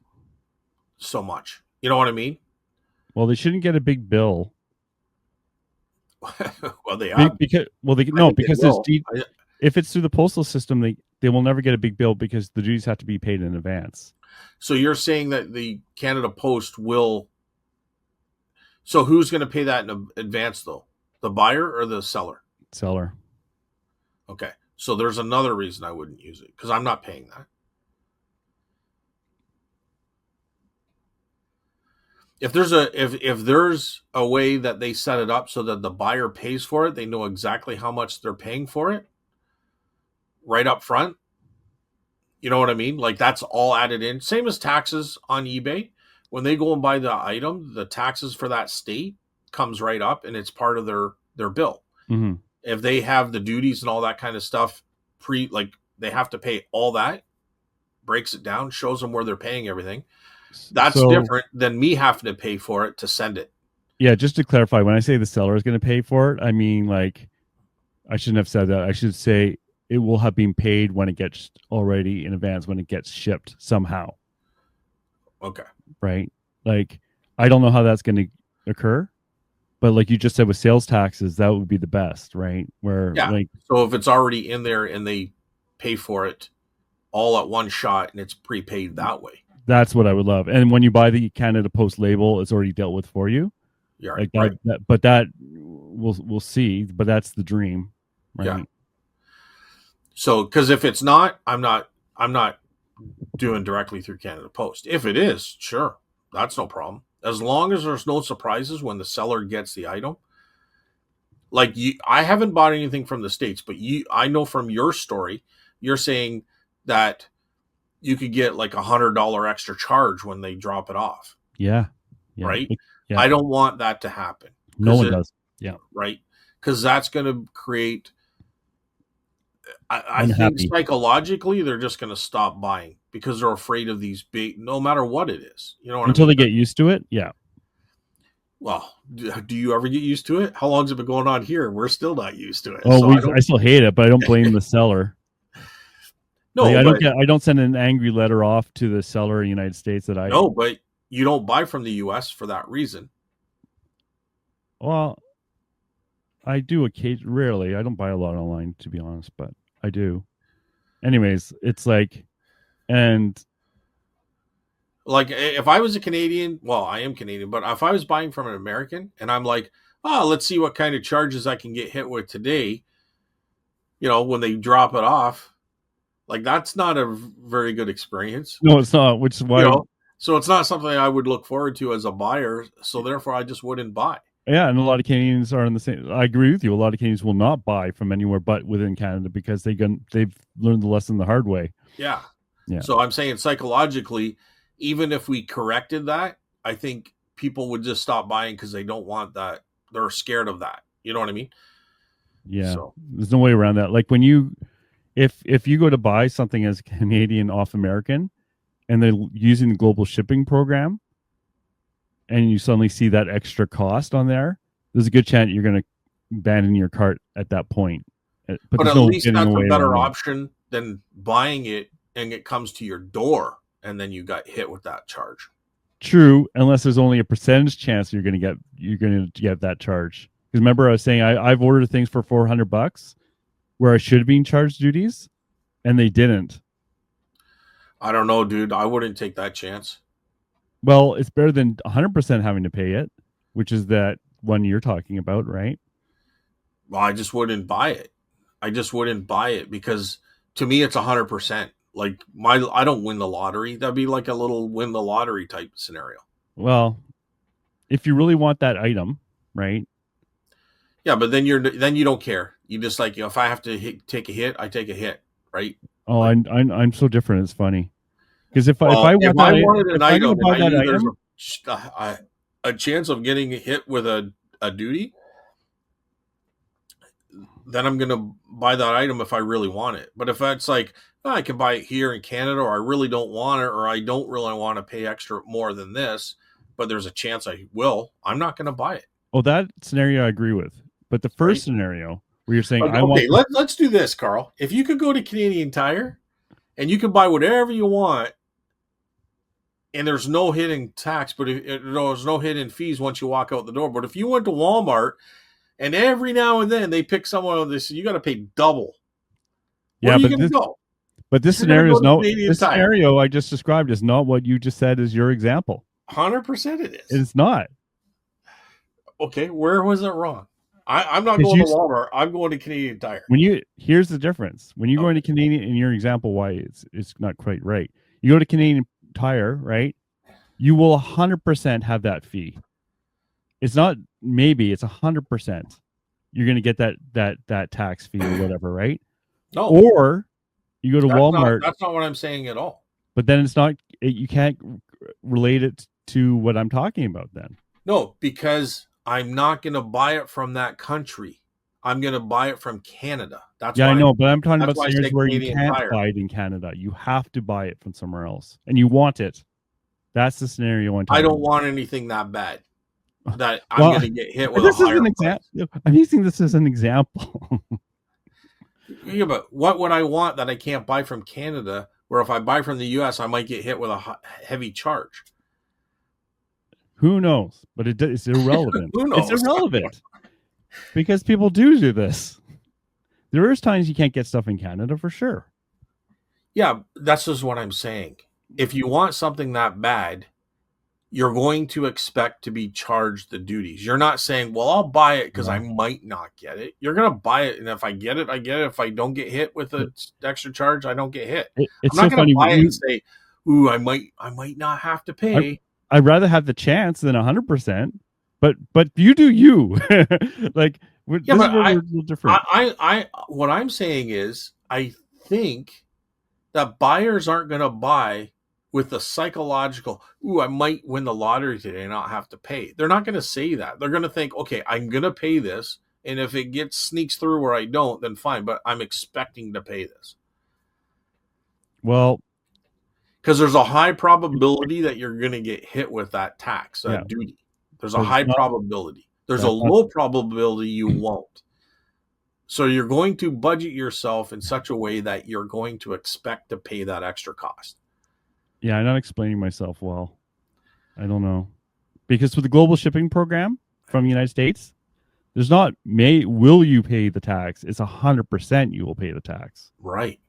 [SPEAKER 1] so much. You know what I mean?
[SPEAKER 2] Well, they shouldn't get a big bill.
[SPEAKER 1] Well, they are.
[SPEAKER 2] Because if it's through the postal system, they will never get a big bill because the duties have to be paid in advance.
[SPEAKER 1] So you're saying that the Canada Post will. So who's going to pay that in advance, though? The buyer or the seller?
[SPEAKER 2] Seller.
[SPEAKER 1] Okay. So there's another reason I wouldn't use it, because I'm not paying that. If there's a way that they set it up so that the buyer pays for it, they know exactly how much they're paying for it right up front. You know what I mean? Like, that's all added in. Same as taxes on eBay. When they go and buy the item, the taxes for that state comes right up, and it's part of their bill.
[SPEAKER 2] Mm-hmm.
[SPEAKER 1] If they have the duties and all that kind of stuff, they have to pay all that, breaks it down, shows them where they're paying everything. That's different than me having to pay for it to send it.
[SPEAKER 2] Yeah, just to clarify, when I say the seller is going to pay for it, I mean, like, I shouldn't have said that. I should say it will have been paid when it gets already in advance, when it gets shipped somehow.
[SPEAKER 1] Okay.
[SPEAKER 2] Right? Like, I don't know how that's going to occur, but like you just said with sales taxes, that would be the best, right? Where
[SPEAKER 1] so if it's already in there and they pay for it all at one shot and it's prepaid that way.
[SPEAKER 2] That's what I would love. And when you buy the Canada Post label, it's already dealt with for you.
[SPEAKER 1] Yeah,
[SPEAKER 2] like that, but that we'll see. But that's the dream, right?
[SPEAKER 1] Yeah. So, because if it's not, I'm not doing directly through Canada Post. If it is, sure, that's no problem. As long as there's no surprises when the seller gets the item. Like, I haven't bought anything from the States, but I know from your story, you're saying that you could get like $100 extra charge when they drop it off.
[SPEAKER 2] Yeah.
[SPEAKER 1] Right?
[SPEAKER 2] Yeah.
[SPEAKER 1] I don't want that to happen.
[SPEAKER 2] No one does. Yeah.
[SPEAKER 1] Right? Because that's going to create... I think psychologically they're just going to stop buying because they're afraid of these big, no matter what it is. You know what
[SPEAKER 2] Until
[SPEAKER 1] I mean?
[SPEAKER 2] They get used to it. Yeah.
[SPEAKER 1] Well, do you ever get used to it? How long's it been going on here? We're still not used to it.
[SPEAKER 2] Oh, I still hate it, but I don't blame the seller.
[SPEAKER 1] No,
[SPEAKER 2] I don't send an angry letter off to the seller in the United States that I.
[SPEAKER 1] No, but you don't buy from the U.S. for that reason.
[SPEAKER 2] Well, I do rarely. I don't buy a lot online, to be honest, but I do. Anyways, it's like, and
[SPEAKER 1] like if I was a Canadian, well, I am Canadian, but if I was buying from an American and I'm like, let's see what kind of charges I can get hit with today, when they drop it off, like, that's not a very good experience.
[SPEAKER 2] No, it's not, which is why.
[SPEAKER 1] So it's not something I would look forward to as a buyer. So therefore, I just wouldn't buy.
[SPEAKER 2] Yeah, and a lot of Canadians are in the same. I agree with you. A lot of Canadians will not buy from anywhere but within Canada because they've learned the lesson the hard way.
[SPEAKER 1] Yeah. So I'm saying psychologically, even if we corrected that, I think people would just stop buying because they don't want that. They're scared of that. You know what I mean?
[SPEAKER 2] Yeah. So there's no way around that. Like when if you go to buy something as Canadian off American, and they're using the global shipping program, and you suddenly see that extra cost on there's a good chance you're going to abandon your cart at that point.
[SPEAKER 1] But at least that's a better option than buying it and it comes to your door and then you got hit with that charge.
[SPEAKER 2] True, unless there's only a percentage chance you're going to get that charge. Because remember, I was saying I've ordered things for $400 where I should have been charged duties, and they didn't.
[SPEAKER 1] I don't know, dude. I wouldn't take that chance.
[SPEAKER 2] Well, it's better than 100% having to pay it, which is that one you're talking about, right?
[SPEAKER 1] Well, I just wouldn't buy it. Because to me, it's 100%. Like I don't win the lottery. That'd be like a little win the lottery type scenario.
[SPEAKER 2] Well, if you really want that item, right?
[SPEAKER 1] Yeah, but then you don't care. You just like, if I have to take a hit, I take a hit, right?
[SPEAKER 2] Oh, like, I'm so different. It's funny. Because if I
[SPEAKER 1] wanted an item and I knew there's a chance of getting hit with a duty, then I'm going to buy that item if I really want it. But if it's like, I can buy it here in Canada, or I really don't want it, or I don't really want to pay extra more than this, but there's a chance I will, I'm not going to buy it.
[SPEAKER 2] Oh, that scenario I agree with. But the first scenario where you're saying,
[SPEAKER 1] let's do this, Carl. If you could go to Canadian Tire and you can buy whatever you want, and there's no hidden tax, but there's no hidden fees once you walk out the door. But if you went to Walmart and every now and then they pick someone on this, you got to pay double. Where
[SPEAKER 2] Yeah,
[SPEAKER 1] are you
[SPEAKER 2] but
[SPEAKER 1] going to go?
[SPEAKER 2] this
[SPEAKER 1] You're going to
[SPEAKER 2] scenario
[SPEAKER 1] go
[SPEAKER 2] is
[SPEAKER 1] to
[SPEAKER 2] no.
[SPEAKER 1] Canadian
[SPEAKER 2] This
[SPEAKER 1] Tire.
[SPEAKER 2] scenario I just described is not what you just said is your example.
[SPEAKER 1] 100% it is.
[SPEAKER 2] It's not.
[SPEAKER 1] Okay, where was it wrong? I'm not
[SPEAKER 2] Because
[SPEAKER 1] going to Walmart. I'm going to Canadian Tire.
[SPEAKER 2] here's the difference. When you go into Canadian, in your example, why it's not quite right. You go to Canadian Tire, right? You will 100% have that fee. It's not maybe, it's 100%. You're going to get that tax fee or whatever, right?
[SPEAKER 1] No,
[SPEAKER 2] Or you go to Walmart,
[SPEAKER 1] that's not what I'm saying at all.
[SPEAKER 2] but then you can't relate it to what I'm talking about then.
[SPEAKER 1] No, because I'm not going to buy it from that country. I'm going to buy it from Canada. That's
[SPEAKER 2] Yeah,
[SPEAKER 1] why
[SPEAKER 2] I know, but I'm talking
[SPEAKER 1] that's
[SPEAKER 2] about
[SPEAKER 1] why I
[SPEAKER 2] scenarios
[SPEAKER 1] say
[SPEAKER 2] where you
[SPEAKER 1] Canadian
[SPEAKER 2] can't
[SPEAKER 1] Tire.
[SPEAKER 2] buy it in Canada. You have to buy it from somewhere else, and you want it. That's the scenario I'm talking
[SPEAKER 1] I don't
[SPEAKER 2] about.
[SPEAKER 1] want anything that bad that I'm
[SPEAKER 2] Well,
[SPEAKER 1] going to get hit with
[SPEAKER 2] this
[SPEAKER 1] a
[SPEAKER 2] is
[SPEAKER 1] higher
[SPEAKER 2] an
[SPEAKER 1] price.
[SPEAKER 2] example. I'm using this as an example.
[SPEAKER 1] Yeah, but what would I want that I can't buy from Canada? Where if I buy from the U.S., I might get hit with a heavy charge.
[SPEAKER 2] Who knows? But it's irrelevant.
[SPEAKER 1] Who knows?
[SPEAKER 2] It's irrelevant because people do this. There is times you can't get stuff in Canada for sure.
[SPEAKER 1] Yeah, that's just what I'm saying. If you want something that bad, you're going to expect to be charged the duties. You're not saying, well, I'll buy it because I might not get it. You're going to buy it. And if I get it, I get it. If I don't get hit with an extra charge, I don't get hit.
[SPEAKER 2] It's
[SPEAKER 1] I'm not
[SPEAKER 2] so
[SPEAKER 1] going
[SPEAKER 2] funny.
[SPEAKER 1] to buy it and say, ooh, I might not have to pay.
[SPEAKER 2] I'd rather have the chance than 100%. But you do you. Like,
[SPEAKER 1] Yeah, but
[SPEAKER 2] we're a little different.
[SPEAKER 1] what I'm saying is, I think that buyers aren't going to buy with the psychological, ooh, I might win the lottery today and not have to pay. They're not going to say that. They're going to think, okay, I'm going to pay this. And if it sneaks through where I don't, then fine. But I'm expecting to pay this.
[SPEAKER 2] Well,
[SPEAKER 1] because there's a high probability that you're going to get hit with that tax, that duty. There's a high probability. There's a low probability you won't. So you're going to budget yourself in such a way that you're going to expect to pay that extra cost.
[SPEAKER 2] Yeah, I'm not explaining myself well. I don't know. Because with the global shipping program from the United States, there's not will you pay the tax? It's 100% you will pay the tax.
[SPEAKER 1] Right.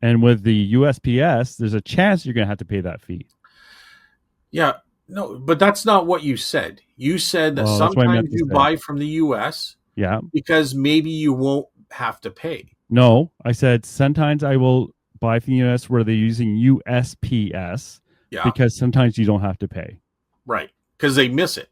[SPEAKER 2] And with the USPS, there's a chance you're going to have to pay that fee.
[SPEAKER 1] Yeah. No, but that's not what you said. You said that sometimes you buy from the US because maybe you won't have to pay.
[SPEAKER 2] No, I said sometimes I will buy from the US where they're using USPS because sometimes you don't have to pay.
[SPEAKER 1] Right. Because they miss it.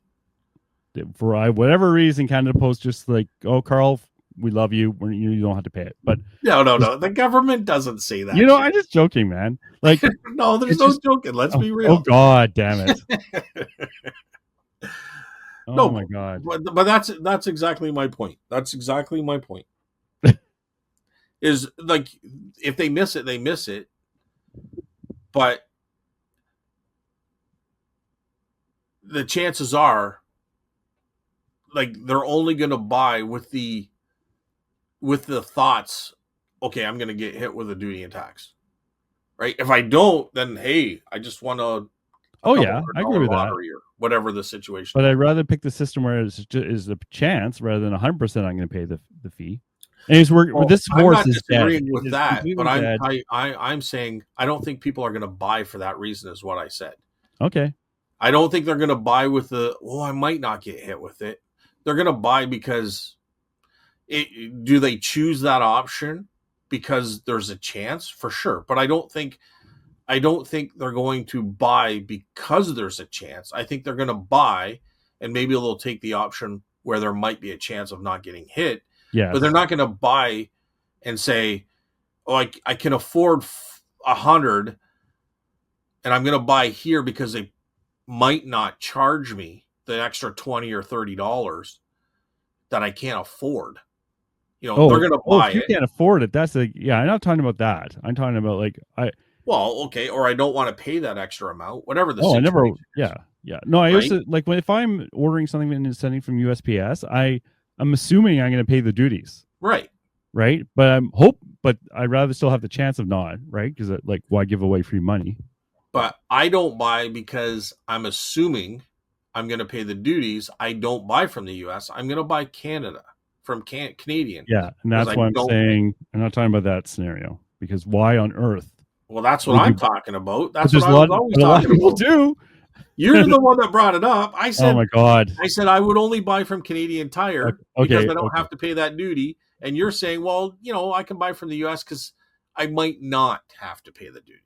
[SPEAKER 2] For whatever reason, Canada Post just like, oh, Carl, we love you. You don't have to pay it. But
[SPEAKER 1] no. The government doesn't say that.
[SPEAKER 2] I'm just joking, man. Like,
[SPEAKER 1] no, there's no joking. Let's be real.
[SPEAKER 2] Oh God, damn it. Oh my God.
[SPEAKER 1] But that's exactly my point. That's exactly my point. Is like, if they miss it, they miss it. But the chances are, like, they're only going to buy with the thoughts, okay, I'm going to get hit with a duty and tax. Right? If I don't, then hey, I just want to.
[SPEAKER 2] Oh yeah, I agree with that.
[SPEAKER 1] Or whatever the situation.
[SPEAKER 2] But I'd rather pick the system where it's is a chance rather than 100%. I'm going to pay the fee. And this horse is dead.
[SPEAKER 1] With that, but I'm saying I don't think people are going to buy for that reason. Is what I said.
[SPEAKER 2] Okay.
[SPEAKER 1] I don't think they're going to buy with I might not get hit with it. They're going to buy because do they choose that option because there's a chance for sure. But I don't think they're going to buy because there's a chance. I think they're going to buy and maybe they'll take the option where there might be a chance of not getting hit.
[SPEAKER 2] Yeah.
[SPEAKER 1] But they're not going to buy and say, oh, I can afford 100 and I'm going to buy here because they might not charge me the extra $20 or $30 that I can't afford. They're going to buy
[SPEAKER 2] if you can't afford it. I'm not talking about that. I'm talking about
[SPEAKER 1] well, okay, or I don't want to pay that extra amount, whatever the situation is.
[SPEAKER 2] Yeah. No, I used to, if I'm ordering something and sending from USPS, I'm assuming I'm going to pay the duties.
[SPEAKER 1] Right.
[SPEAKER 2] But but I'd rather still have the chance of not, right? Because why give away free money?
[SPEAKER 1] But I don't buy because I'm assuming I'm going to pay the duties. I don't buy from the US. I'm going to buy Canada from Canadian.
[SPEAKER 2] Yeah, and that's
[SPEAKER 1] I
[SPEAKER 2] why I'm
[SPEAKER 1] don't-
[SPEAKER 2] saying I'm not talking about that scenario, because why on earth?
[SPEAKER 1] Well, that's what
[SPEAKER 2] Would
[SPEAKER 1] I'm
[SPEAKER 2] you-
[SPEAKER 1] talking about.
[SPEAKER 2] But
[SPEAKER 1] That's
[SPEAKER 2] there's
[SPEAKER 1] what I was always
[SPEAKER 2] but a lot of
[SPEAKER 1] talking
[SPEAKER 2] people
[SPEAKER 1] about.
[SPEAKER 2] do.
[SPEAKER 1] You're the one that brought it up. I
[SPEAKER 2] Oh
[SPEAKER 1] said,
[SPEAKER 2] my god.
[SPEAKER 1] I would only buy from Canadian Tire
[SPEAKER 2] Okay,
[SPEAKER 1] because I don't
[SPEAKER 2] okay.
[SPEAKER 1] have to pay that duty. And you're saying, well, I can buy from the US because I might not have to pay the duty.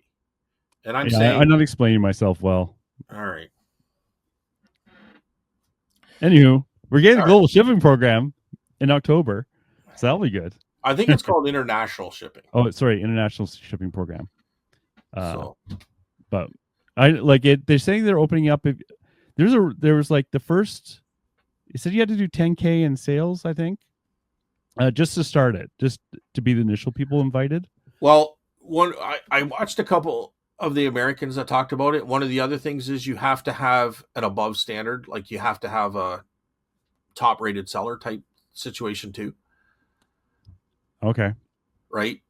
[SPEAKER 1] And I'm
[SPEAKER 2] Yeah,
[SPEAKER 1] saying,
[SPEAKER 2] I'm not explaining myself well.
[SPEAKER 1] all right.
[SPEAKER 2] Anywho, we're getting a
[SPEAKER 1] All right.
[SPEAKER 2] global shipping program in October, so that'll be good.
[SPEAKER 1] I think it's called international shipping.
[SPEAKER 2] Oh, sorry, international shipping program.
[SPEAKER 1] So
[SPEAKER 2] But I like it. They're saying they're opening up. There was like the first. It said you had to do 10K in sales, I think, just to start it, just to be the initial people invited.
[SPEAKER 1] well, I watched a couple of the Americans that talked about it. One of the other things is you have to have an above standard, like you have to have a top rated seller type situation too,
[SPEAKER 2] Okay.
[SPEAKER 1] right?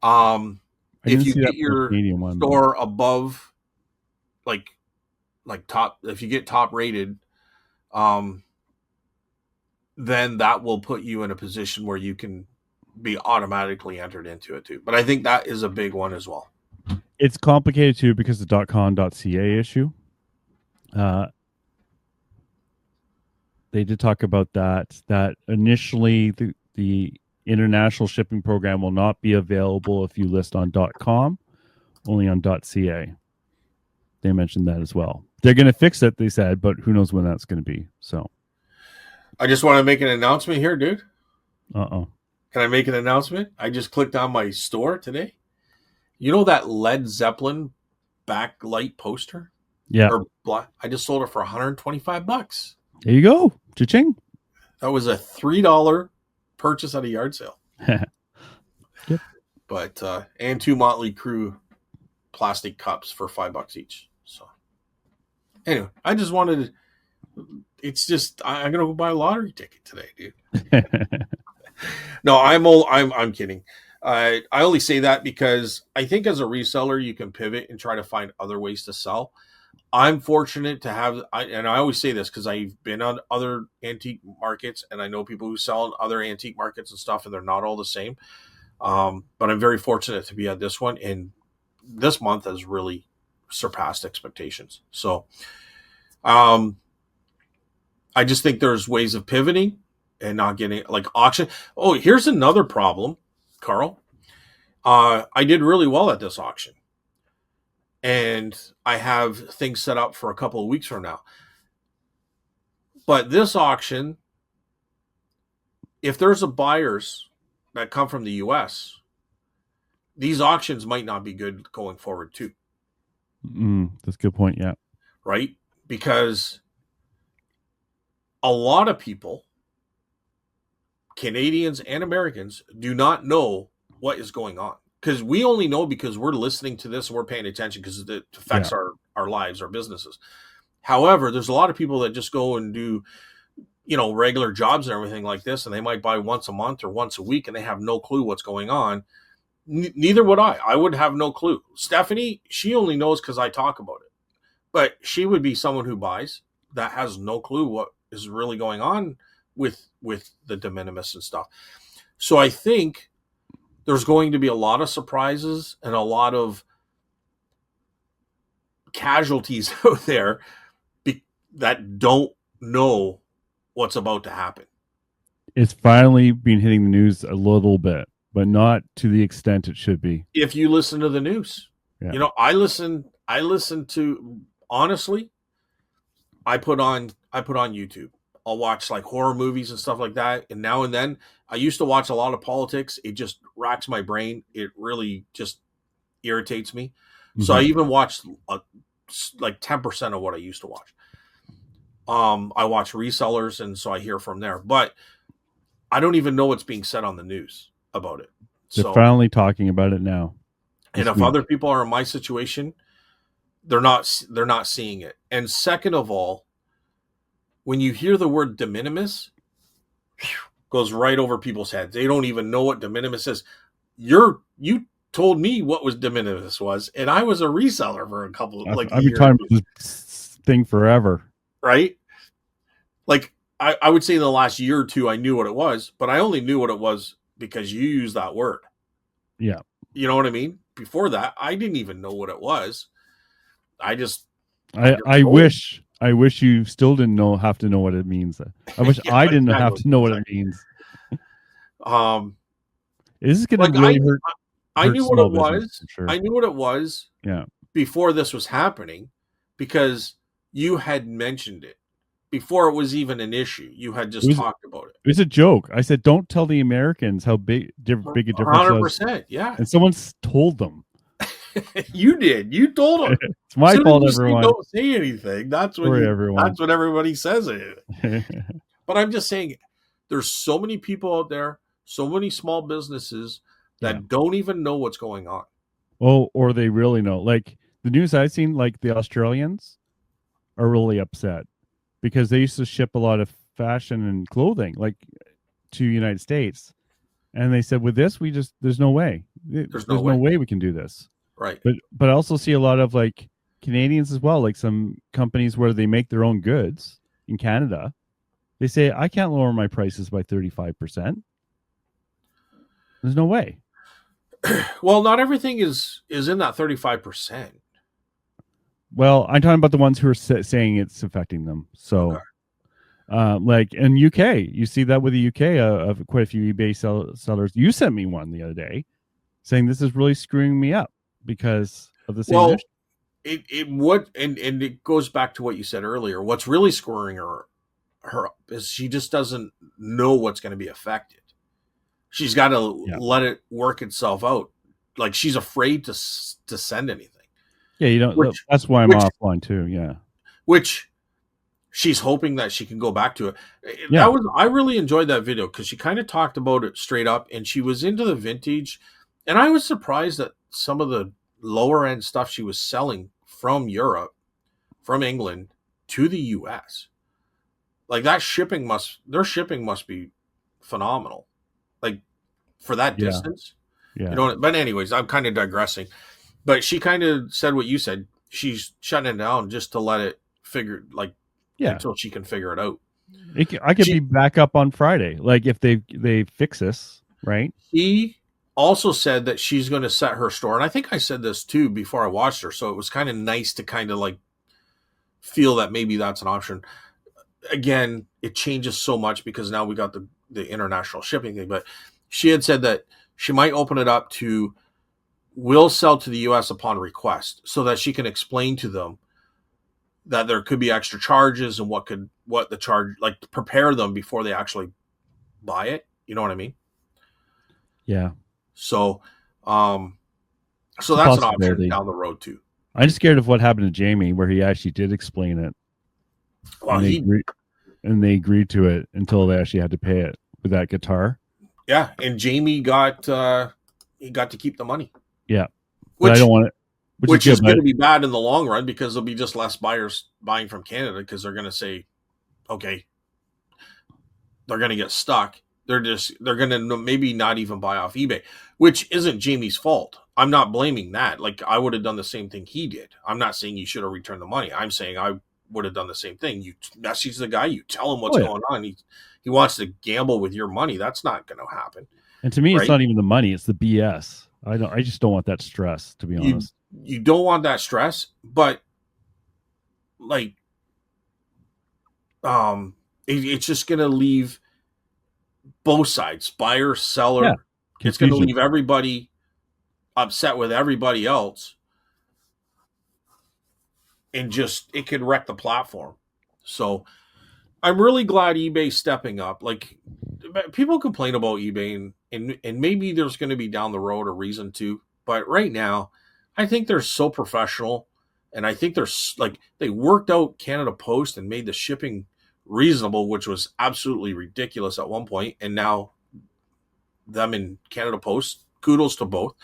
[SPEAKER 2] I
[SPEAKER 1] If
[SPEAKER 2] didn't
[SPEAKER 1] you
[SPEAKER 2] see that
[SPEAKER 1] get
[SPEAKER 2] for the
[SPEAKER 1] your
[SPEAKER 2] Canadian one, but-
[SPEAKER 1] store above like top, if you get top rated, then that will put you in a position where you can be automatically entered into it too. But I think that is a big one as well.
[SPEAKER 2] It's complicated too because of the .com.ca issue. They did talk about that initially the international shipping program will not be available if you list on .com, only on .ca. They mentioned that as well. They're going to fix it, they said, but who knows when that's going to be. So,
[SPEAKER 1] I just want to make an announcement here, dude.
[SPEAKER 2] uh-oh.
[SPEAKER 1] Can I make an announcement? I just clicked on my store today. You know that Led Zeppelin backlight poster?
[SPEAKER 2] Yeah.
[SPEAKER 1] Or black? I just sold it for $125.
[SPEAKER 2] There you go. Cha-ching.
[SPEAKER 1] That was a $3 purchase at a yard sale.
[SPEAKER 2] Yep.
[SPEAKER 1] But and 2 Motley Crue plastic cups for $5 each. So anyway, I just wanted to, it's just I'm gonna go buy a lottery ticket today, dude. No, I'm kidding. I only say that because I think as a reseller you can pivot and try to find other ways to sell. I'm fortunate to have, and I always say this because I've been on other antique markets and I know people who sell in other antique markets and stuff, and they're not all the same. But I'm very fortunate to be at this one, and this month has really surpassed expectations. So, I just think there's ways of pivoting and not getting like auction. Oh, here's another problem, Carl. I did really well at this auction. And I have things set up for a couple of weeks from now. But this auction, if there's a buyers that come from the US, these auctions might not be good going forward too.
[SPEAKER 2] That's a good point. Yeah.
[SPEAKER 1] Right? Because a lot of people, Canadians and Americans, do not know what is going on. Because we only know because we're listening to this and we're paying attention because it affects our lives, our businesses. However, there's a lot of people that just go and do, regular jobs and everything like this, and they might buy once a month or once a week, and they have no clue what's going on. Neither would I. I would have no clue. Stephanie, she only knows because I talk about it. But she would be someone who buys that has no clue what is really going on with the de minimis and stuff. So I think there's going to be a lot of surprises and a lot of casualties out there that don't know what's about to happen.
[SPEAKER 2] It's finally been hitting the news a little bit, but not to the extent it should be.
[SPEAKER 1] If you listen to the news,
[SPEAKER 2] Yeah.
[SPEAKER 1] I listen to, honestly, I put on YouTube. I'll watch like horror movies and stuff like that. And now and then I used to watch a lot of politics. It just racks my brain. It really just irritates me. Mm-hmm. So I even watched like 10% of what I used to watch. I watch resellers, and so I hear from there, but I don't even know what's being said on the news about it.
[SPEAKER 2] They're finally talking about it now.
[SPEAKER 1] And if other people are in my situation, they're not seeing it. And second of all, when you hear the word de minimis, goes right over people's heads. They don't even know what de minimis is. You told me what was de minimis was, and I was a reseller for a couple of
[SPEAKER 2] I've been talking about this thing forever.
[SPEAKER 1] Right? Like I would say the last year or two I knew what it was, but I only knew what it was because you used that word.
[SPEAKER 2] Yeah.
[SPEAKER 1] You know what I mean? Before that, I didn't even know what it was. I just
[SPEAKER 2] I wish you still didn't have to know what it means. I wish
[SPEAKER 1] yeah,
[SPEAKER 2] I didn't have
[SPEAKER 1] exactly,
[SPEAKER 2] to know what it
[SPEAKER 1] exactly.
[SPEAKER 2] means.
[SPEAKER 1] Um,
[SPEAKER 2] This is going to
[SPEAKER 1] like
[SPEAKER 2] really
[SPEAKER 1] I
[SPEAKER 2] hurt
[SPEAKER 1] knew what it
[SPEAKER 2] small business
[SPEAKER 1] was.
[SPEAKER 2] for sure.
[SPEAKER 1] I knew what it was
[SPEAKER 2] Yeah.
[SPEAKER 1] before this was happening because you had mentioned it before it was even an issue. You had just talked about it.
[SPEAKER 2] It was a joke. I said, "Don't tell the Americans how big a difference it was."
[SPEAKER 1] 100%. Yeah,
[SPEAKER 2] And someone's told them.
[SPEAKER 1] you did. You told them.
[SPEAKER 2] It's my
[SPEAKER 1] As soon
[SPEAKER 2] fault,
[SPEAKER 1] as you say
[SPEAKER 2] everyone.
[SPEAKER 1] don't say anything, that's when
[SPEAKER 2] Sorry, everyone.
[SPEAKER 1] that's when everybody says it. But I'm just saying, there's so many people out there, so many small businesses that don't even know what's going on.
[SPEAKER 2] Oh, or they really know. Like the news I've seen, like the Australians are really upset because they used to ship a lot of fashion and clothing like to United States. And they said, with this, there's no way. There's no way we can do this.
[SPEAKER 1] Right.
[SPEAKER 2] But I also see a lot of like Canadians as well, like some companies where they make their own goods in Canada. They say, I can't lower my prices by 35%. There's no way.
[SPEAKER 1] Well, not everything is in that 35%.
[SPEAKER 2] Well, I'm talking about the ones who are saying it's affecting them. So, like in UK, you see that with the UK of quite a few eBay sellers. You sent me one the other day saying this is really screwing me up because of the same issue.
[SPEAKER 1] And it goes back to what you said earlier. What's really screwing her up is she just doesn't know what's going to be affected. She's got to let it work itself out. Like she's afraid to send anything.
[SPEAKER 2] Yeah, you don't. That's why I'm offline too. Yeah,
[SPEAKER 1] which she's hoping that she can go back to it.
[SPEAKER 2] Yeah,
[SPEAKER 1] I really enjoyed that video because she kind of talked about it straight up, and she was into the vintage. And I was surprised that some of the lower end stuff she was selling from Europe, from England to the US, like that their shipping must be phenomenal. Like for that distance,
[SPEAKER 2] yeah.
[SPEAKER 1] You know. But anyways, I'm kind of digressing. But she kind of said what you said. She's shutting it down just to let it figure, like, until she can figure it out.
[SPEAKER 2] I could be back up on Friday, like if they fix this, right?
[SPEAKER 1] He also said that she's going to set her store, and I think I said this too before I watched her, so it was kind of nice to kind of like feel that maybe that's an option. Again, it changes so much because now we got the international shipping thing, but she had said that she might open it up to will sell to the US upon request so that she can explain to them that there could be extra charges and what the charge, like to prepare them before they actually buy it. You know what I mean?
[SPEAKER 2] Yeah.
[SPEAKER 1] So, so that's an option down the road too.
[SPEAKER 2] I'm just scared of what happened to Jamie, where he actually did explain it. Well, and they agreed to it until they actually had to pay it with that guitar.
[SPEAKER 1] Yeah, and Jamie got to keep the money.
[SPEAKER 2] Yeah, which I don't want it.
[SPEAKER 1] Which is going to be bad in the long run because there'll be just less buyers buying from Canada because they're going to say, okay, they're going to get stuck. They're going to maybe not even buy off eBay, which isn't Jamie's fault. I'm not blaming that. Like I would have done the same thing he did. I'm not saying you should have returned the money. I'm saying I would have done the same thing. You message the guy, you tell him what's going on. He wants to gamble with your money. That's not going to happen.
[SPEAKER 2] And to me, It's not even the money; it's the BS. I just don't want that stress, to be honest.
[SPEAKER 1] You don't want that stress, but like, it's just going to leave both sides, buyer, seller.
[SPEAKER 2] Yeah,
[SPEAKER 1] it's going to leave everybody upset with everybody else, and just it could wreck the platform. So I'm really glad eBay's stepping up. Like people complain about eBay, and maybe there's going to be down the road a reason to, but right now, I think they're so professional, and I think they're like they worked out Canada Post and made the shipping reasonable, which was absolutely ridiculous at one point, and now them in Canada Post, kudos to both,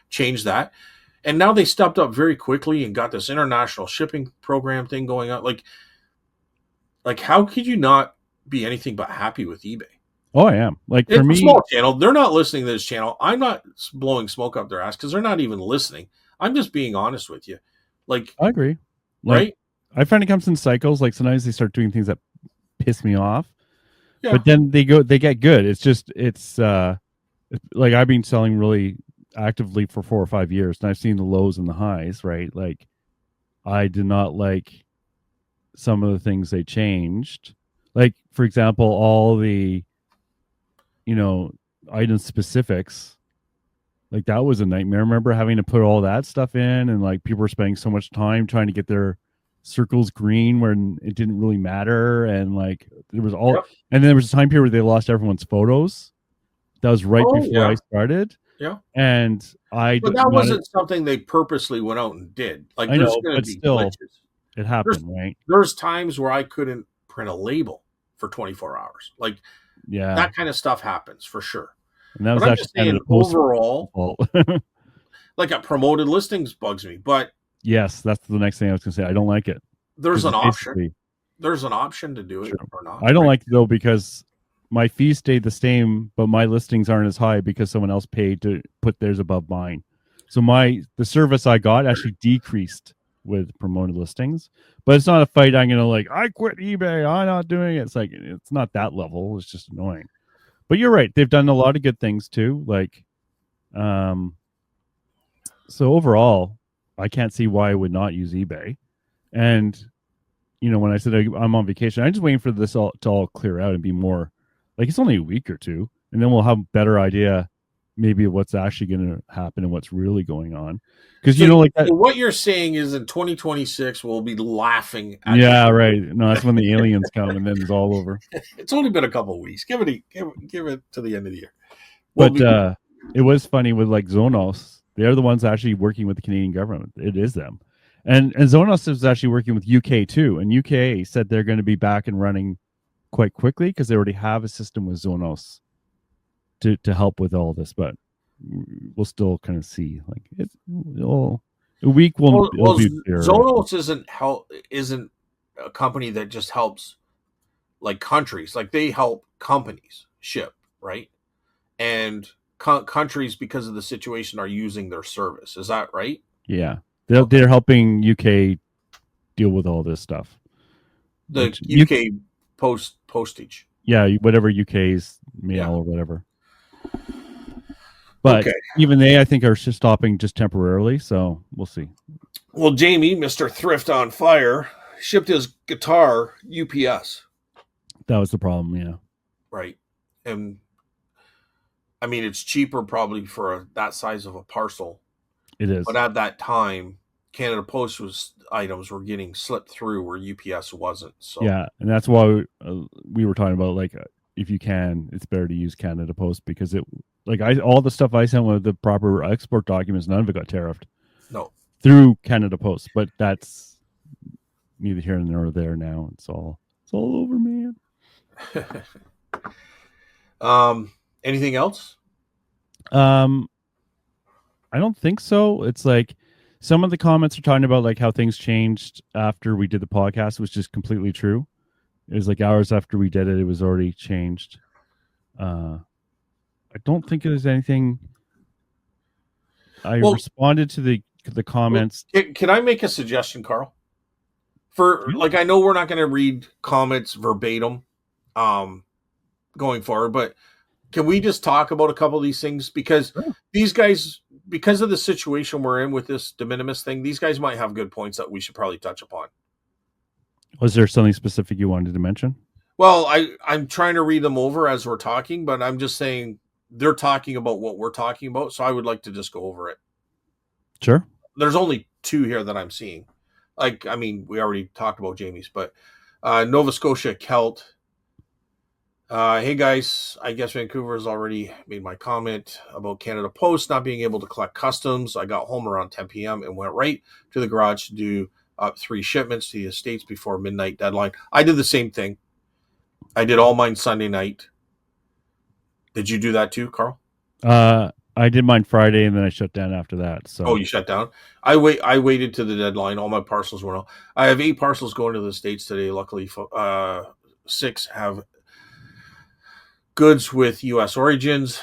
[SPEAKER 1] changed that, and now they stepped up very quickly and got this international shipping program thing going on. Like how could you not be anything but happy with eBay?
[SPEAKER 2] Oh, I am. Like
[SPEAKER 1] it's
[SPEAKER 2] for me,
[SPEAKER 1] a small channel. They're not listening to this channel. I'm not blowing smoke up their ass because they're not even listening. I'm just being honest with you. Like
[SPEAKER 2] I agree.
[SPEAKER 1] Right?
[SPEAKER 2] I find it comes in cycles. Like sometimes they start doing things that piss me off.
[SPEAKER 1] Yeah.
[SPEAKER 2] But then they get good. It's like I've been selling really actively for 4 or 5 years, and I've seen the lows and the highs, right? Like I did not like some of the things they changed. Like, for example, all the, item specifics, like that was a nightmare. Remember having to put all that stuff in, and like people were spending so much time trying to get their circles green when it didn't really matter. And like there was all,
[SPEAKER 1] Yep.
[SPEAKER 2] and then there was a time period where they lost everyone's photos. That was right before I started.
[SPEAKER 1] Yeah.
[SPEAKER 2] And
[SPEAKER 1] But that wasn't something they purposely went out and did. Like,
[SPEAKER 2] I
[SPEAKER 1] there's
[SPEAKER 2] know,
[SPEAKER 1] going to
[SPEAKER 2] but
[SPEAKER 1] be
[SPEAKER 2] still,
[SPEAKER 1] glitches.
[SPEAKER 2] it happened, right?
[SPEAKER 1] There's times where I couldn't print a label for 24 hours. Like,
[SPEAKER 2] Yeah,
[SPEAKER 1] that kind of stuff happens for sure.
[SPEAKER 2] and that was
[SPEAKER 1] But I'm
[SPEAKER 2] actually
[SPEAKER 1] just saying, overall, like a promoted listings bugs me. But
[SPEAKER 2] yes, that's the next thing I was going to say. I don't like it.
[SPEAKER 1] there's an option. There's an option to do it or not.
[SPEAKER 2] I don't like it though, because my fee stayed the same, but my listings aren't as high because someone else paid to put theirs above mine. So the service I got actually decreased with promoted listings. But it's not a fight I'm gonna like, I quit eBay, I'm not doing it. It's like, it's not that level. It's just annoying. But you're right, they've done a lot of good things too. Like so overall, I can't see why I would not use eBay. And when I said I'm on vacation, I'm just waiting for this to all clear out and be more like, it's only a week or two, and then we'll have a better idea maybe of what's actually going to happen and what's really going on. Because like that,
[SPEAKER 1] so what you're saying is in 2026 we'll be laughing at
[SPEAKER 2] right. No, that's when the aliens come and then it's all over.
[SPEAKER 1] It's only been a couple of weeks. Give it to the end of the year.
[SPEAKER 2] But it was funny with like Zonos. They're the ones actually working with the Canadian government. It is them. And Zonos is actually working with UK too. And UK said they're going to be back and running quite quickly because they already have a system with Zonos to help with all this. But we'll still kind of see. Like a week will be clear.
[SPEAKER 1] Zonos isn't a company that just helps like countries. Like they help companies ship, right? And countries, because of the situation, are using their service. Is that right?
[SPEAKER 2] Yeah. They're helping UK deal with all this stuff.
[SPEAKER 1] The UK postage.
[SPEAKER 2] Yeah, whatever UK's mail or whatever. But even they, I think, are just stopping just temporarily. So we'll see.
[SPEAKER 1] Well, Jamie, Mr. Thrift on Fire, shipped his guitar UPS.
[SPEAKER 2] That was the problem, yeah.
[SPEAKER 1] Right. And I mean, it's cheaper probably for that size of a parcel.
[SPEAKER 2] It is.
[SPEAKER 1] But at that time, Canada Post items were getting slipped through where UPS wasn't. So
[SPEAKER 2] yeah, and that's why we were talking about, like, if you can, it's better to use Canada Post, because it, like, all the stuff I sent with the proper export documents, none of it got tariffed.
[SPEAKER 1] No.
[SPEAKER 2] Through Canada Post, but that's neither here nor there now. It's all over, man.
[SPEAKER 1] Anything else?
[SPEAKER 2] I don't think so. It's like some of the comments are talking about like how things changed after we did the podcast, which is completely true. It was like hours after we did it, it was already changed. I don't think there's anything. I responded to the comments.
[SPEAKER 1] Can I make a suggestion, Carl? Like, I know we're not going to read comments verbatim going forward, but can we just talk about a couple of these things? Because these guys, because of the situation we're in with this de minimis thing, these guys might have good points that we should probably touch upon.
[SPEAKER 2] Was there something specific you wanted to mention?
[SPEAKER 1] Well, I'm trying to read them over as we're talking, but I'm just saying they're talking about what we're talking about, so I would like to just go over it.
[SPEAKER 2] Sure.
[SPEAKER 1] There's only two here that I'm seeing. Like, I mean, we already talked about Jamie's, but Nova Scotia Celt. Hey guys, I guess Vancouver has already made my comment about Canada Post not being able to collect customs. I got home around 10 p.m. and went right to the garage to do 3 shipments to the Estates before midnight deadline. I did the same thing. I did all mine Sunday night. Did you do that too, Carl?
[SPEAKER 2] I did mine Friday, and then I shut down after that. So
[SPEAKER 1] you shut down? I waited to the deadline. All my parcels went out. I have 8 parcels going to the States today. Luckily, 6 have goods with U.S. origins.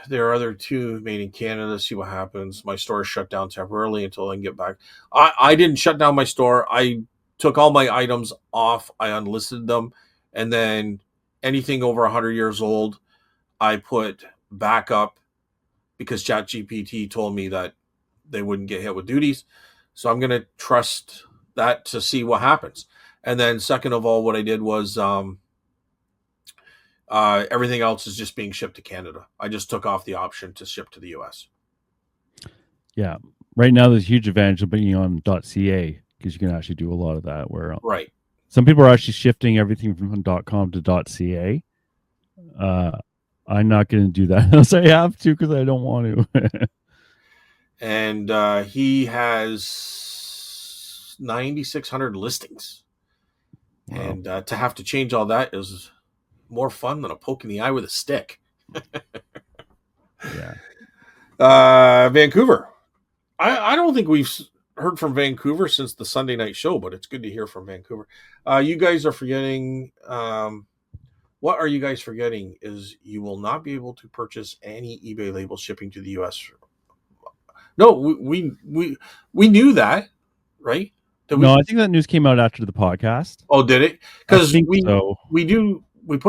[SPEAKER 1] There are other 2 made in Canada. See what happens. My store is shut down temporarily until I can get back. I didn't shut down my store. I took all my items off. I unlisted them, and then anything over 100 years old, I put backup because ChatGPT told me that they wouldn't get hit with duties. So I'm going to trust that to see what happens. And then second of all, what I did was everything else is just being shipped to Canada. I just took off the option to ship to the US.
[SPEAKER 2] Yeah. Right now, there's a huge advantage of being on .ca because you can actually do a lot of that. Where
[SPEAKER 1] Right.
[SPEAKER 2] some people are actually shifting everything from .com to .ca. I'm not going to do that unless I have to because I don't want to.
[SPEAKER 1] And he has 9,600 listings.
[SPEAKER 2] Wow.
[SPEAKER 1] And to have to change all that is more fun than a poke in the eye with a stick.
[SPEAKER 2] Yeah.
[SPEAKER 1] Vancouver. I don't think we've heard from Vancouver since the Sunday night show, but it's good to hear from Vancouver. You guys are forgetting. What are you guys forgetting is you will not be able to purchase any eBay label shipping to the US. No, we knew that, right?
[SPEAKER 2] No, I think that news came out after the podcast.
[SPEAKER 1] Oh, did it? Because we put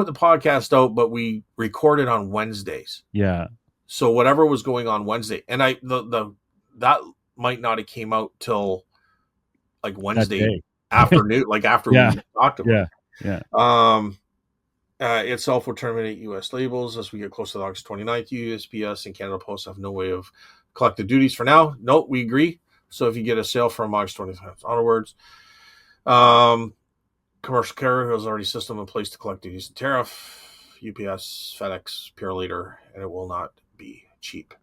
[SPEAKER 1] the podcast out, but we recorded on Wednesdays.
[SPEAKER 2] Yeah.
[SPEAKER 1] So whatever was going on Wednesday, and that might not have came out till like Wednesday afternoon, like after we talked about it. Itself will terminate U.S. labels as we get close to August 29th. USPS and Canada Post have no way of collecting duties for now. No, we agree. So if you get a sale from August 29th onwards, commercial carrier has already system in place to collect duties and tariff. UPS, FedEx, Purolator, and it will not be cheap.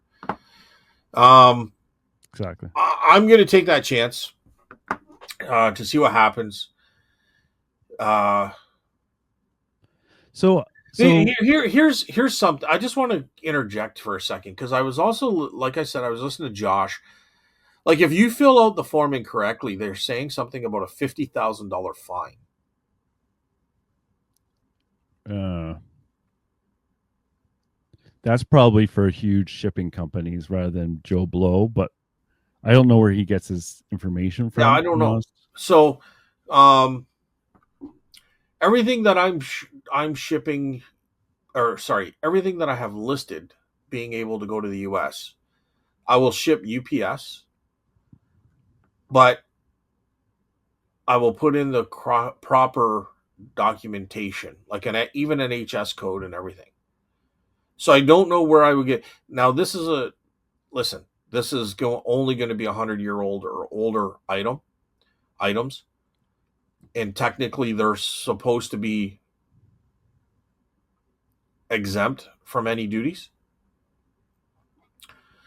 [SPEAKER 2] Exactly.
[SPEAKER 1] I'm going to take that chance to see what happens.
[SPEAKER 2] So
[SPEAKER 1] here's something. I just want to interject for a second because I was also, like I said, I was listening to Josh. Like if you fill out the form incorrectly, they're saying something about a $50,000 fine.
[SPEAKER 2] That's probably for huge shipping companies rather than Joe Blow, but I don't know where he gets his information from.
[SPEAKER 1] Yeah, I don't know. So, everything that I'm shipping, or sorry, everything that I have listed being able to go to the US, I will ship UPS, but I will put in the proper documentation, like even an HS code and everything. So I don't know where I would get. Now this is only going to be 100-year-old or older items, and technically they're supposed to be exempt from any duties.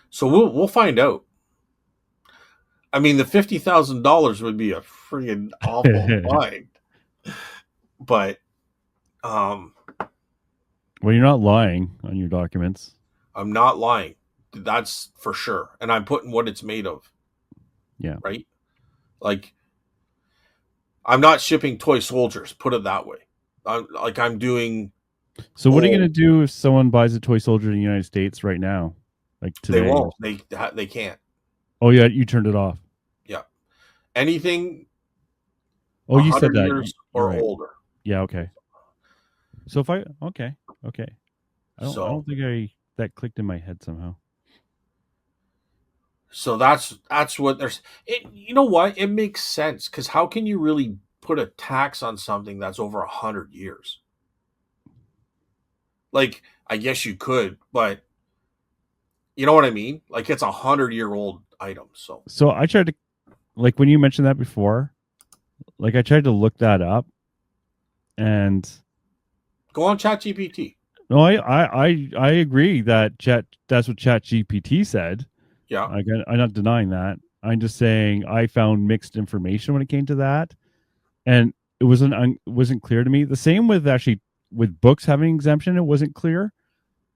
[SPEAKER 1] So we'll find out. I mean, the $50,000 would be a freaking awful fine, but
[SPEAKER 2] well, you're not lying on your documents.
[SPEAKER 1] I'm not lying. That's for sure. And I'm putting what it's made of.
[SPEAKER 2] Yeah.
[SPEAKER 1] Right? Like, I'm not shipping toy soldiers, put it that way. I'm doing.
[SPEAKER 2] So what are you going to do if someone buys a toy soldier in the United States right now? Like today?
[SPEAKER 1] They won't. They can't.
[SPEAKER 2] Oh, yeah. You turned it off.
[SPEAKER 1] Yeah. Anything.
[SPEAKER 2] Oh, you said that.
[SPEAKER 1] Years or older.
[SPEAKER 2] Yeah. Okay. So if okay. I don't think that clicked in my head somehow.
[SPEAKER 1] So that's what there's. You know what? It makes sense because how can you really put a tax on something that's over 100 years? Like, I guess you could, but you know what I mean? Like, it's 100-year-old item.
[SPEAKER 2] So I tried to, like, when you mentioned that before, like I tried to look that up, and
[SPEAKER 1] go on ChatGPT.
[SPEAKER 2] No, I agree that's what ChatGPT said.
[SPEAKER 1] Yeah,
[SPEAKER 2] I'm not denying that. I'm just saying I found mixed information when it came to that, and it wasn't clear to me. The same with books having exemption. It wasn't clear.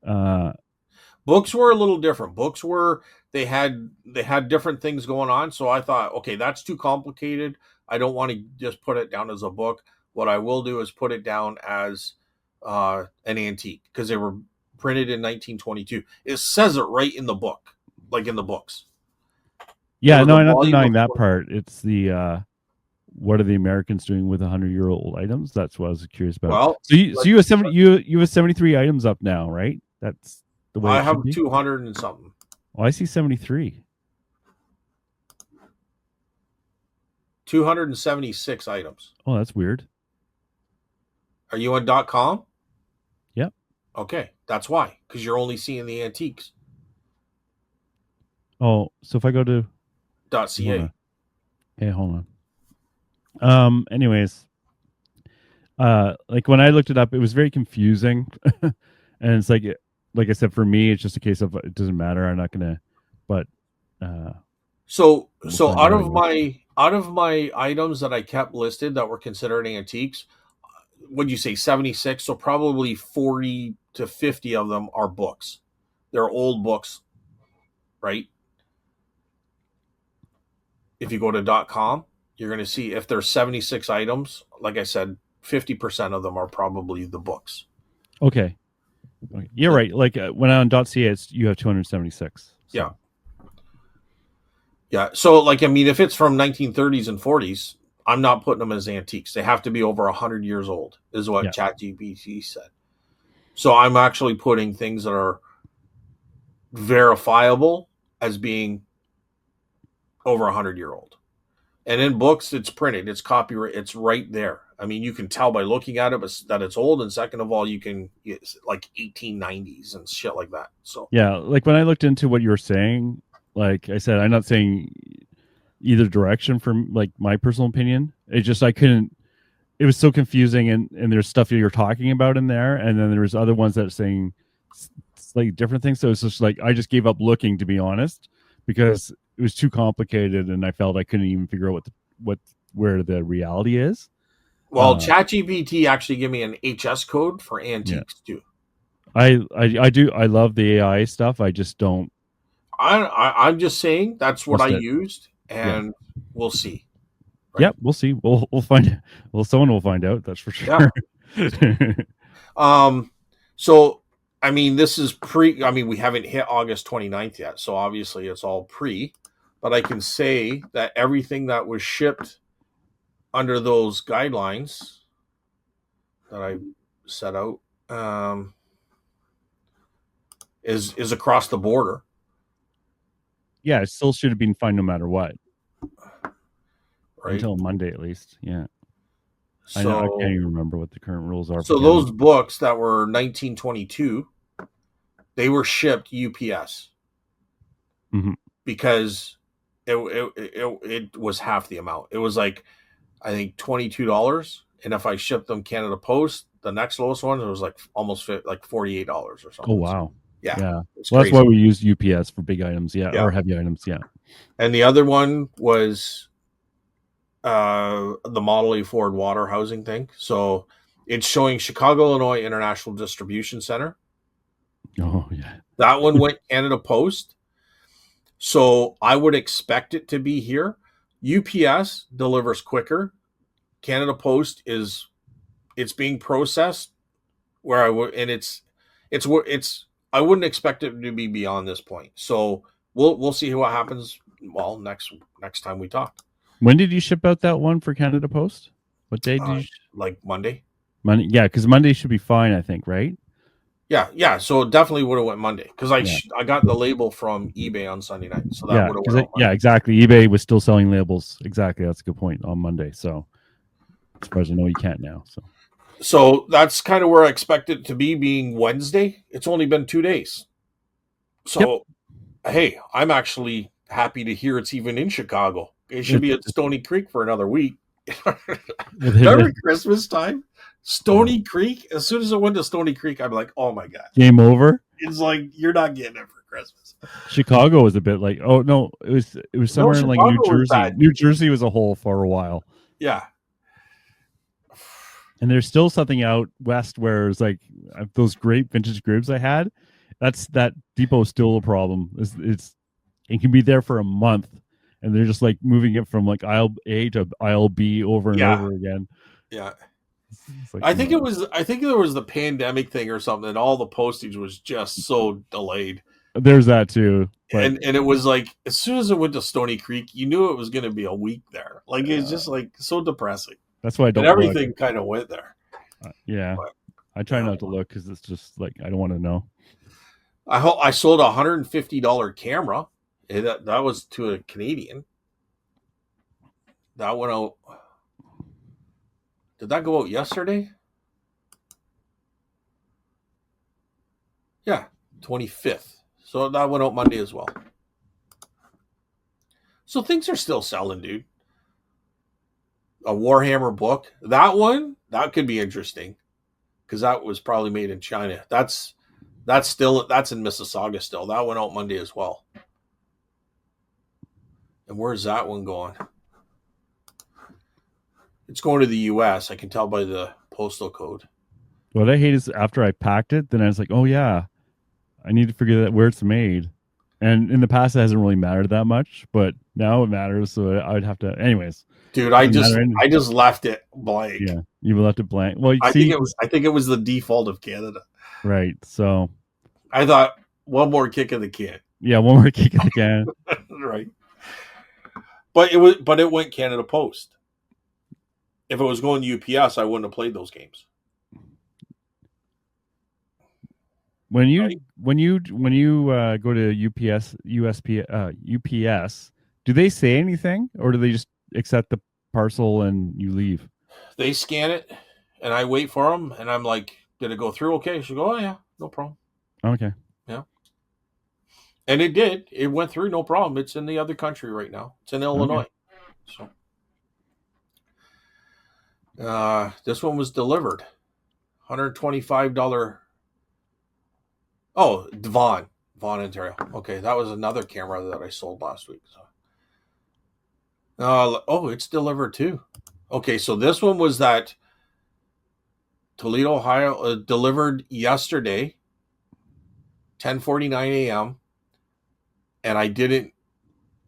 [SPEAKER 1] Books were a little different. Books were they had different things going on. So I thought, okay, that's too complicated. I don't want to just put it down as a book. What I will do is put it down as an antique because they were printed in 1922. It says it right in the book, like in the books.
[SPEAKER 2] Yeah, no, I'm not denying that part. It's the what are the Americans doing with 100-year-old items? That's what I was curious about.
[SPEAKER 1] Well,
[SPEAKER 2] So you have 73 items up now, right? That's the way
[SPEAKER 1] I
[SPEAKER 2] it should
[SPEAKER 1] have
[SPEAKER 2] be.
[SPEAKER 1] 200 and something.
[SPEAKER 2] Oh, I see 73.
[SPEAKER 1] 276 items.
[SPEAKER 2] Oh, that's weird.
[SPEAKER 1] Are you on .com?
[SPEAKER 2] Yep.
[SPEAKER 1] Okay, that's why, because you're only seeing the antiques.
[SPEAKER 2] Oh, so if I go to
[SPEAKER 1] .ca.
[SPEAKER 2] Okay, hold on. Anyways, like when I looked it up, it was very confusing, and it's like I said, for me, it's just a case of it doesn't matter. I'm not gonna, but
[SPEAKER 1] So
[SPEAKER 2] find
[SPEAKER 1] out
[SPEAKER 2] out
[SPEAKER 1] of my items that I kept listed that were considered antiques, would you say 76? So probably 40 to 50 of them are books. They're old books, right? If you go to .com, you're going to see if there's 76 items, like I said, 50% of them are probably the books.
[SPEAKER 2] okay. You're right. Like when I'm on .ca, you have 276. So.
[SPEAKER 1] Yeah. Yeah. So, like, I mean, if it's from 1930s and 40s, I'm not putting them as antiques. They have to be over 100 years old, is what ChatGPT said. So I'm actually putting things that are verifiable as being over 100-year-old. And in books, it's printed, it's copyright, it's right there. I mean, you can tell by looking at it that it's old, and second of all, it's like 1890s and shit like that. So
[SPEAKER 2] yeah, like when I looked into what you were saying, like I said, I'm not saying either direction from like my personal opinion. It just I couldn't. It was so confusing, and there's stuff you're talking about in there, and then there was other ones that are saying slightly different things. So it's just like I just gave up looking, to be honest, because it was too complicated, and I felt I couldn't even figure out where the reality is.
[SPEAKER 1] Well, ChatGPT actually gave me an HS code for antiques too.
[SPEAKER 2] I do. I love the AI stuff. I just don't.
[SPEAKER 1] I'm just saying that's what I used, and we'll see.
[SPEAKER 2] Right? Yep, we'll see. We'll find. Well, someone will find out. That's for sure.
[SPEAKER 1] Yeah. So I mean, this is pre. I mean, we haven't hit August 29th yet, so obviously it's all pre. But I can say that everything that was shipped under those guidelines that I set out is across the border.
[SPEAKER 2] Yeah, it still should have been fine no matter what.
[SPEAKER 1] Right.
[SPEAKER 2] Until Monday, at least. Yeah.
[SPEAKER 1] So,
[SPEAKER 2] I can't even remember what the current rules are.
[SPEAKER 1] So those books that were 1922, they were shipped UPS because it was half the amount. It was like, I think $22, and if I shipped them Canada Post, the next lowest one, it was like almost like $48 or something.
[SPEAKER 2] Oh wow!
[SPEAKER 1] Yeah.
[SPEAKER 2] Well, that's why we use UPS for big items, or heavy items,
[SPEAKER 1] And the other one was the Model A Ford water housing thing. So it's showing Chicago, Illinois International Distribution Center.
[SPEAKER 2] Oh yeah,
[SPEAKER 1] that one went Canada Post. So I would expect it to be here. UPS delivers quicker. Canada Post it's being processed where I would, and it's I wouldn't expect it to be beyond this point. So we'll see what happens. Well, next time we talk.
[SPEAKER 2] When did you ship out that one for Canada Post? What day did you?
[SPEAKER 1] Like Monday.
[SPEAKER 2] Monday, yeah, because Monday should be fine, I think, right?
[SPEAKER 1] Yeah. So it definitely would have went Monday because I got the label from eBay on Sunday night, so that would have went.
[SPEAKER 2] Yeah, exactly. eBay was still selling labels. Exactly, that's a good point on Monday. So as far as I know, you can't now.
[SPEAKER 1] So that's kind of where I expect it to be, being Wednesday. It's only been 2 days. So, hey, I'm actually happy to hear it's even in Chicago. It should be at Stony Creek for another week. Remember Christmas time? Stony Creek? As soon as I went to Stony Creek, I'm like, oh my God.
[SPEAKER 2] Game over?
[SPEAKER 1] It's like, you're not getting it for Christmas.
[SPEAKER 2] Chicago was a bit like, oh, no, it was somewhere in like New Jersey. New Jersey was a hole for a while.
[SPEAKER 1] Yeah.
[SPEAKER 2] And there's still something out west where it's like those great vintage grapes I had. That depot's still a problem. It can be there for a month, and they're just like moving it from like aisle A to aisle B over and over again.
[SPEAKER 1] Yeah.
[SPEAKER 2] Like,
[SPEAKER 1] I think there was the pandemic thing or something, and all the postage was just so delayed.
[SPEAKER 2] There's that too. But
[SPEAKER 1] And it was like as soon as it went to Stony Creek, you knew it was going to be a week there. Like it's just like so depressing,
[SPEAKER 2] that's why I
[SPEAKER 1] and
[SPEAKER 2] don't look.
[SPEAKER 1] everything kind of went there.
[SPEAKER 2] Yeah,
[SPEAKER 1] But
[SPEAKER 2] I try
[SPEAKER 1] yeah.
[SPEAKER 2] not to look because it's just like I don't want to know.
[SPEAKER 1] I sold a $150 camera. That was to a Canadian. That went out. Did that go out yesterday? Yeah, 25th. So that went out Monday as well. So things are still selling, dude. A Warhammer book. That that could be interesting because that was probably made in China. That's in Mississauga still. That went out Monday as well. And where's that one going? It's going to the US. I can tell by the postal code.
[SPEAKER 2] What I hate is after I packed it, then I was like, oh yeah, I need to figure out where it's made. And in the past, it hasn't really mattered that much, but now it matters. So I'd have to, anyways.
[SPEAKER 1] Dude, I just left it blank.
[SPEAKER 2] Yeah, you left it blank. Well,
[SPEAKER 1] I think it was the default of Canada.
[SPEAKER 2] Right. So
[SPEAKER 1] I thought one more kick of the can.
[SPEAKER 2] Yeah, one more kick in the can.
[SPEAKER 1] Right. But it went Canada Post. If it was going to UPS, I wouldn't have played those games.
[SPEAKER 2] When you go to UPS, do they say anything, or do they just accept the parcel and you leave?
[SPEAKER 1] They scan it, and I wait for them, and I'm like, "Did it go through? Okay." She go, "Oh yeah, no problem."
[SPEAKER 2] Okay.
[SPEAKER 1] Yeah. And it did. It went through, no problem. It's in the other country right now. It's in Illinois. Okay. So, this one was delivered, $125. Oh, Vaughan, Ontario. Okay, that was another camera that I sold last week. So, it's delivered too. Okay, so this one was that Toledo, Ohio, delivered yesterday, 10:49 a.m. And I didn't.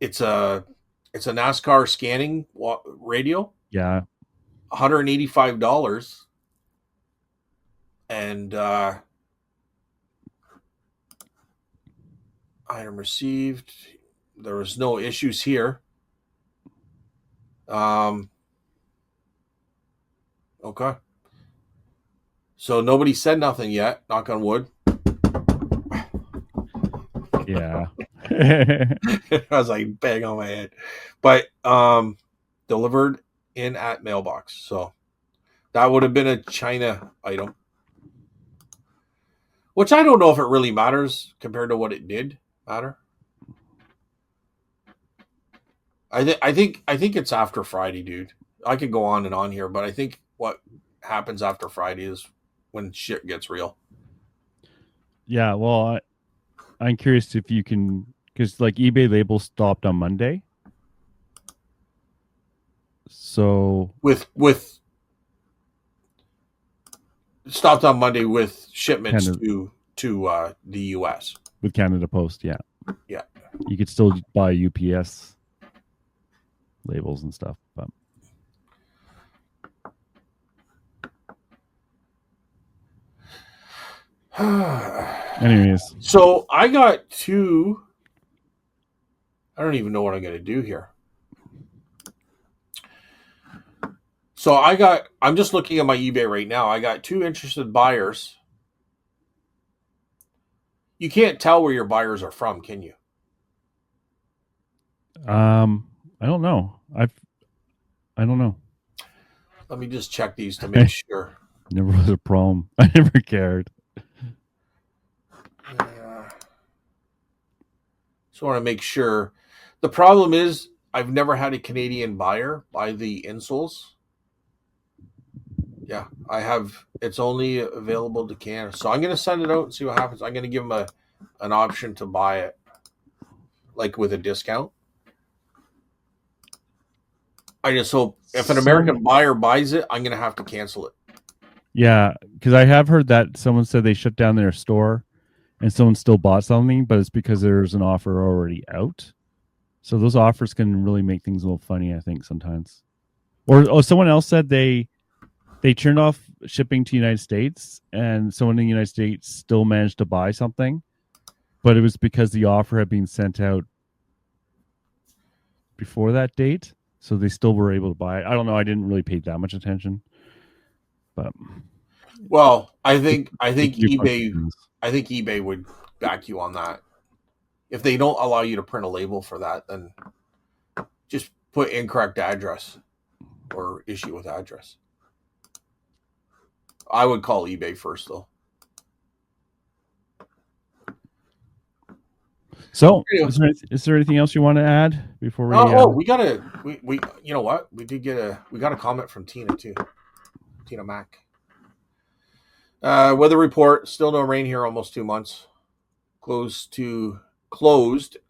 [SPEAKER 1] It's a NASCAR scanning radio.
[SPEAKER 2] Yeah.
[SPEAKER 1] $185, and item received. There was no issues here. Okay. So nobody said nothing yet. Knock on wood.
[SPEAKER 2] Yeah.
[SPEAKER 1] I was like bang on my head, but delivered in at mailbox. So that would have been a China item, which I don't know if it really matters compared to what it did matter. I think it's after Friday, dude. I could go on and on here, but I think what happens after Friday is when shit gets real.
[SPEAKER 2] Yeah, well, I'm curious if you can, because like eBay labels stopped on Monday. So
[SPEAKER 1] with stopped on Monday with shipments to the US
[SPEAKER 2] with Canada Post. Yeah, you could still buy UPS labels and stuff, but anyways,
[SPEAKER 1] so I got two. I don't even know what I'm going to do here. So I'm just looking at my eBay right now. I got two interested buyers. You can't tell where your buyers are from, can you?
[SPEAKER 2] I don't know. I don't know.
[SPEAKER 1] Let me just check these to make sure.
[SPEAKER 2] Never was a problem. I never cared.
[SPEAKER 1] So I want to make sure. The problem is I've never had a Canadian buyer buy the insoles. Yeah, I have. It's only available to Canada. So I'm going to send it out and see what happens. I'm going to give them an option to buy it, like with a discount. I just hope if an American buyer buys it, I'm going to have to cancel it.
[SPEAKER 2] Yeah, because I have heard that someone said they shut down their store and someone still bought something, but it's because there's an offer already out. So those offers can really make things a little funny, I think, sometimes. Or someone else said they turned off shipping to the United States, and someone in the United States still managed to buy something. but it was because the offer had been sent out before that date, so they still were able to buy it. I don't know. I didn't really pay that much attention, but
[SPEAKER 1] Well, I
[SPEAKER 2] it
[SPEAKER 1] think
[SPEAKER 2] could be a bunch of
[SPEAKER 1] eBay
[SPEAKER 2] things.
[SPEAKER 1] I think eBay would back you on that. If they don't allow you to print a label for that, then just put incorrect address or issue with address. I would call eBay first, though.
[SPEAKER 2] So,
[SPEAKER 1] Yeah.
[SPEAKER 2] is there anything else you want to add before we?
[SPEAKER 1] We gotta we you know what, we got a comment from Tina too. Tina Mack. Weather report: still no rain here, almost 2 months. Closed to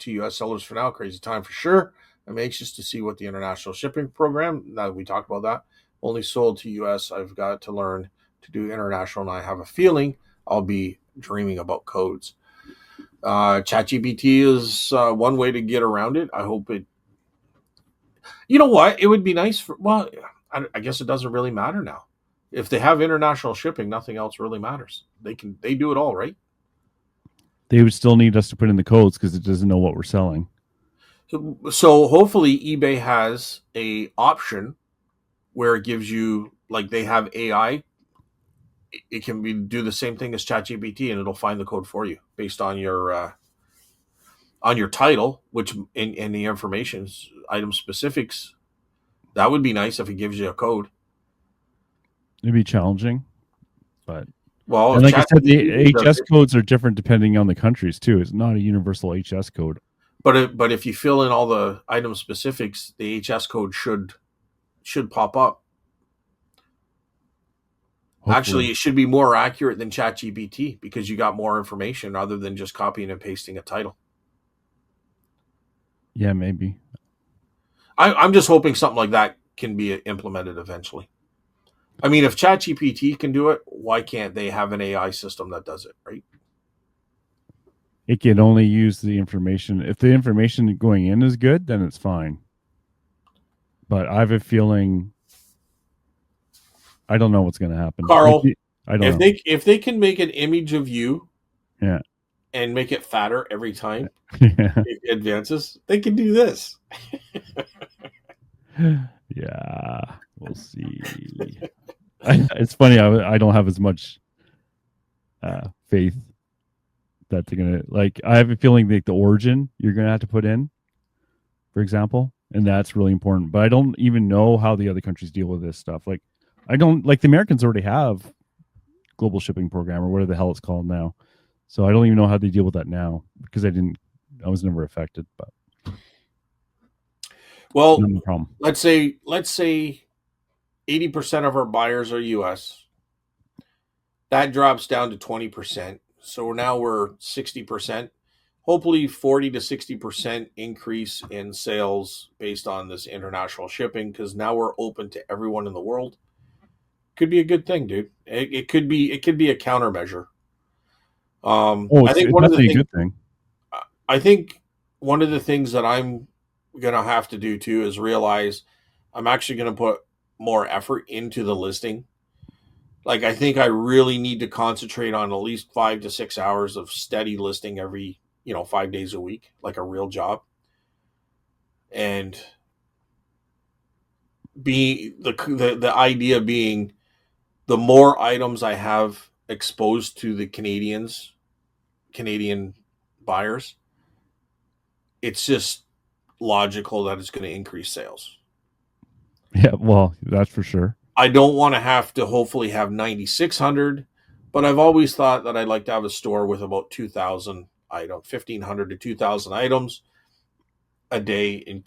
[SPEAKER 1] U.S. sellers for now. Crazy time for sure. I'm anxious to see what the international shipping program. Now we talked about that. Only sold to U.S. I've got to learn to do international, and I have a feeling I'll be dreaming about codes. ChatGPT is one way to get around it. I hope it. You know what? It would be nice for. Well, I guess it doesn't really matter now. If they have international shipping, nothing else really matters. They do it all, right?
[SPEAKER 2] They would still need us to put in the codes because it doesn't know what we're selling.
[SPEAKER 1] So hopefully eBay has a option where it gives you, like, they have AI. It can do the same thing as ChatGPT, and it'll find the code for you based on your title, which in the information item specifics. That would be nice if it gives you a code.
[SPEAKER 2] It'd be challenging, but
[SPEAKER 1] well,
[SPEAKER 2] and like I said, the HS codes are different depending on the countries too. It's not a universal HS code.
[SPEAKER 1] But if you fill in all the item specifics, the HS code should pop up. Hopefully. Actually, it should be more accurate than ChatGPT because you got more information other than just copying and pasting a title.
[SPEAKER 2] Yeah, maybe.
[SPEAKER 1] I'm just hoping something like that can be implemented eventually. I mean, if ChatGPT can do it, why can't they have an AI system that does it, right?
[SPEAKER 2] It can only use the information. If the information going in is good, then it's fine. But I have a feeling I don't know what's going to happen.
[SPEAKER 1] Carl,
[SPEAKER 2] I don't know.
[SPEAKER 1] If they can make an image of you,
[SPEAKER 2] yeah,
[SPEAKER 1] and make it fatter every time it advances, they can do this.
[SPEAKER 2] Yeah, we'll see. It's funny. I don't have as much faith that they're gonna like. I have a feeling like the origin you're gonna have to put in, for example, and that's really important. But I don't even know how the other countries deal with this stuff. Like, I don't like the Americans already have global shipping program or whatever the hell it's called now. So I don't even know how they deal with that now because I was never affected. But
[SPEAKER 1] well, no problem. Let's say 80% of our buyers are US. That drops down to 20%. So now we're 60%. Hopefully 40 to 60% increase in sales based on this international shipping, because now we're open to everyone in the world. Could be a good thing, dude. It could be a countermeasure.
[SPEAKER 2] I think one of the good thing.
[SPEAKER 1] I think one of the things that I'm gonna have to do too is realize I'm actually gonna put more effort into the listing. Like, I think I really need to concentrate on at least 5 to 6 hours of steady listing every 5 days a week, like a real job. And be the idea being, the more items I have exposed to the Canadian buyers, it's just logical that it's going to increase sales.
[SPEAKER 2] Yeah, well, that's for sure.
[SPEAKER 1] I don't want to have to hopefully have 9,600, but I've always thought that I'd like to have a store with about 2,000 items, 1,500 to 2,000 items a day, and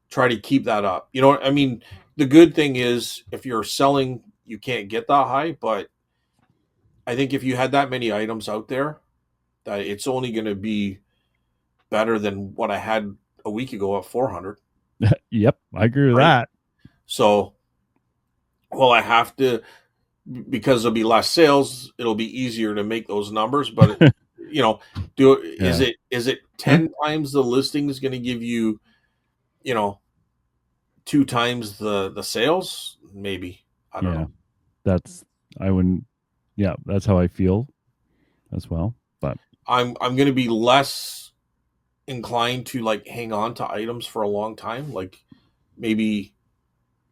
[SPEAKER 1] try to keep that up. You know what I mean? The good thing is, if you're selling, you can't get that high, but I think if you had that many items out there, that it's only going to be better than what I had a week ago at 400.
[SPEAKER 2] Yep, I agree with that.
[SPEAKER 1] So, well, I have to, because there'll be less sales, it'll be easier to make those numbers. But is it 10 times the listing is going to give you, 2 times the sales? Maybe. I don't know.
[SPEAKER 2] That's how I feel as well. But
[SPEAKER 1] I'm going to be less inclined to like hang on to items for a long time, like maybe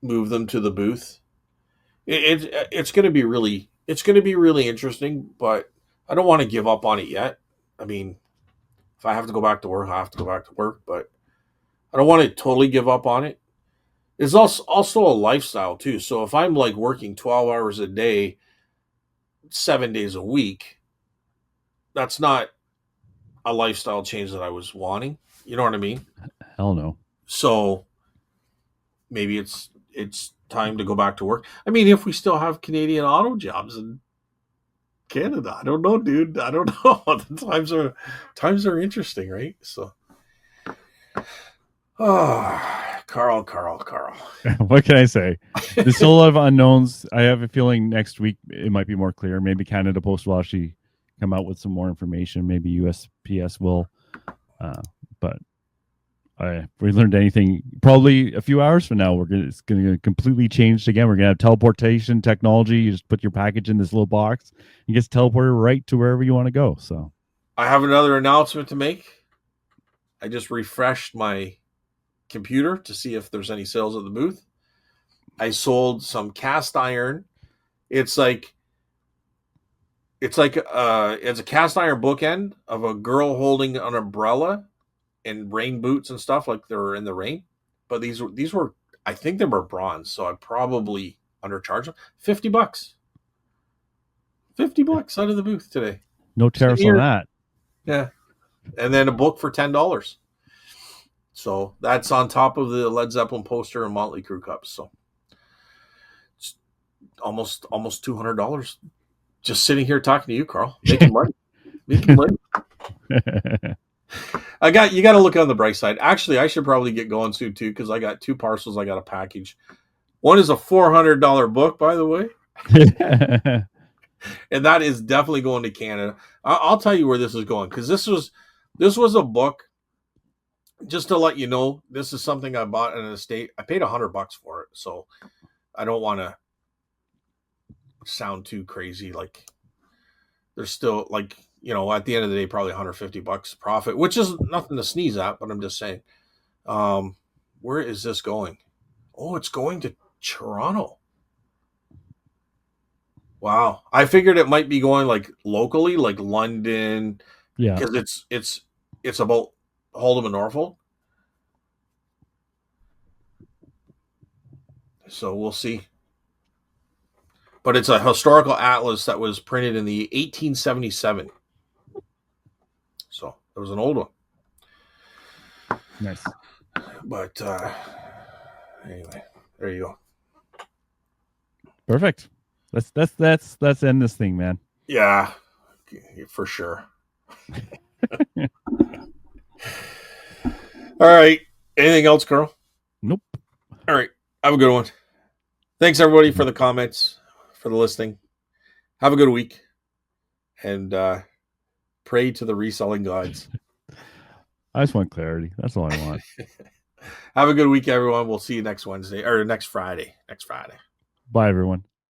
[SPEAKER 1] move them to the booth. It's going to be really interesting, but I don't want to give up on it yet. I mean, if I have to go back to work, I have to go back to work, but I don't want to totally give up on it. It's also a lifestyle too. So if I'm like working 12 hours a day, 7 days a week, that's not a lifestyle change that I was wanting. You know what I mean?
[SPEAKER 2] Hell no.
[SPEAKER 1] So maybe it's time to go back to work. I mean, if we still have Canadian auto jobs in Canada, I don't know, dude. I don't know. The times are interesting, right? So, Carl.
[SPEAKER 2] What can I say? There's still a lot of unknowns. I have a feeling next week it might be more clear. Maybe Canada Post will actually come out with some more information. Maybe USPS will. But if we learned anything, probably a few hours from now, it's going to completely change again. We're going to have teleportation technology. You just put your package in this little box and gets teleported right to wherever you want to go. So
[SPEAKER 1] I have another announcement to make. I just refreshed my computer to see if there's any sales at the booth. I sold some cast iron. It's a cast iron bookend of a girl holding an umbrella and rain boots and stuff, like they're in the rain. But these were, I think they were bronze, so I probably undercharged them. $50. $50 out of the booth today.
[SPEAKER 2] No tariffs on that.
[SPEAKER 1] Yeah. And then a book for $10. So that's on top of the Led Zeppelin poster and Motley Crue cups. So it's almost $200 just sitting here talking to you, Carl. Making money. You got to look on the bright side. Actually, I should probably get going soon too, because I got 2 parcels I got to package. One is a $400 book, by the way. And that is definitely going to Canada. I'll tell you where this is going, because this was a book. Just to let you know, this is something I bought in an estate. I paid $100 for it, so I don't want to sound too crazy. Like, there's still, like, you know, at the end of the day, probably $150 profit, which is nothing to sneeze at. But I'm just saying, where is this going? Oh, it's going to Toronto. Wow, I figured it might be going like locally, like London,
[SPEAKER 2] yeah,
[SPEAKER 1] because it's about Hold'em and Norfolk. So we'll see. But it's a historical atlas that was printed in the 1877. So it was an old one.
[SPEAKER 2] Nice.
[SPEAKER 1] But anyway, there you go.
[SPEAKER 2] Perfect. Let's end this thing, man.
[SPEAKER 1] Yeah, for sure. All right. Anything else, Carl?
[SPEAKER 2] Nope.
[SPEAKER 1] All right. Have a good one. Thanks, everybody, for the comments, for the listening. Have a good week. And pray to the reselling gods.
[SPEAKER 2] I just want clarity. That's all I want.
[SPEAKER 1] Have a good week, everyone. We'll see you next Wednesday or next Friday. Next Friday.
[SPEAKER 2] Bye, everyone.